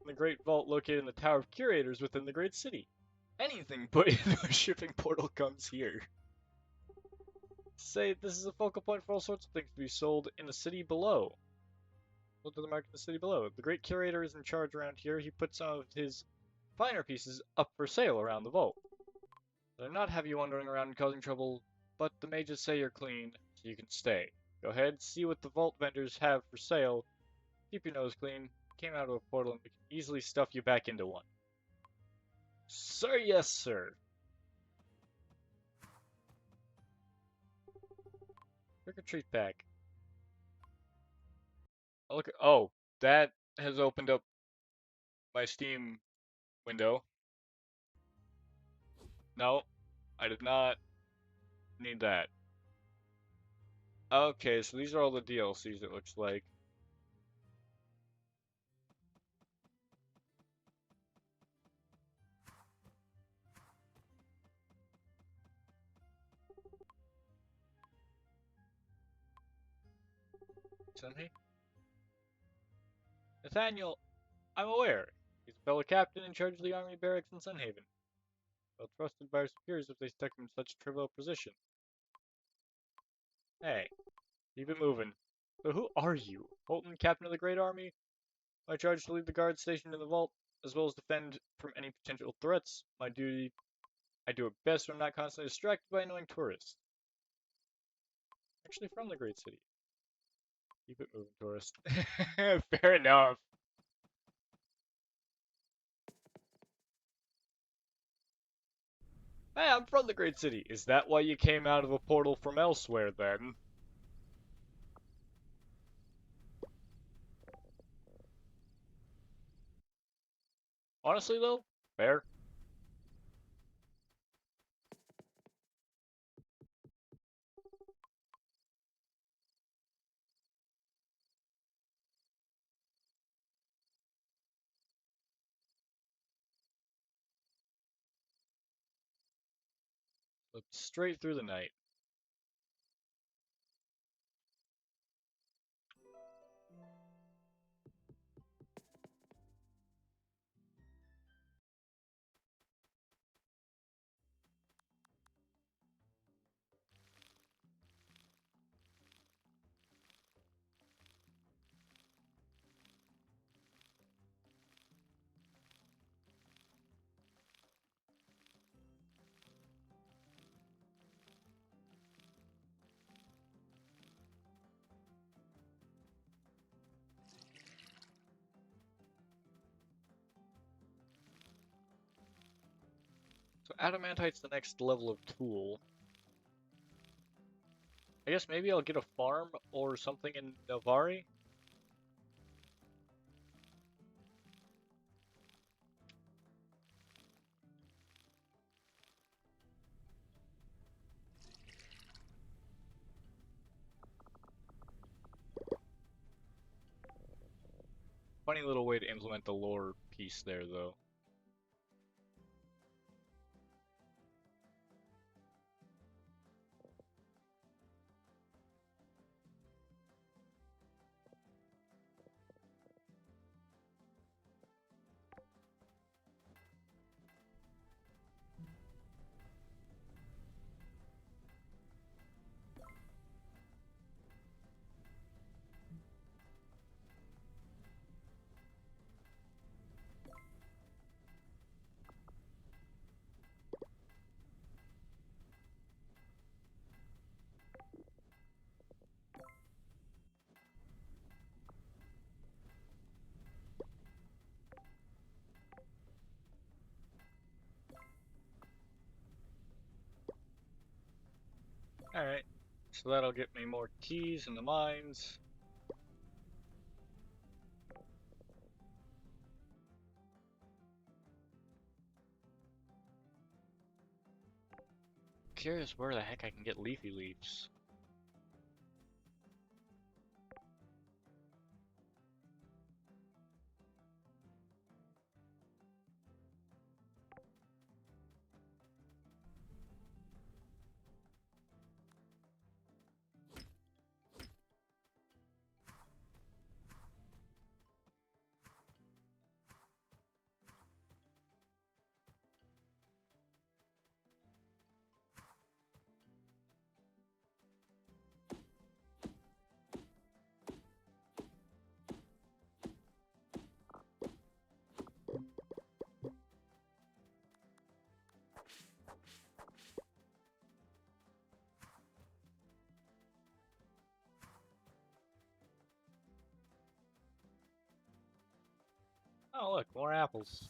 The Great Vault located in the Tower of Curators within the Great City. Anything put into a shipping portal comes here. Say this is a focal point for all sorts of things to be sold in the city below. Look to the market in the city below. The Great Curator is in charge around here. He puts some of his finer pieces up for sale around the vault. They'll not have you wandering around and causing trouble, but the mages say you're clean, so you can stay. Go ahead, see what the vault vendors have for sale. Keep your nose clean. Came out of a portal and we can easily stuff you back into one. Sir, yes, sir. Trick or treat pack. Oh, look. Oh, that has opened up my Steam window. No, I did not need that. Okay, so these are all the DLCs, it looks like. Sunhay? Nathaniel, I'm aware. He's a fellow captain in charge of the army barracks in Sunhaven. Well trusted by our superiors if they stuck him in such a trivial position. Hey, keep it moving. So who are you? Holton, captain of the Great Army? My charge to lead the guard stationed in the vault, as well as defend from any potential threats. My duty, I do it best when I'm not constantly distracted by annoying tourists. Actually from the Great City. Keep it moving, tourist. Fair enough. Hey, I'm from the Great City. Is that why you came out of a portal from elsewhere, then? Honestly, though, fair. Looked straight through the night. So Adamantite's the next level of tool. I guess maybe I'll get a farm or something in Novari? Funny little way to implement the lore piece there, though. Alright. So that'll get me more keys in the mines. Curious where the heck I can get leafy leaves. Oh look, more apples.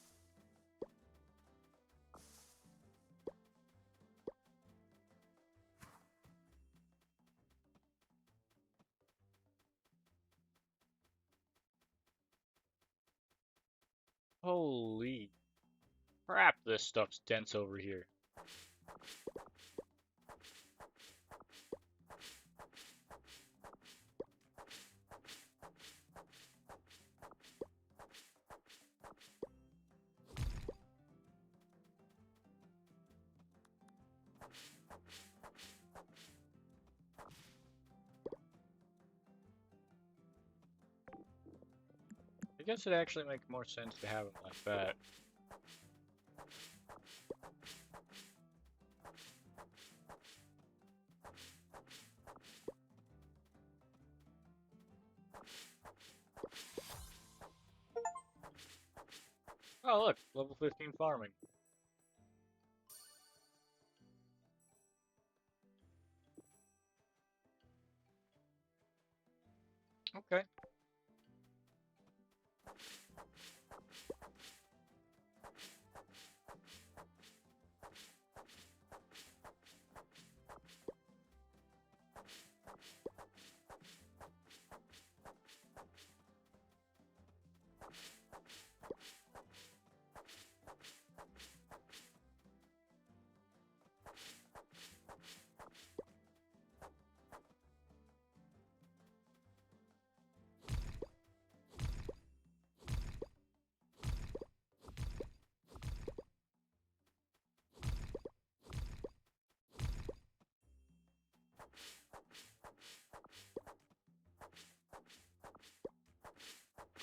Holy crap, this stuff's dense over here. I guess it actually makes more sense to have them like that. Oh look, level 15 farming. Okay.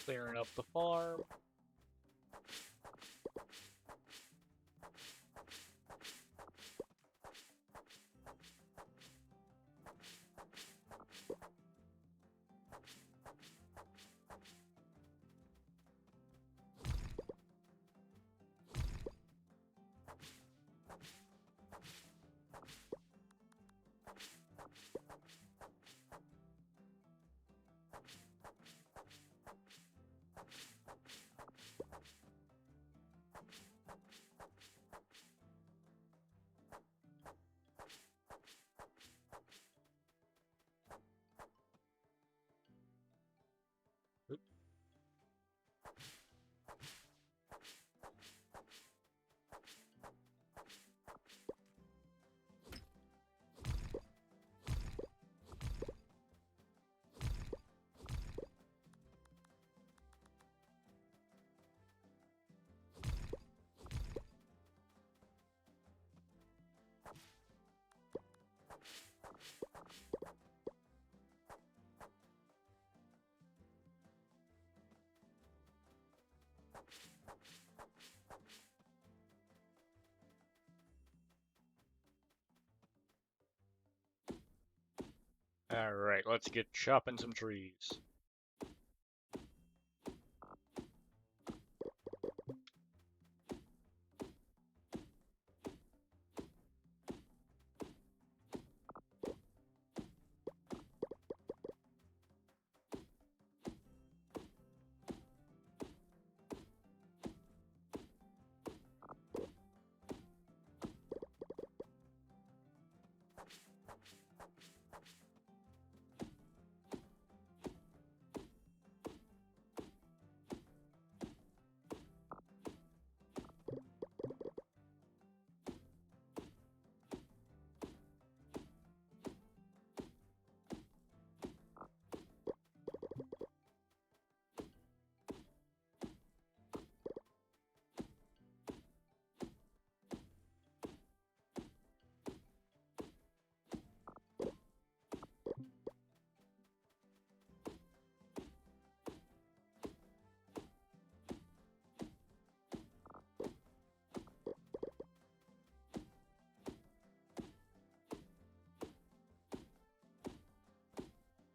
Clearing up the farm. Alright, let's get chopping some trees.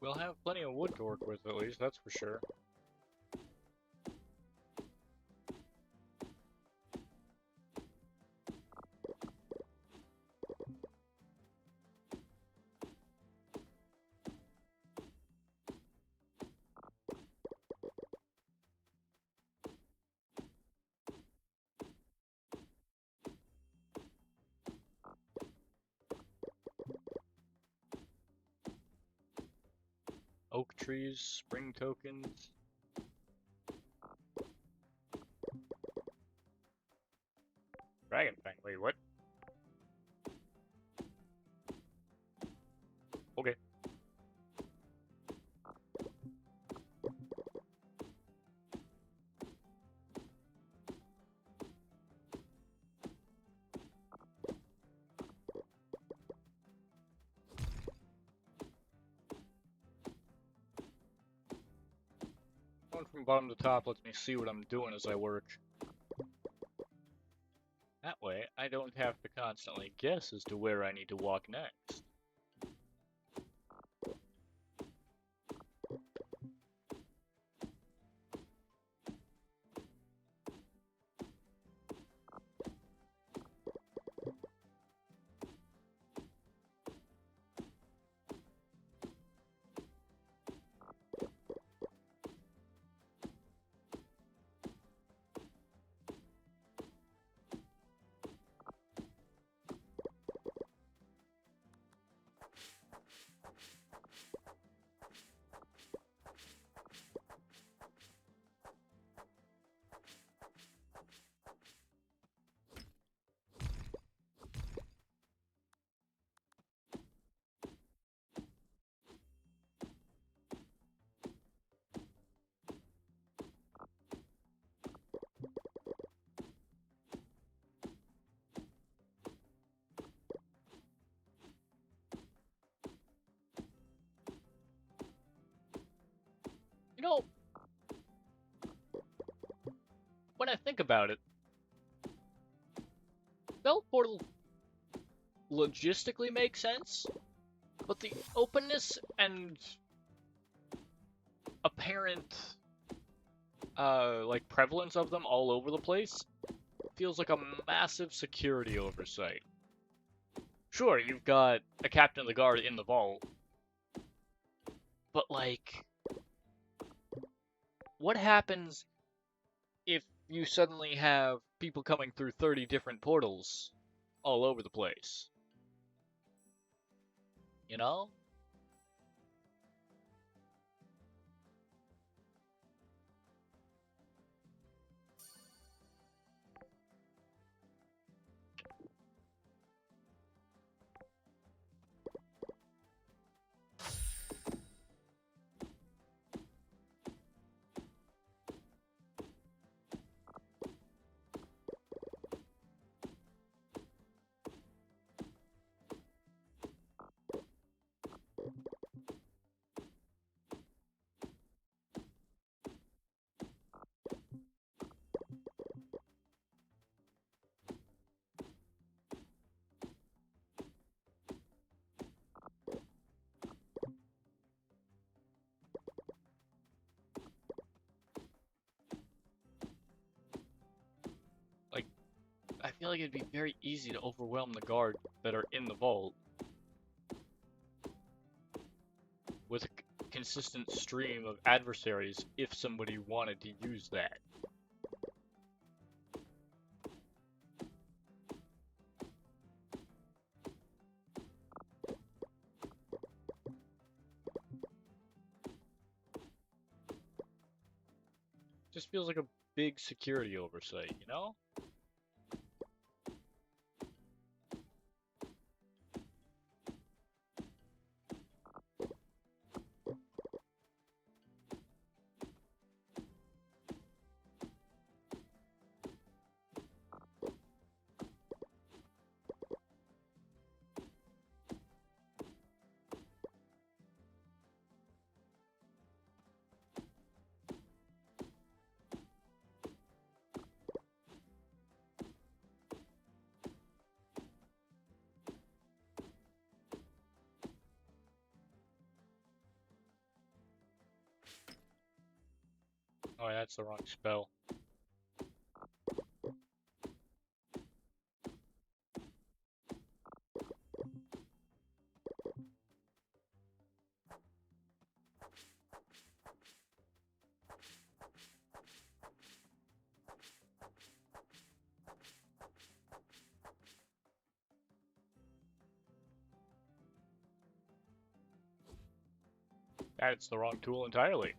we'll have plenty of wood to work with at least, that's for sure. Oak trees, spring tokens. Dragonfang, wait, what? Okay. Going from bottom to top lets me see what I'm doing as I work. That way, I don't have to constantly guess as to where I need to walk next. You know, when I think about it, Bell Portal logistically makes sense, but the openness and apparent, like prevalence of them all over the place feels like a massive security oversight. Sure, you've got a captain of the guard in the vault, but like, what happens if you suddenly have people coming through 30 different portals all over the place? You know? I feel like it'd be very easy to overwhelm the guard that are in the vault with a consistent stream of adversaries if somebody wanted to use that. Just feels like a big security oversight, you know? Oh, yeah, that's the wrong spell. That's the wrong tool entirely.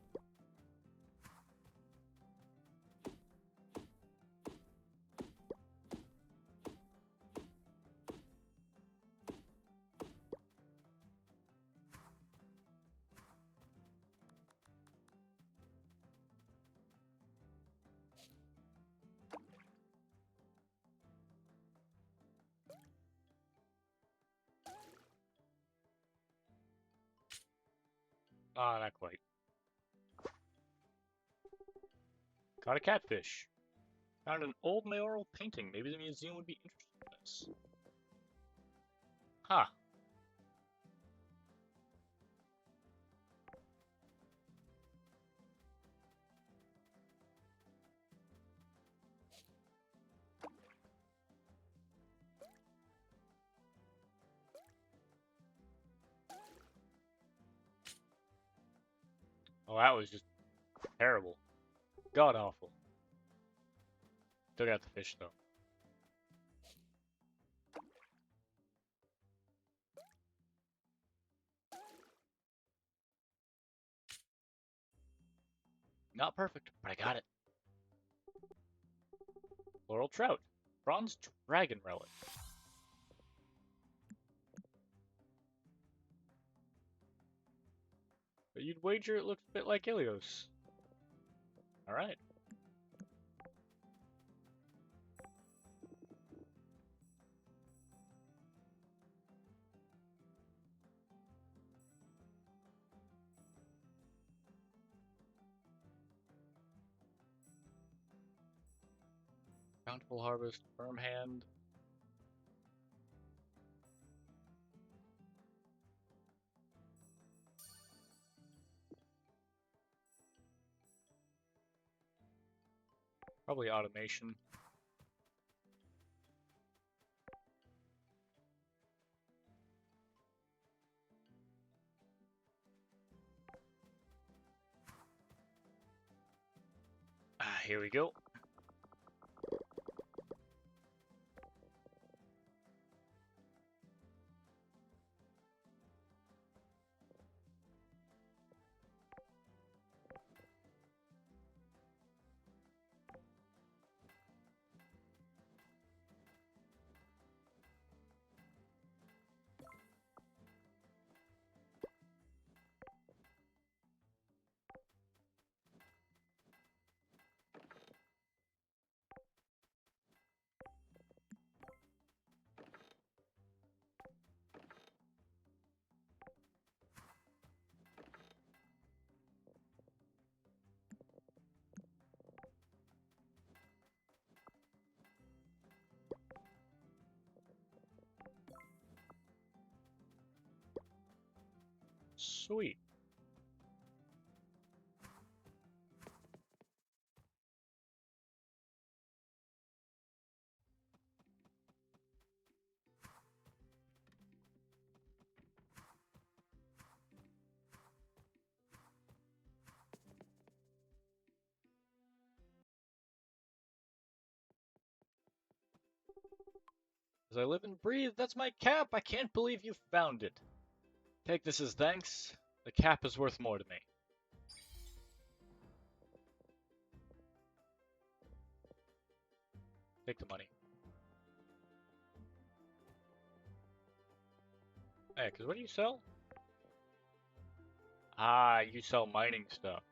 Ah, not quite. Caught a catfish. Found an old mayoral painting. Maybe the museum would be interested in this. Huh. Oh, that was just terrible. God awful. Still got the fish though. Not perfect, but I got it. Floral trout. Bronze dragon relic. But you'd wager it looks a bit like Ilios. Alright. Bountiful harvest, firm hand. Probably automation. Ah, here we go. Sweet. As I live and breathe, that's my cap! I can't believe you found it! Take this as thanks. The cap is worth more to me. Take the money. Hey, cause what do you sell? Ah, you sell mining stuff.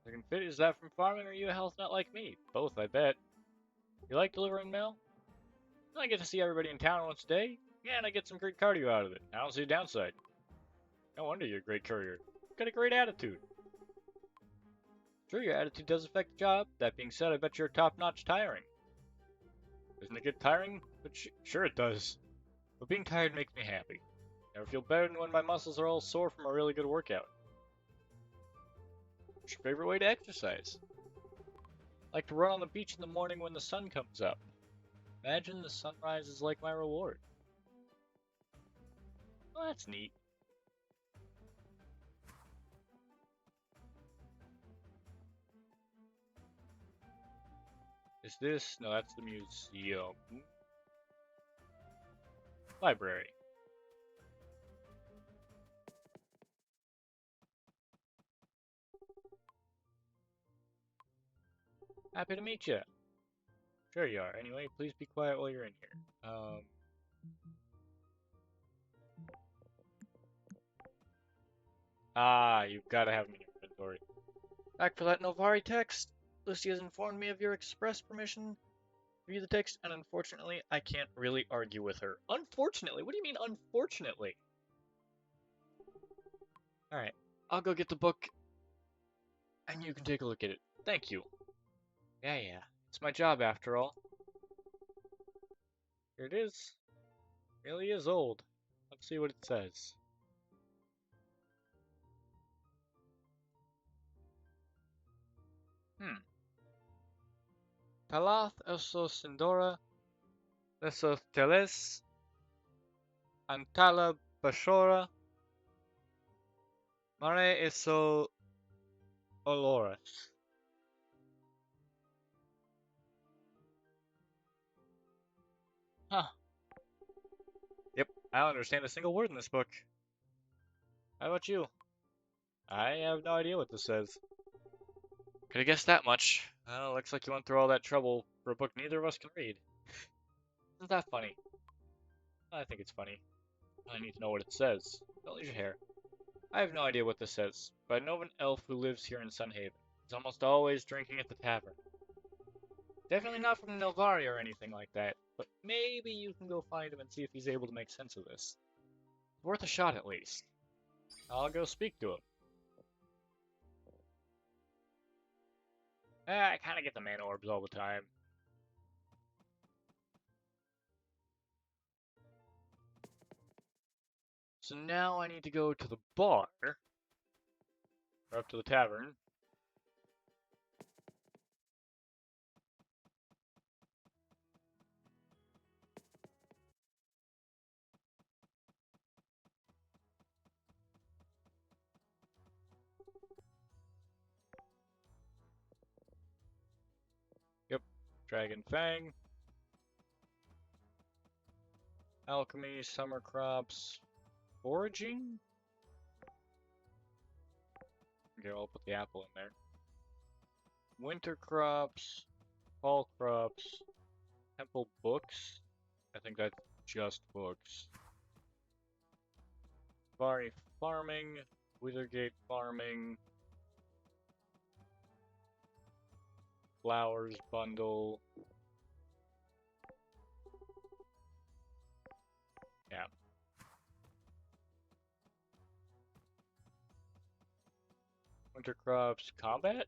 Second fit, is that from farming or are you a health nut like me? Both, I bet. You like delivering mail? I get to see everybody in town once a day, yeah, and I get some great cardio out of it. I don't see a downside. No wonder you're a great courier. Got a great attitude. Sure, your attitude does affect the job. That being said, I bet you're top-notch tiring. Doesn't it get tiring? But sure it does. But being tired makes me happy. Never feel better than when my muscles are all sore from a really good workout. What's your favorite way to exercise? I like to run on the beach in the morning when the sun comes up. Imagine the sunrise is like my reward. Well, that's neat. Is this? No, that's the museum. Library. Happy to meet you. Sure you are. Anyway, please be quiet while you're in here. You've got to have me in your inventory. Back for that Novari text. Lucy has informed me of your express permission to view the text, and unfortunately, I can't really argue with her. Unfortunately? What do you mean, unfortunately? Alright, I'll go get the book, and you can take a look at it. Thank you. Yeah. It's my job, after all. Here it is. Really is old. Let's see what it says. Talath esos Sindora, esos teles, antala bashora, mare eso oloras. Huh. Yep, I don't understand a single word in this book. How about you? I have no idea what this says. Could have guessed that much. Well, looks like you went through all that trouble for a book neither of us can read. Isn't that funny? I think it's funny. I need to know what it says. Don't lose your hair. I have no idea what this says, but I know of an elf who lives here in Sunhaven. He's almost always drinking at the tavern. Definitely not from Nilvari or anything like that, but maybe you can go find him and see if he's able to make sense of this. It's worth a shot at least. I'll go speak to him. I kind of get the mana orbs all the time. So now I need to go to the bar, or up to the tavern. Yep, Dragon Fang. Alchemy, summer crops, foraging? Okay, I'll put the apple in there. Winter crops, fall crops, temple books. I think that's just books. Vari farming, Withergate farming, flowers bundle. Yeah. Winter crops, combat?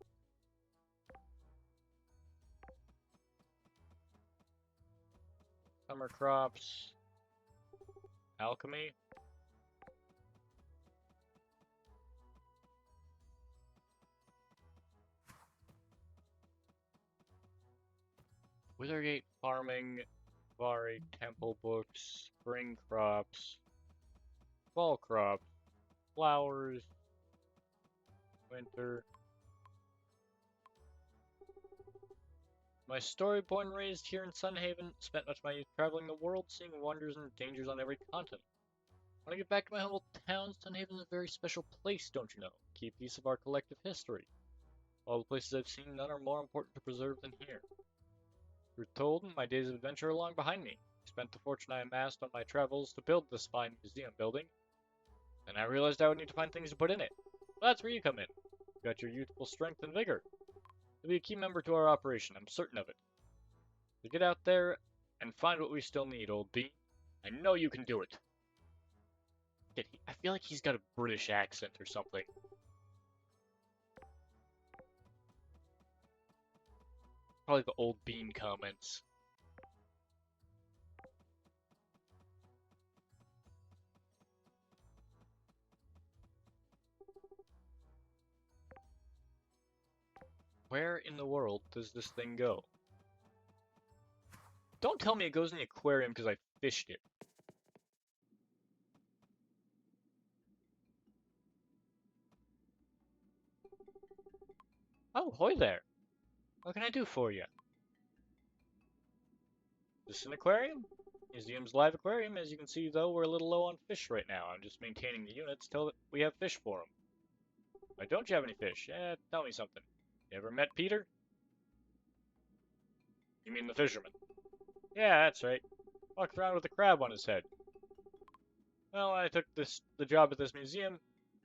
Summer crops, alchemy. Withergate farming, Vari temple books, spring crops, fall crops, flowers, winter. My story born and raised here in Sunhaven, spent much of my youth traveling the world, seeing wonders and dangers on every continent. When I get back to my humble town, Sunhaven is a very special place, don't you know? Key piece of our collective history. All the places I've seen, none are more important to preserve than here. Truth told, my days of adventure are long behind me. I spent the fortune I amassed on my travels to build this fine museum building. Then I realized I would need to find things to put in it. Well, that's where you come in. You've got your youthful strength and vigor. You'll be a key member to our operation, I'm certain of it. So get out there and find what we still need, old bean. I know you can do it. I feel like he's got a British accent or something. Probably the old bean comments. Where in the world does this thing go? Don't tell me it goes in the aquarium because I fished it. Oh, hoy there. What can I do for you? Is this an aquarium? Museum's live aquarium. As you can see, though, we're a little low on fish right now. I'm just maintaining the units till we have fish for them. Why don't you have any fish? Tell me something. You ever met Peter? You mean the fisherman? Yeah, that's right. Walks around with a crab on his head. Well, when I took the job at this museum,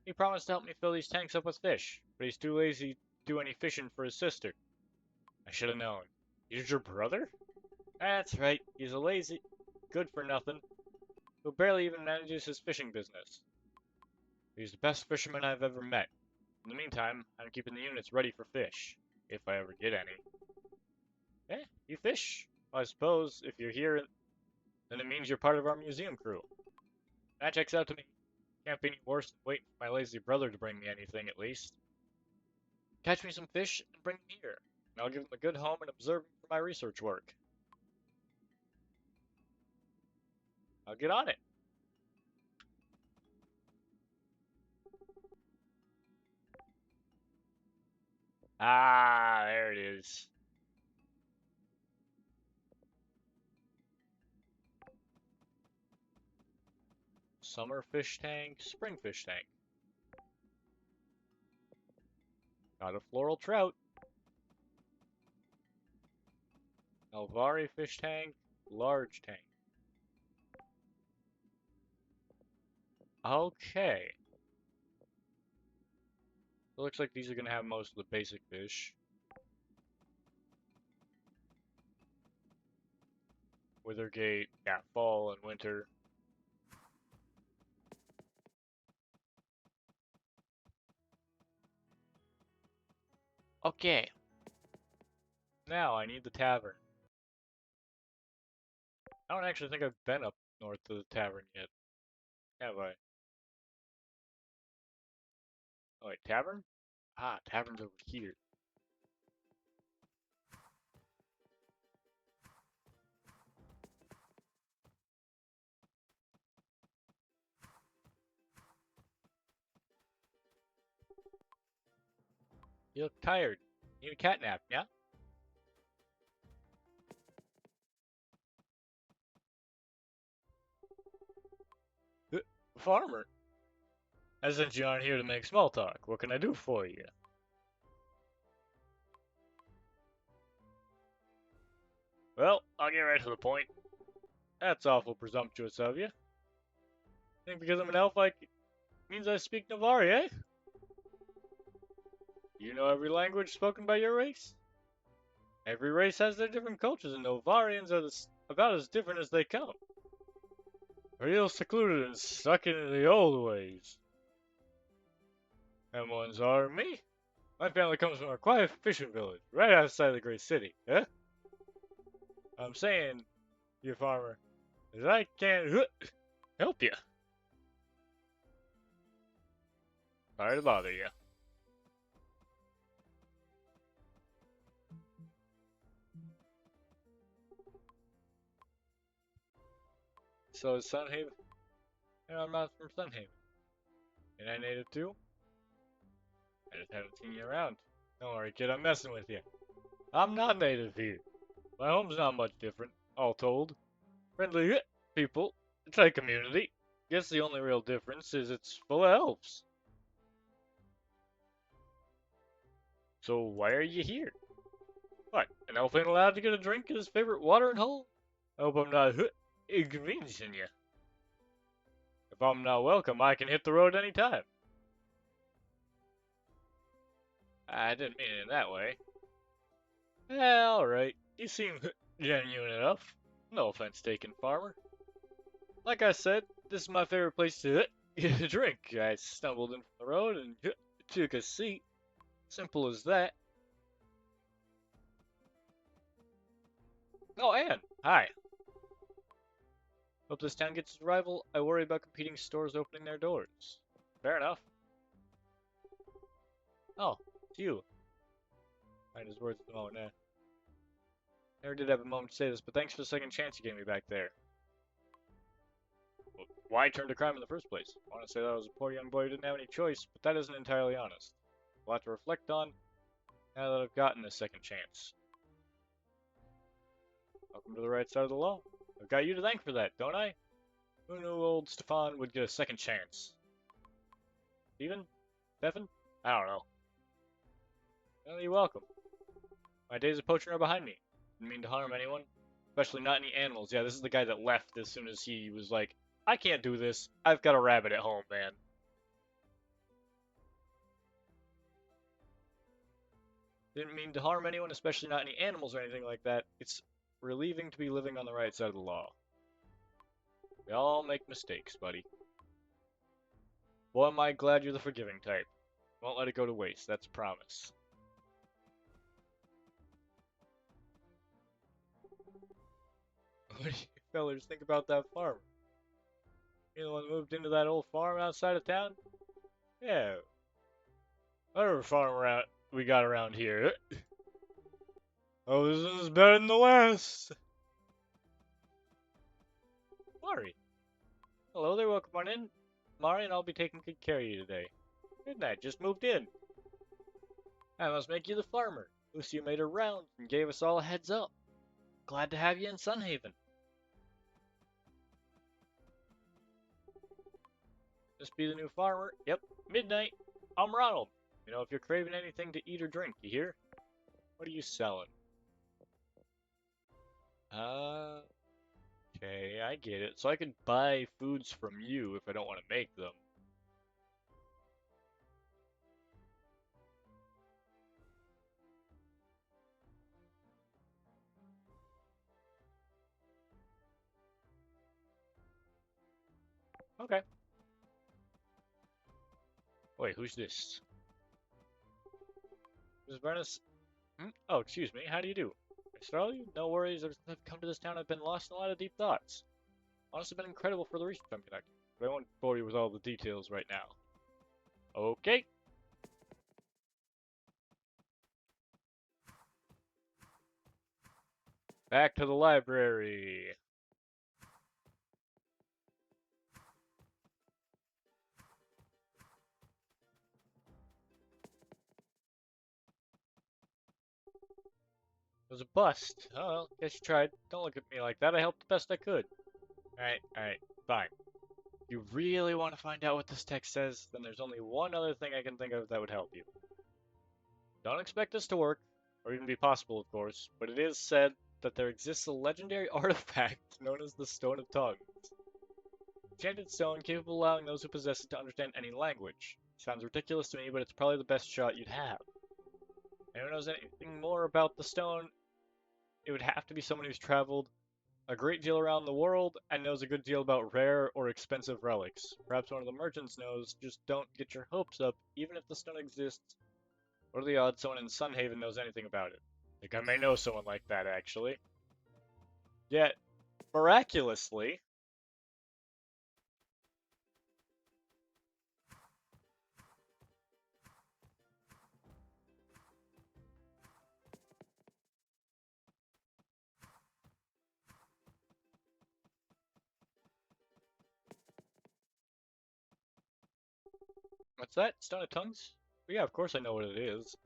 he promised to help me fill these tanks up with fish, but he's too lazy to do any fishing for his sister. I should have known. He's your brother? That's right. He's a lazy, good-for-nothing who barely even manages his fishing business. He's the best fisherman I've ever met. In the meantime, I'm keeping the units ready for fish, if I ever get any. You fish? Well, I suppose if you're here, then it means you're part of our museum crew. That checks out to me. Can't be any worse than waiting for my lazy brother to bring me anything, at least. Catch me some fish and bring them here, and I'll give them a good home and observe them for my research work. I'll get on it. Ah, there it is. Summer fish tank, spring fish tank. Got a floral trout. Alvari fish tank, large tank. Okay. It looks like these are going to have most of the basic fish. Withergate, yeah, fall and winter. Okay. Now I need the tavern. I don't actually think I've been up north to the tavern yet. Have I? Oh wait, tavern? Ah, tavern's over here. You look tired. Need a cat nap, yeah? Farmer. I sent you on here to make small talk. What can I do for you? Well, I'll get right to the point. That's awful presumptuous of you. Think because I'm an elf means I speak Navari, eh? You know every language spoken by your race? Every race has their different cultures, and Novarians are about as different as they come. Real secluded and stuck in the old ways. Them ones are me. My family comes from a quiet fishing village, right outside the great city, eh? I'm saying, you farmer, that I can't help you. Sorry to bother you. So is Sunhaven? And I'm not from Sunhaven. And I native too? I just haven't seen you around. Don't worry, kid, I'm messing with you. I'm not native here. My home's not much different, all told. Friendly people, a tight community. Guess the only real difference is it's full of elves. So why are you here? What, an elf ain't allowed to get a drink at his favorite watering hole? I hope I'm not inconveniencing you. If I'm not welcome, I can hit the road any time. I didn't mean it in that way. Alright, you seem genuine enough. No offense taken, farmer. Like I said, this is my favorite place to get a drink. I stumbled in from the road and took a seat. Simple as that. Oh, Anne, hi. Hope this town gets its rival. I worry about competing stores opening their doors. Fair enough. Oh, it's you. Find his words at the moment, eh? Never did have a moment to say this, but thanks for the second chance you gave me back there. Well, why turn to crime in the first place? I want to say that I was a poor young boy who didn't have any choice, but that isn't entirely honest. A lot to reflect on now that I've gotten this second chance. Welcome to the right side of the law. I've got you to thank for that, don't I? Who knew old Stefan would get a second chance? Steven? Stefan? I don't know. Well, you're welcome. My days of poaching are behind me. Didn't mean to harm anyone. Especially not any animals. Yeah, this is the guy that left as soon as he was like, I can't do this. I've got a rabbit at home, man. Didn't mean to harm anyone, especially not any animals or anything like that. It's relieving to be living on the right side of the law. We all make mistakes, buddy. Boy, am I glad you're the forgiving type. Won't let it go to waste, that's a promise. What do you fellers think about that farmer? You the one who moved into that old farm outside of town? Yeah. Whatever farm we got around here. Oh, this is better than the last. Mari. Hello there, welcome on in. Mari and I'll be taking good care of you today. Good night, just moved in. I must make you the farmer. Lucia made her rounds and gave us all a heads up. Glad to have you in Sunhaven. Just be the new farmer. Yep, midnight. I'm Ronald. You know, if you're craving anything to eat or drink, you hear? What are you selling? Okay, I get it. So I could buy foods from you if I don't want to make them. Okay. Wait, who's this? Ms. Bernice? Oh, excuse me. How do you do? Miss Farley? No worries. Ever since I've come to this town, I've been lost in a lot of deep thoughts. Honestly, been incredible for the research I'm conducting, but I won't bore you with all the details right now. Okay. Back to the library. It was a bust. Oh, well, guess you tried. Don't look at me like that. I helped the best I could. Alright, fine. You really want to find out what this text says? Then there's only one other thing I can think of that would help you. Don't expect this to work, or even be possible, of course, but it is said that there exists a legendary artifact known as the Stone of Tongues. Enchanted stone capable of allowing those who possess it to understand any language. Sounds ridiculous to me, but it's probably the best shot you'd have. Anyone knows anything more about the stone? It would have to be someone who's traveled a great deal around the world and knows a good deal about rare or expensive relics. Perhaps one of the merchants knows, just don't get your hopes up, even if the stone exists. What are the odds someone in Sunhaven knows anything about it? I think I may know someone like that, actually. Yet, miraculously, what's that? Stone of Tongues? Well, yeah, of course I know what it is.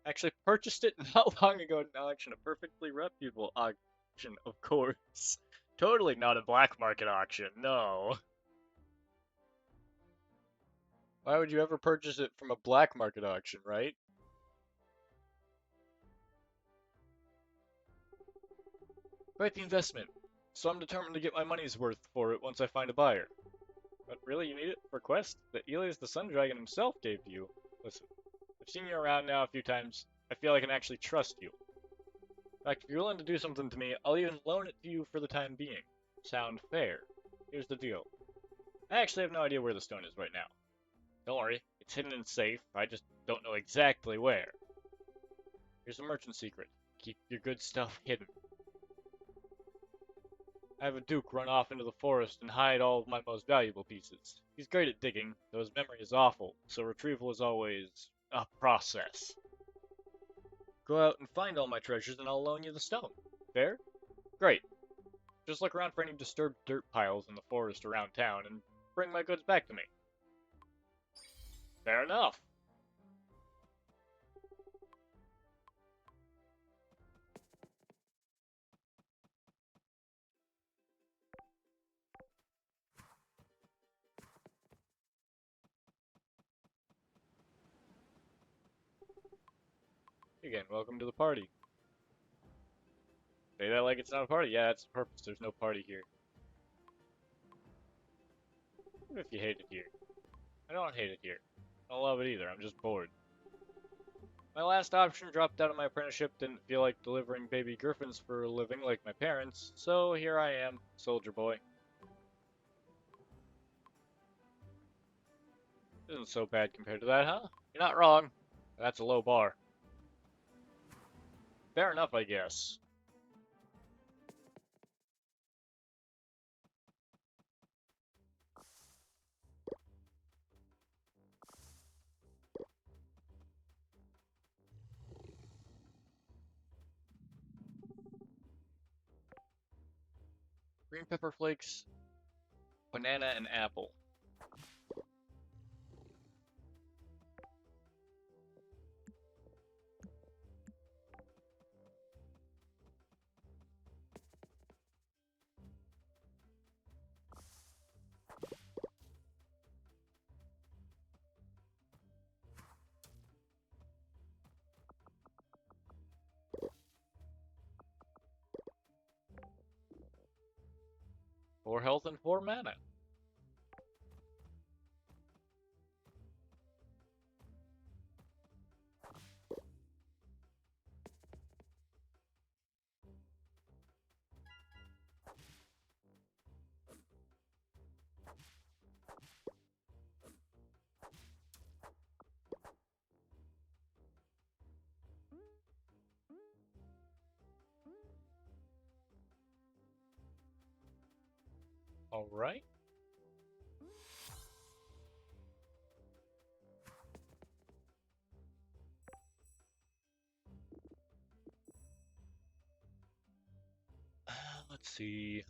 I actually purchased it not long ago at an auction, a perfectly reputable auction, of course. Totally not a black market auction, no. Why would you ever purchase it from a black market auction, right? Quite the investment. So I'm determined to get my money's worth for it once I find a buyer. But really, you need it for a quest that Elias the Sun Dragon himself gave to you? Listen, I've seen you around now a few times. I feel I can actually trust you. In fact, if you're willing to do something to me, I'll even loan it to you for the time being. Sound fair? Here's the deal. I actually have no idea where the stone is right now. Don't worry, it's hidden and safe. I just don't know exactly where. Here's a merchant secret. Keep your good stuff hidden. I have a duke run off into the forest and hide all of my most valuable pieces. He's great at digging, though his memory is awful, so retrieval is always a process. Go out and find all my treasures and I'll loan you the stone. Fair? Great. Just look around for any disturbed dirt piles in the forest around town and bring my goods back to me. Fair enough. Again, welcome to the party. Say that like it's not a party. Yeah, that's the purpose. There's no party here. What if you hate it here? I don't hate it here. I don't love it either. I'm just bored. My last option dropped out of my apprenticeship, didn't feel like delivering baby griffins for a living like my parents, so here I am, soldier boy. Isn't so bad compared to that, huh? You're not wrong. That's a low bar. Fair enough, I guess. Green pepper flakes, banana, and apple. For health and for mana. Alright. Let's see.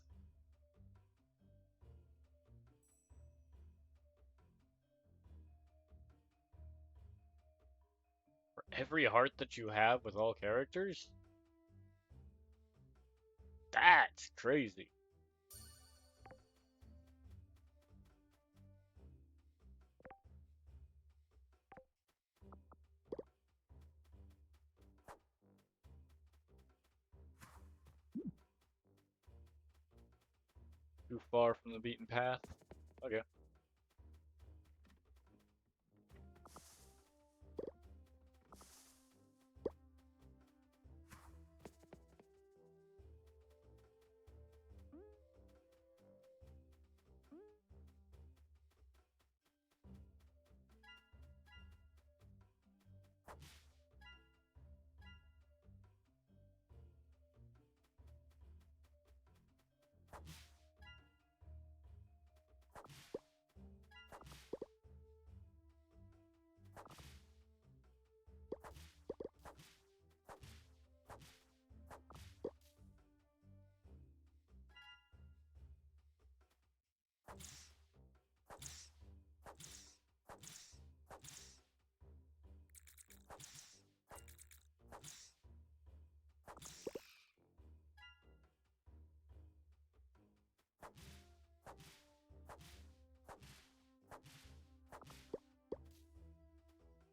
For every heart that you have with all characters? That's crazy. Too far from the beaten path? Okay.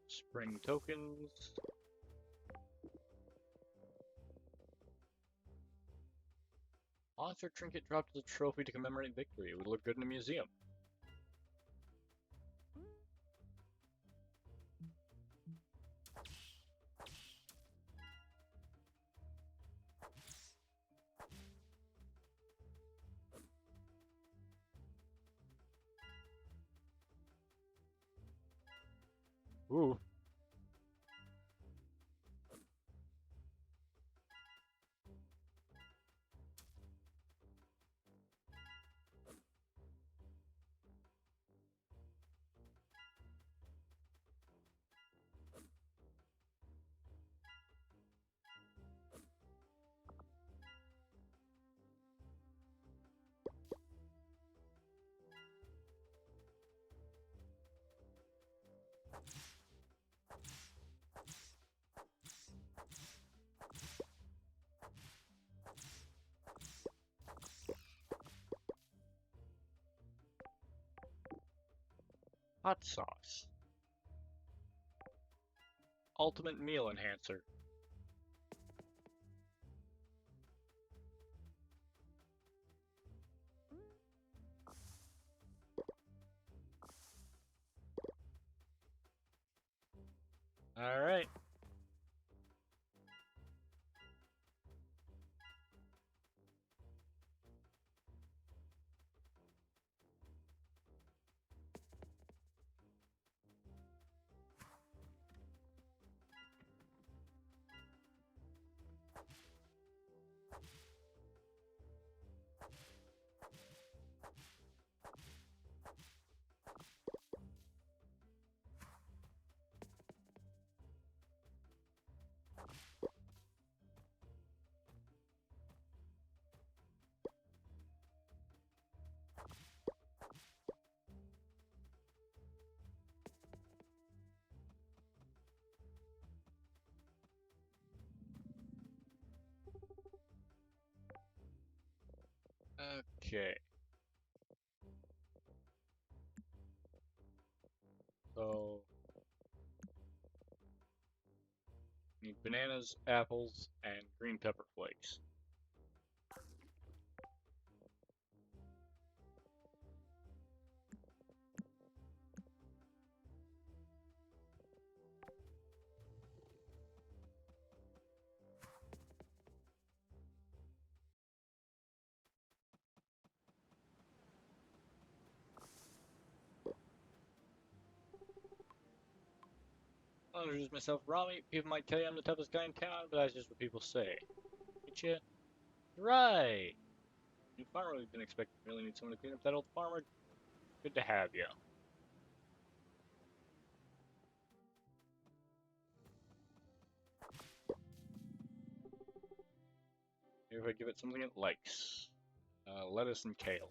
Spring tokens. Monster trinket dropped as a trophy to commemorate victory. It would look good in a museum. Ooh. Hot sauce. Ultimate meal enhancer. Alright. Okay. So need bananas, apples, and green pepper flakes. I'll introduce myself, Rami. People might tell you I'm the toughest guy in town, but that's just what people say. Get you? Right. New farmer we've been expecting. Really need someone to clean up that old farmer. Good to have you. Maybe if I give it something it likes. Lettuce and kale.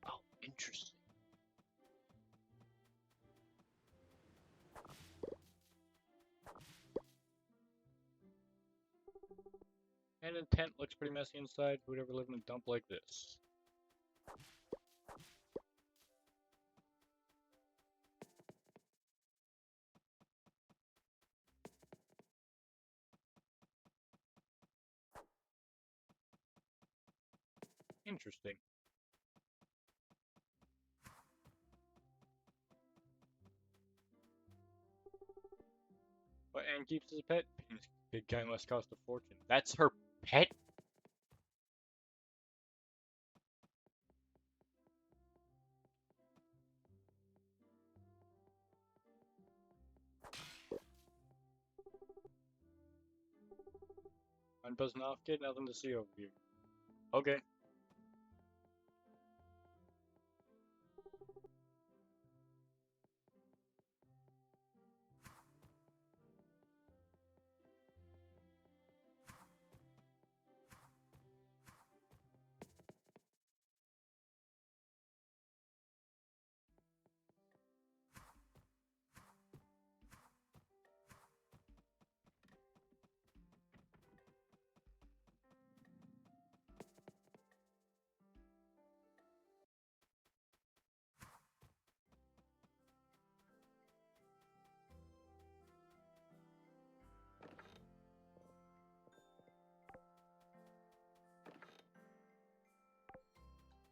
Oh, interesting. And the tent looks pretty messy inside. Who'd ever live in a dump like this? Interesting. What Anne keeps as a pet? Big guy must cost a fortune. That's her pet? I'm buzzing off, kid. Nothing to see over here. Okay.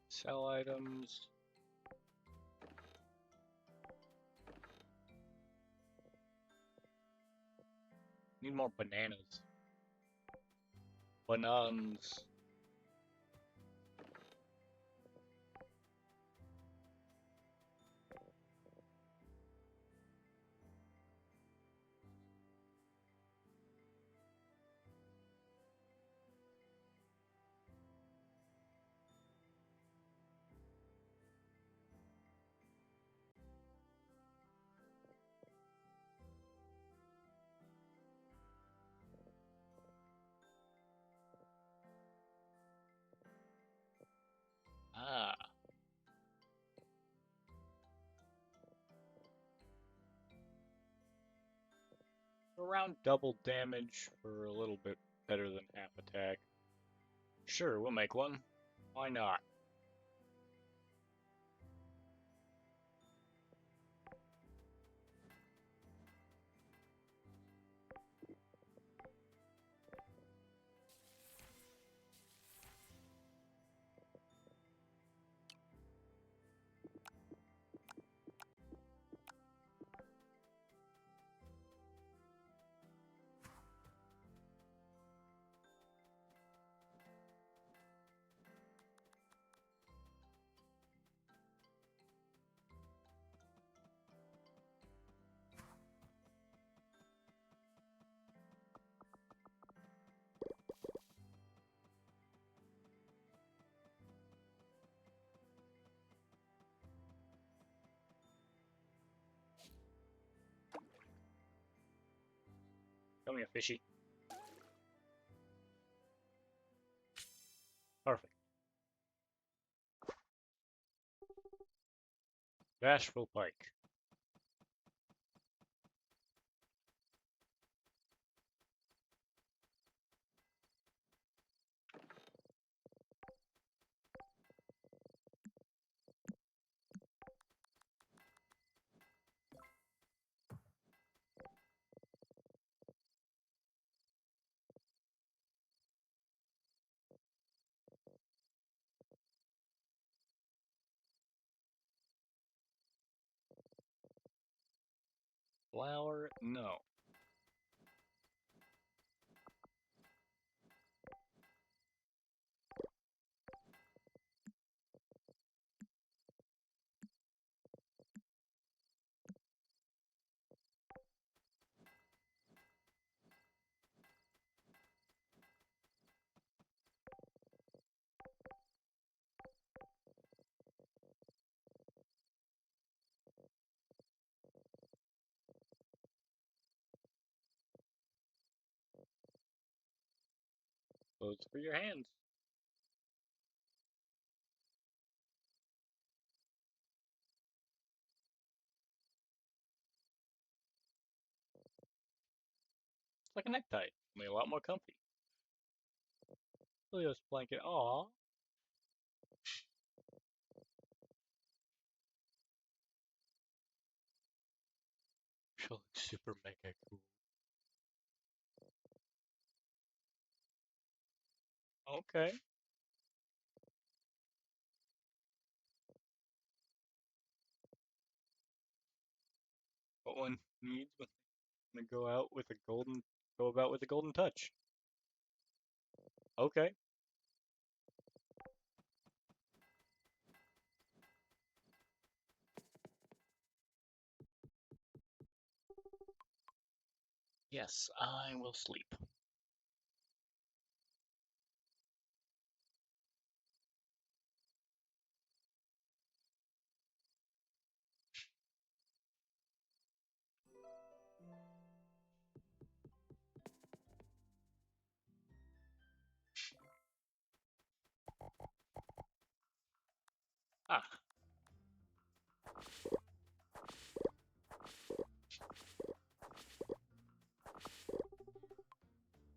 Sell items. Need more bananas. Bananas. Ah. Around double damage for a little bit better than half attack. Sure, we'll make one. Why not? Come here, fishy. Perfect. Bashful Pike. Flower, no. Clothes for your hands. It's like a necktie, only a lot more comfy. Look at this blanket. Aw. She'll look super mega cool. Okay. What one needs when they go out with a go about with a golden touch. Okay. Yes, I will sleep. Ah,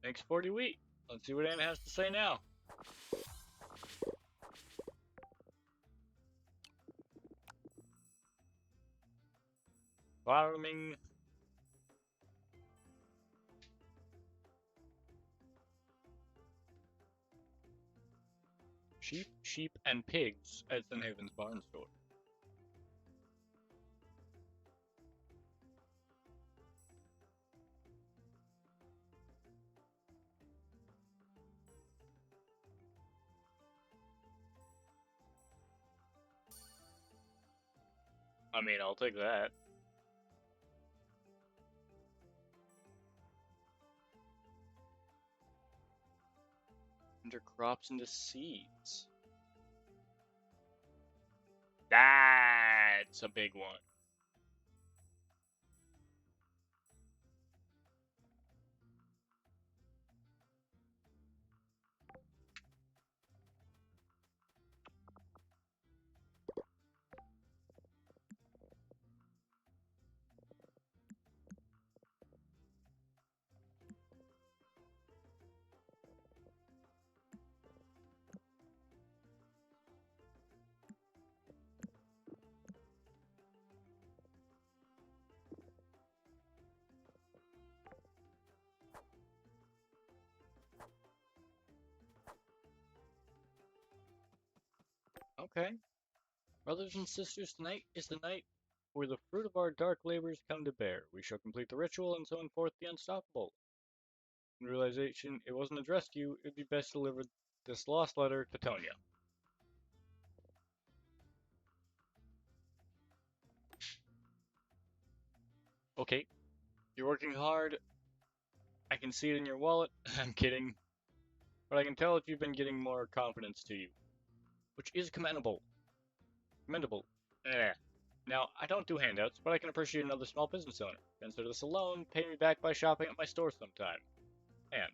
thanks, 40 wheat. Let's see what Anna has to say now. Farming. Sheep, and pigs at St. Haven's Barn Store. I mean, I'll take that. Enter crops into seeds. That's a big one. Okay. Brothers and sisters, tonight is the night where the fruit of our dark labors come to bear. We shall complete the ritual and so forth the unstoppable. In realization it wasn't addressed to you, it would be best to deliver this lost letter to Tonya. Okay. You're working hard. I can see it in your wallet. I'm kidding. But I can tell that you've been getting more confidence to you. Which is commendable. Commendable. Eh. Now, I don't do handouts, but I can appreciate another small business owner. Consider this a loan, pay me back by shopping at my store sometime. And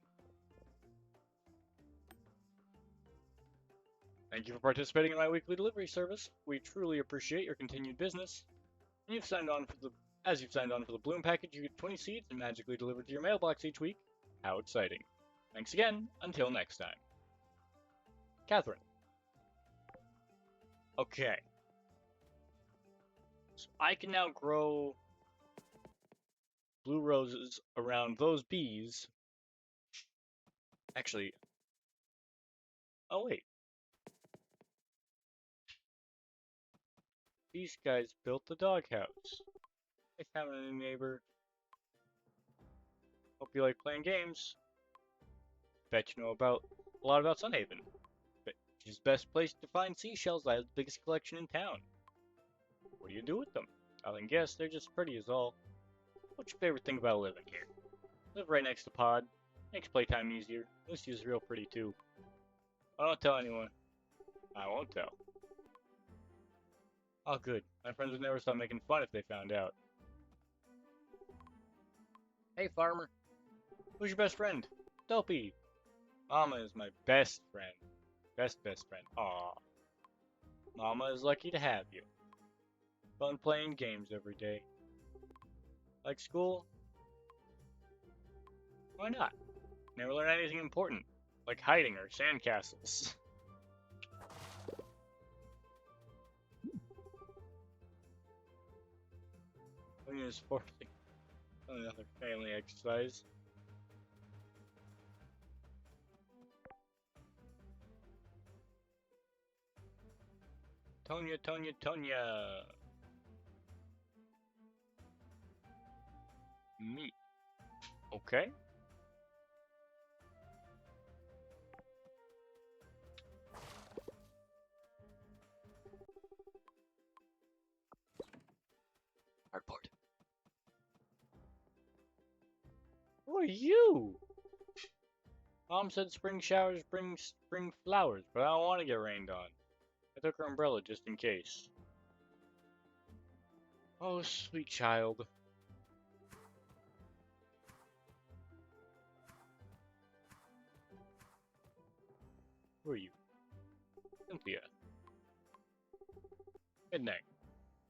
thank you for participating in my weekly delivery service. We truly appreciate your continued business. And as you've signed on for the Bloom package, you get 20 seeds and magically delivered to your mailbox each week. How exciting. Thanks again. Until next time. Catherine. Okay. So I can now grow blue roses around those bees. Actually, oh wait. These guys built the doghouse. Hey, family neighbor. Hope you like playing games. Bet you know a lot about Sunhaven. Bet it's the best place to find seashells. I have the biggest collection in town. What do you do with them? I can guess they're just pretty is all. What's your favorite thing about living here? Live right next to Pod. Makes playtime easier. Lucy's real pretty too. I don't tell anyone. I won't tell. Oh good. My friends would never stop making fun if they found out. Hey farmer. Who's your best friend? Dopey. Mama is my best friend. Best friend. Aw. Mama is lucky to have you. Fun playing games every day. Like school? Why not? Never learn anything important, like hiding or sandcastles. Cleaning is forcing another family exercise. Tonya. Meat. Okay. Cardboard. Who are you? Mom said spring showers bring spring flowers, but I don't want to get rained on. I took her umbrella just in case. Oh, sweet child. Who are you? Cynthia. Midnight.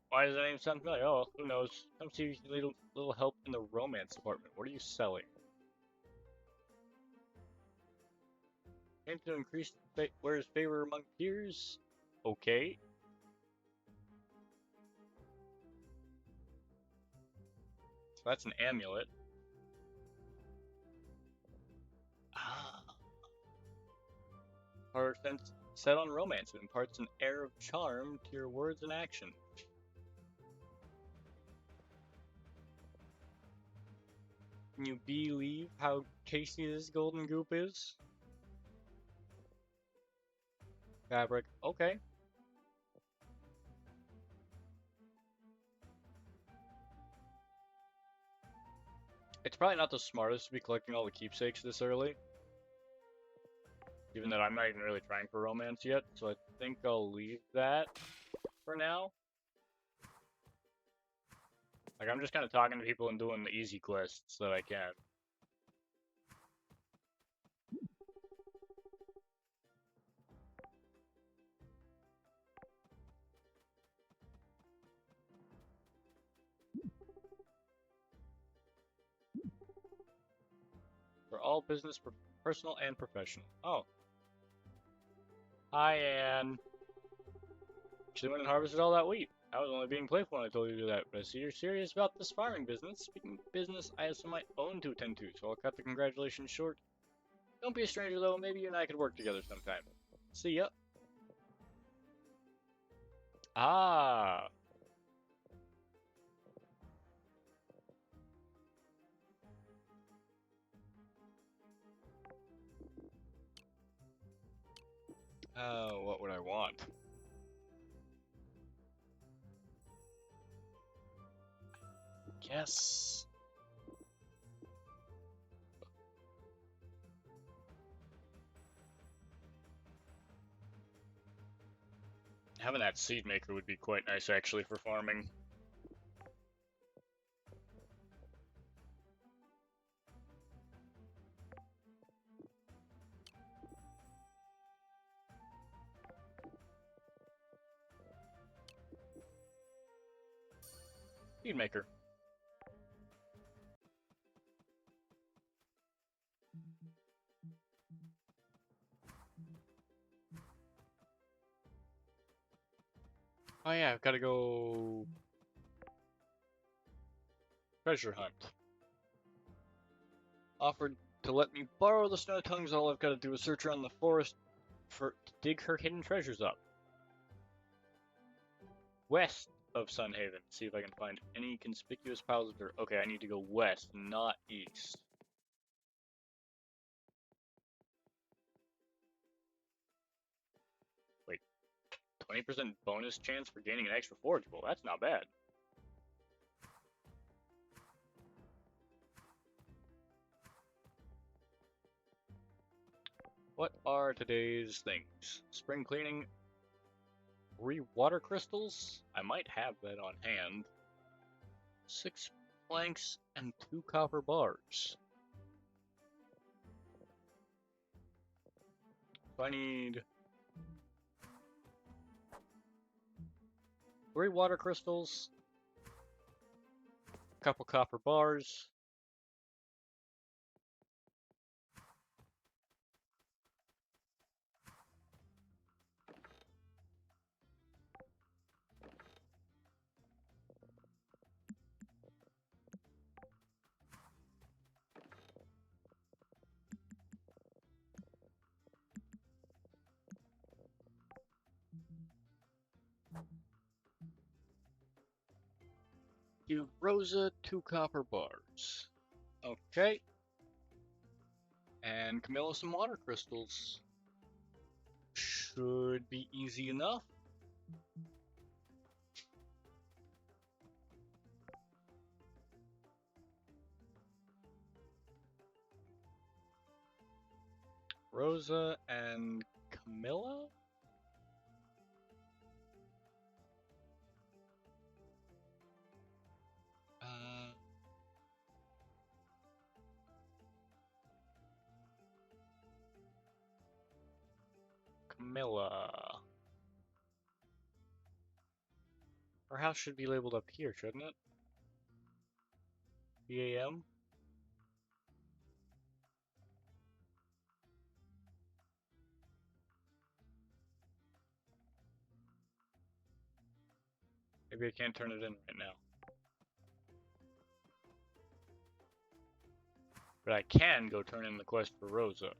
Why does that name sound familiar? Oh, who knows? Come see if you need a little help in the romance department. What are you selling? Aim to increase wears favor among peers? Okay. So that's an amulet. Ah. Power sense set on romance. It imparts an air of charm to your words and action. Can you believe how tasty this golden goop is? Fabric. Okay. It's probably not the smartest to be collecting all the keepsakes this early. Given that I'm not even really trying for romance yet, so I think I'll leave that for now. Like, I'm just kind of talking to people and doing the easy quests that I can. For all business, personal and professional. Oh. Hi, Anne. Actually went and harvested all that wheat. I was only being playful when I told you to do that, but I see you're serious about this farming business. Speaking of business, I have some of my own to attend to, so I'll cut the congratulations short. Don't be a stranger, though. Maybe you and I could work together sometime. See ya. Ah. What would I want? Yes. Having that seed maker would be quite nice actually for farming. Seed maker. Oh yeah, I've got to go treasure hunt. Offered to let me borrow the snow tongues. All I've got to do is search around the forest to dig her hidden treasures up. West of Sunhaven. See if I can find any conspicuous piles of dirt. Okay, I need to go west, not east. Wait, 20% bonus chance for gaining an extra forageable. That's not bad. What are today's things? Spring cleaning, 3 water crystals. I might have that on hand. 6 planks and 2 copper bars. So I need 3 water crystals, a couple copper bars. Give Rosa 2 copper bars. Okay. And Camilla some water crystals. Should be easy enough. Rosa and Camilla? Camilla. Her house should be labeled up here, shouldn't it? BAM? Maybe I can't turn it in right now. But I can go turn in the quest for Rosa.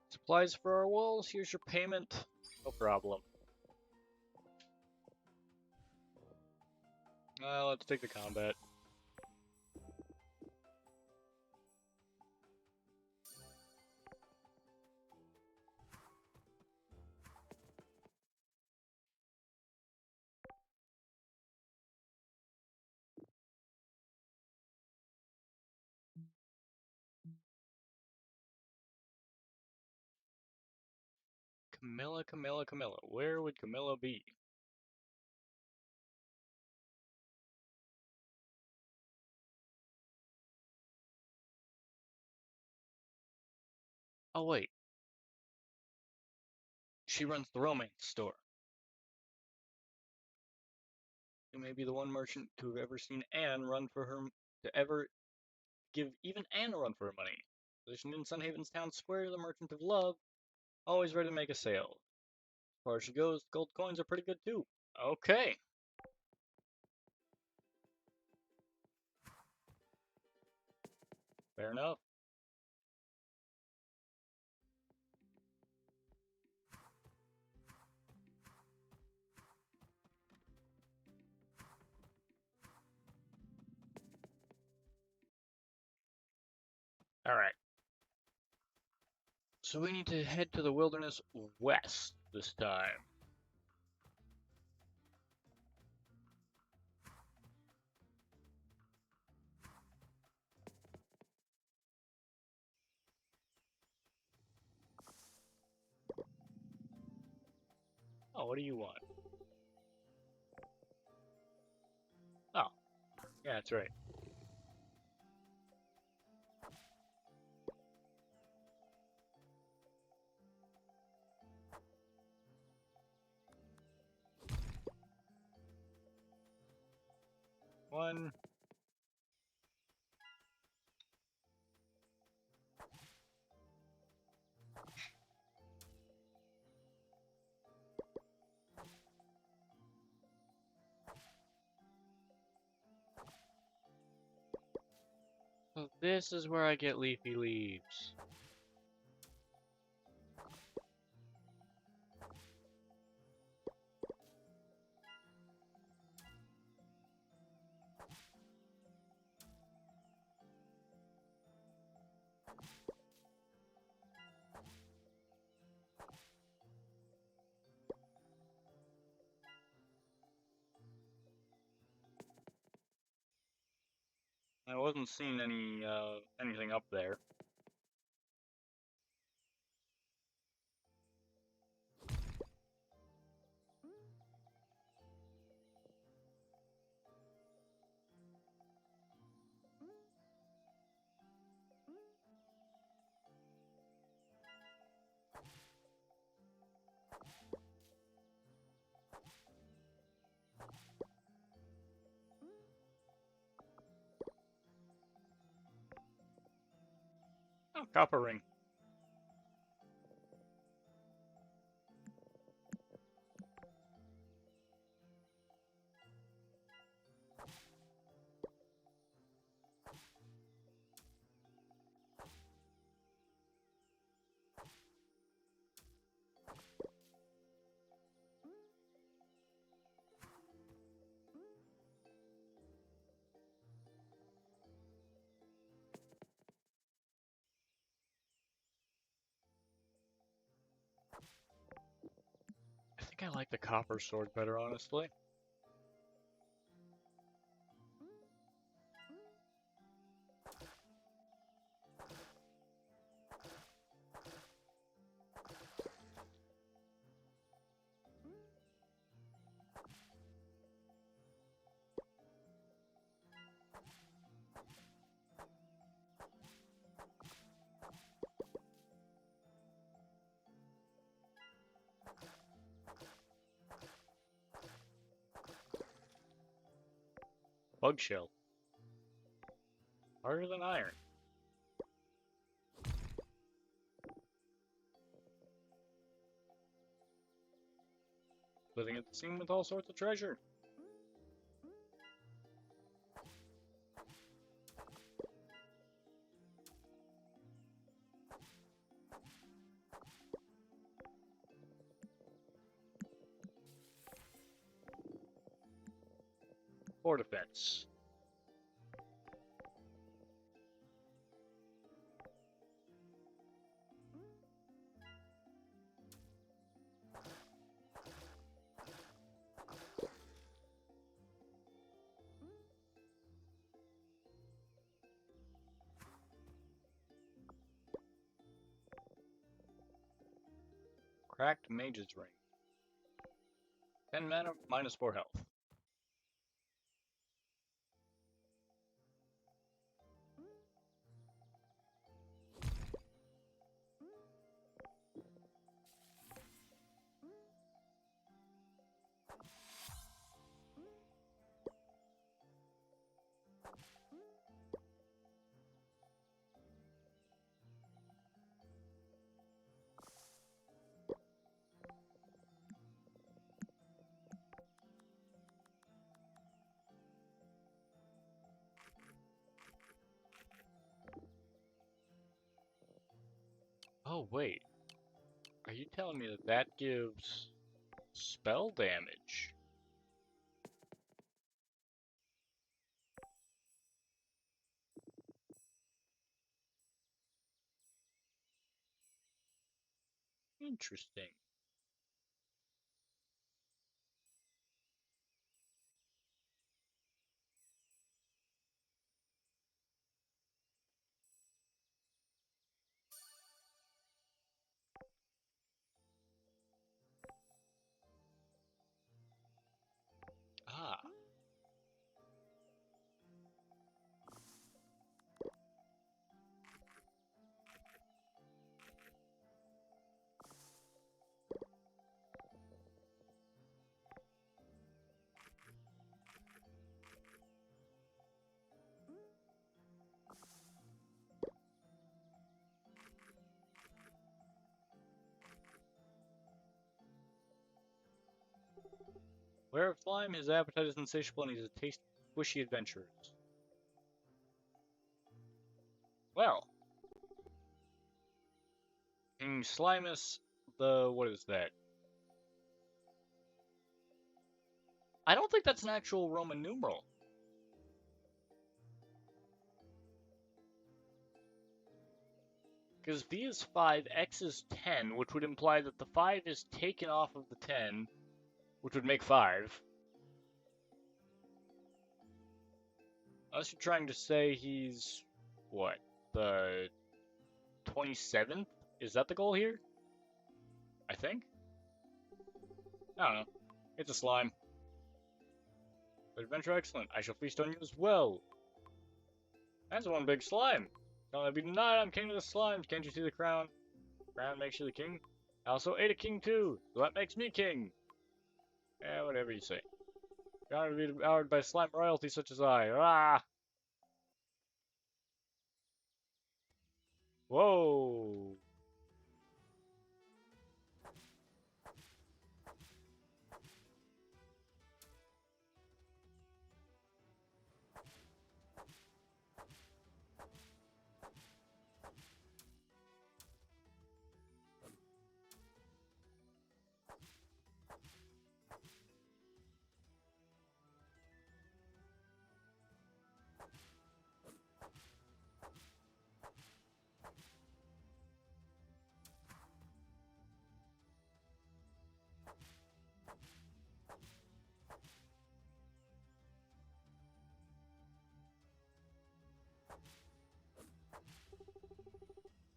Supplies for our walls, here's your payment. No problem. Let's take the combat. Camilla. Where would Camilla be? Oh, wait. She runs the romance store. You may be the one merchant to have ever seen Anne run for her to ever give even Anne a run for her money. Positioned in Sunhaven's town square, the merchant of love, always ready to make a sale. As far as she goes, gold coins are pretty good too. Okay. Fair enough. Alright. So we need to head to the wilderness west this time. Oh, what do you want? Oh, yeah, that's right. One. So this is where I get leafy leaves. I wasn't seeing anything up there. Oh, copper ring. I think I like the copper sword better, honestly. Bug shell. Harder than iron. Living at the scene with all sorts of treasure. For defense. Cracked Mage's Ring. 10 mana, minus 4 health. Oh, wait. Are you telling me that that gives spell damage? Interesting. Ah. Where of slime, his appetite is insatiable and he's a taste squishy adventurers. Well. King Slimus, what is that? I don't think that's an actual Roman numeral. Because V is 5, X is 10, which would imply that the 5 is taken off of the 10, which would make 5. Unless you're trying to say he's, what, the 27th? Is that the goal here? I think? I don't know. It's a slime. But adventure excellent. I shall feast on you as well. That's one big slime. Don't be denied, I'm king of the slimes. Can't you see the crown? Crown makes you the king. I also ate a king too, so that makes me king. Yeah, whatever you say. You're honored to be devoured by slime royalty such as I. Ah! Whoa!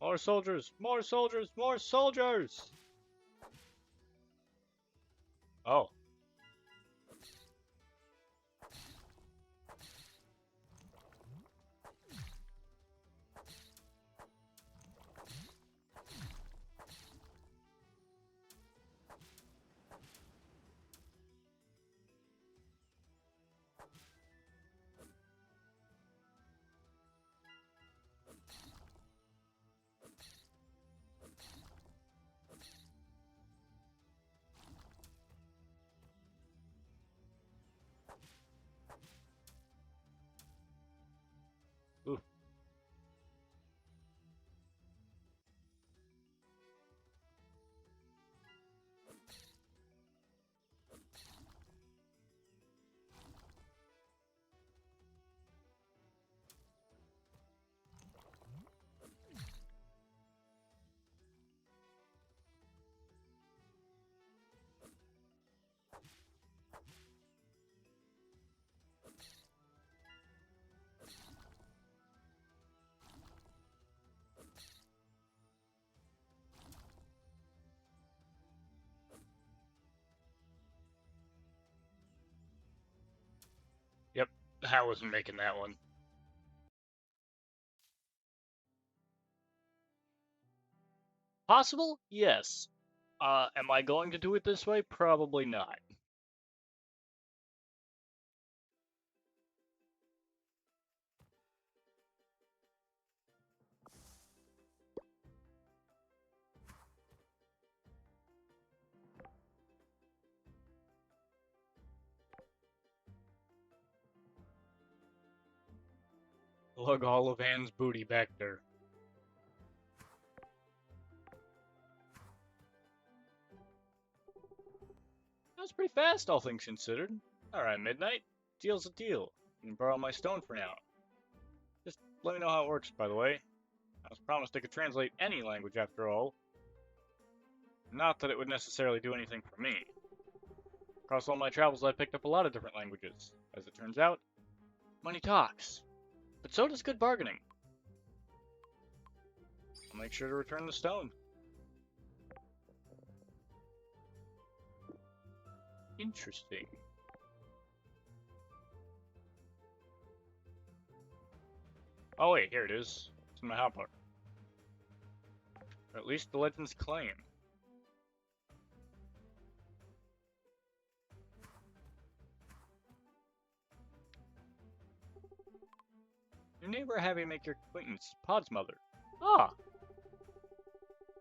More soldiers! More soldiers! More soldiers! Oh. Ooh. Yep, I wasn't making that one. Possible? Yes. Am I going to do it this way? Probably not. Lug all of Anne's booty back there. That's pretty fast, all things considered. Alright, Midnight. Deal's a deal. You can borrow my stone for now. Just let me know how it works, by the way. I was promised I could translate any language after all. Not that it would necessarily do anything for me. Across all my travels, I picked up a lot of different languages. As it turns out, money talks. But so does good bargaining. I'll make sure to return the stone. Interesting. Oh wait, here it is. It's in my hotbar. Or at least the legends claim. Your neighbor having make your acquaintance, Pod's mother. Ah!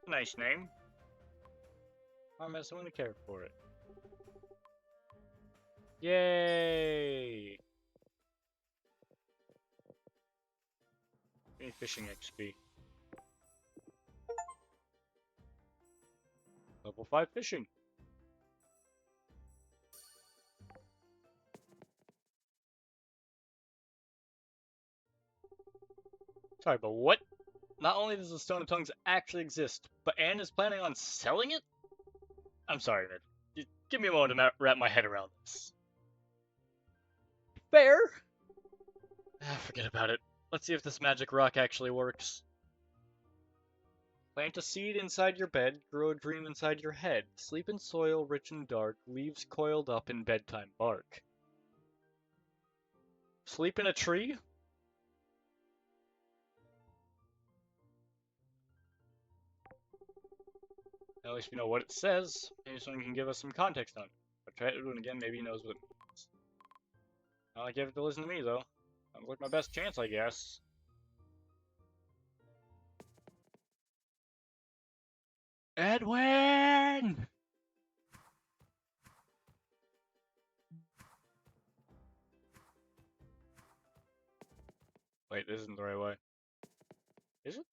Nice name. I met someone to care for it. Yay! Any fishing XP. Level 5 fishing. Sorry, but what? Not only does the Stone of Tongues actually exist, but Anne is planning on selling it? I'm sorry, Ned. Give me a moment to wrap my head around this. Fair? Forget about it. Let's see if this magic rock actually works. Plant a seed inside your bed, grow a dream inside your head. Sleep in soil rich and dark, leaves coiled up in bedtime bark. Sleep in a tree? At least we know what it says. Maybe someone can give us some context on it. I'll try it and again, maybe he knows what it means. Not like you have to listen to me, though. Sounds like my best chance, I guess. Edwin! Wait, this isn't the right way. Is it?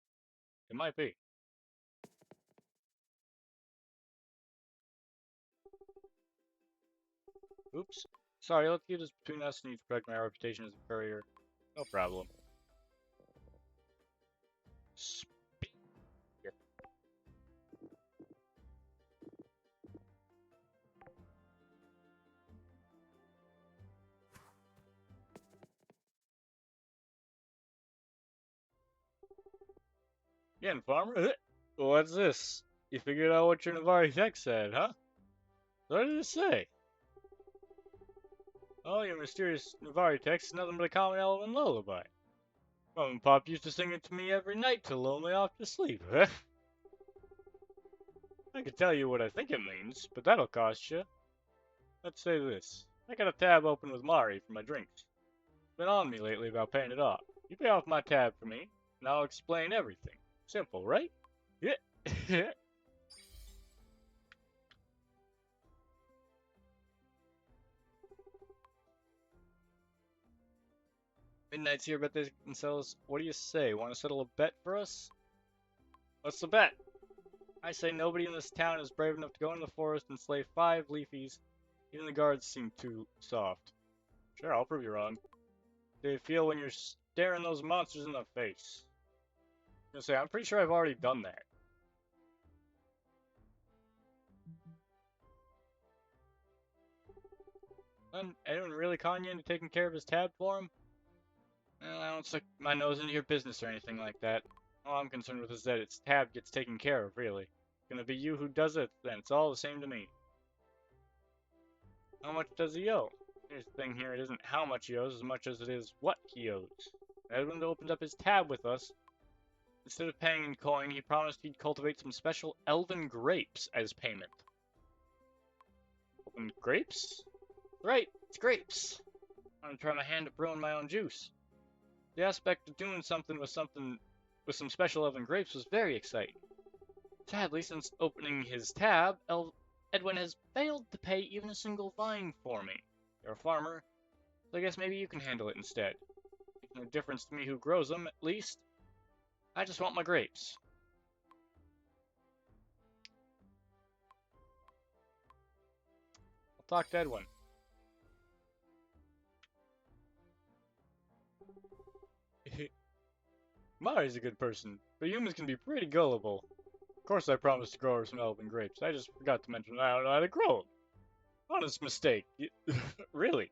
It might be. Oops. Sorry, let's keep this between us and you to protect my reputation as a courier. No problem. Again, farmer? What's this? You figured out what your Navari text said, huh? What did it say? Oh, your mysterious Navari text is nothing but a common elven lullaby. Mom and Pop used to sing it to me every night to lull me off to sleep. I could tell you what I think it means, but that'll cost you. Let's say this. I got a tab open with Mari for my drinks. It's been on me lately about paying it off. You pay off my tab for me, and I'll explain everything. Simple, right? Yeah. Midnight's here, but they can sell us. What do you say? Want to settle a bet for us? What's the bet? I say nobody in this town is brave enough to go into the forest and slay 5 leafies. Even the guards seem too soft. Sure, I'll prove you wrong. How do you feel when you're staring those monsters in the face? I'm gonna say, I'm pretty sure I've already done that. Anyone really calling you into taking care of his tab for him? Well, I don't stick my nose into your business or anything like that. All I'm concerned with is that its tab gets taken care of, really. It's gonna be you who does it, then it's all the same to me. How much does he owe? Here's the thing here, it isn't how much he owes as much as it is what he owes. Edwin opened up his tab with us. Instead of paying in coin, he promised he'd cultivate some special elven grapes as payment. Elven grapes? Right, it's grapes. I'm gonna try my hand at brewing my own juice. The aspect of doing something with some special elven grapes was very exciting. Sadly, since opening his tab, Edwin has failed to pay even a single vine for me. You're a farmer, so I guess maybe you can handle it instead. Makes no difference to me who grows them, at least. I just want my grapes. I'll talk to Edwin. Mari's a good person, but humans can be pretty gullible. Of course I promised to grow her some elven grapes. I just forgot to mention I don't know how to grow them. Honest mistake. Really?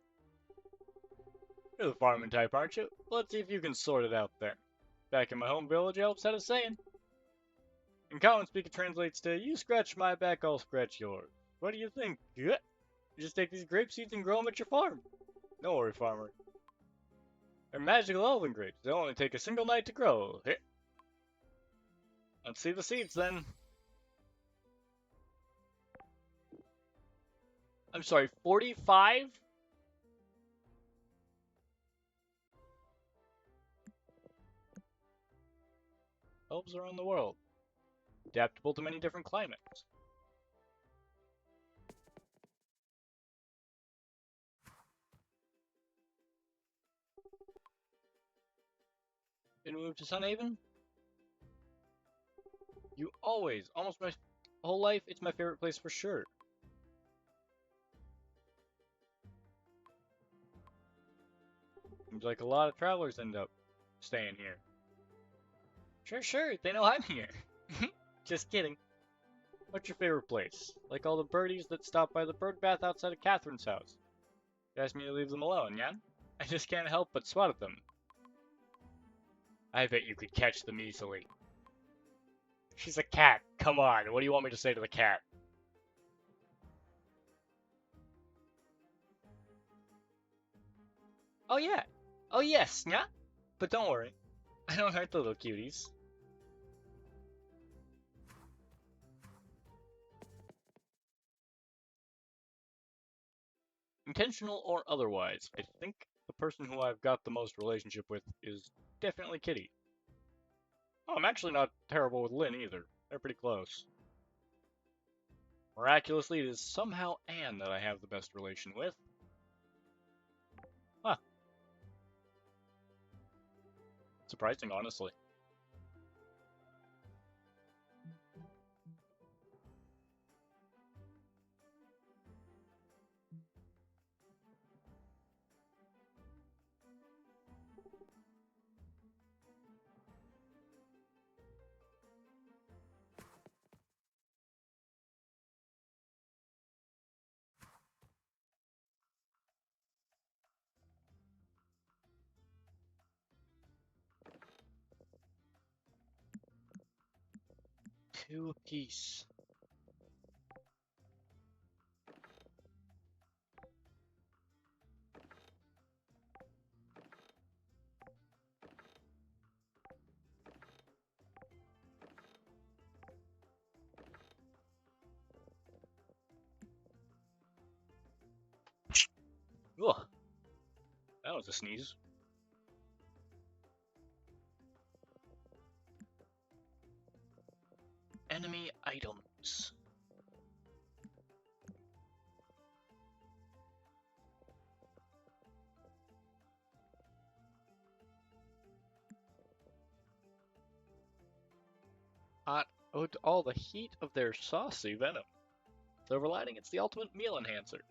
You're the farming type, aren't you? Let's see if you can sort it out there. Back in my home village, Elves had a saying. In common speak, it translates to, you scratch my back, I'll scratch yours. What do you think? You just take these grape seeds and grow them at your farm. Don't worry, farmer. They're magical elven grapes. They only take a single night to grow. Here. Let's see the seeds, then. I'm sorry, 45? Elves around the world. Adaptable to many different climates. Did we move to Sunhaven? You always, almost my whole life, it's my favorite place for sure. Seems like a lot of travelers end up staying here. Sure, they know I'm here. Just kidding. What's your favorite place? Like all the birdies that stop by the bird bath outside of Catherine's house. You asked me to leave them alone, yeah? I just can't help but swat at them. I bet you could catch them easily. She's a cat. Come on, what do you want me to say to the cat? Oh yeah. Oh yes, yeah? But don't worry. I don't hurt the little cuties. Intentional or otherwise, I think the person who I've got the most relationship with is definitely Kitty. Oh, I'm actually not terrible with Lynn either. They're pretty close. Miraculously, it is somehow Anne that I have the best relation with. Huh. Surprising, honestly. Two apiece. Ugh. That was a sneeze. Enemy items. Hot owed to all the heat of their saucy venom. Silver lining, it's the ultimate meal enhancer.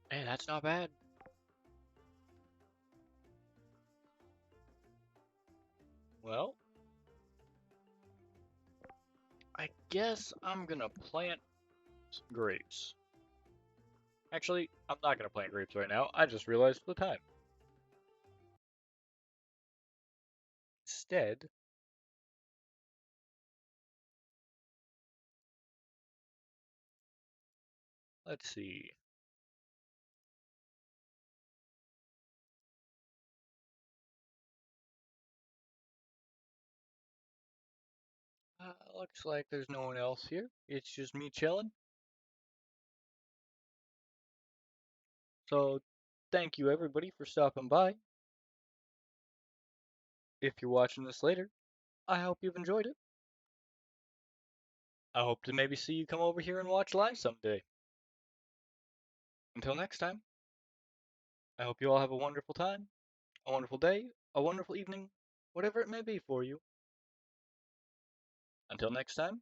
Hey, that's not bad. Well, I guess I'm gonna plant grapes. Actually, I'm not gonna plant grapes right now. I just realized the time. Instead, let's see. Looks like there's no one else here. It's just me chilling. So, thank you everybody for stopping by. if you're watching this later, I hope you've enjoyed it. I hope to maybe see you come over here and watch live someday. Until next time, I hope you all have a wonderful time, a wonderful day, a wonderful evening, whatever it may be for you. Until next time,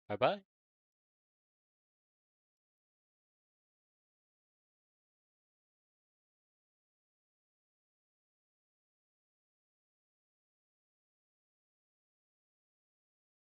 bye bye.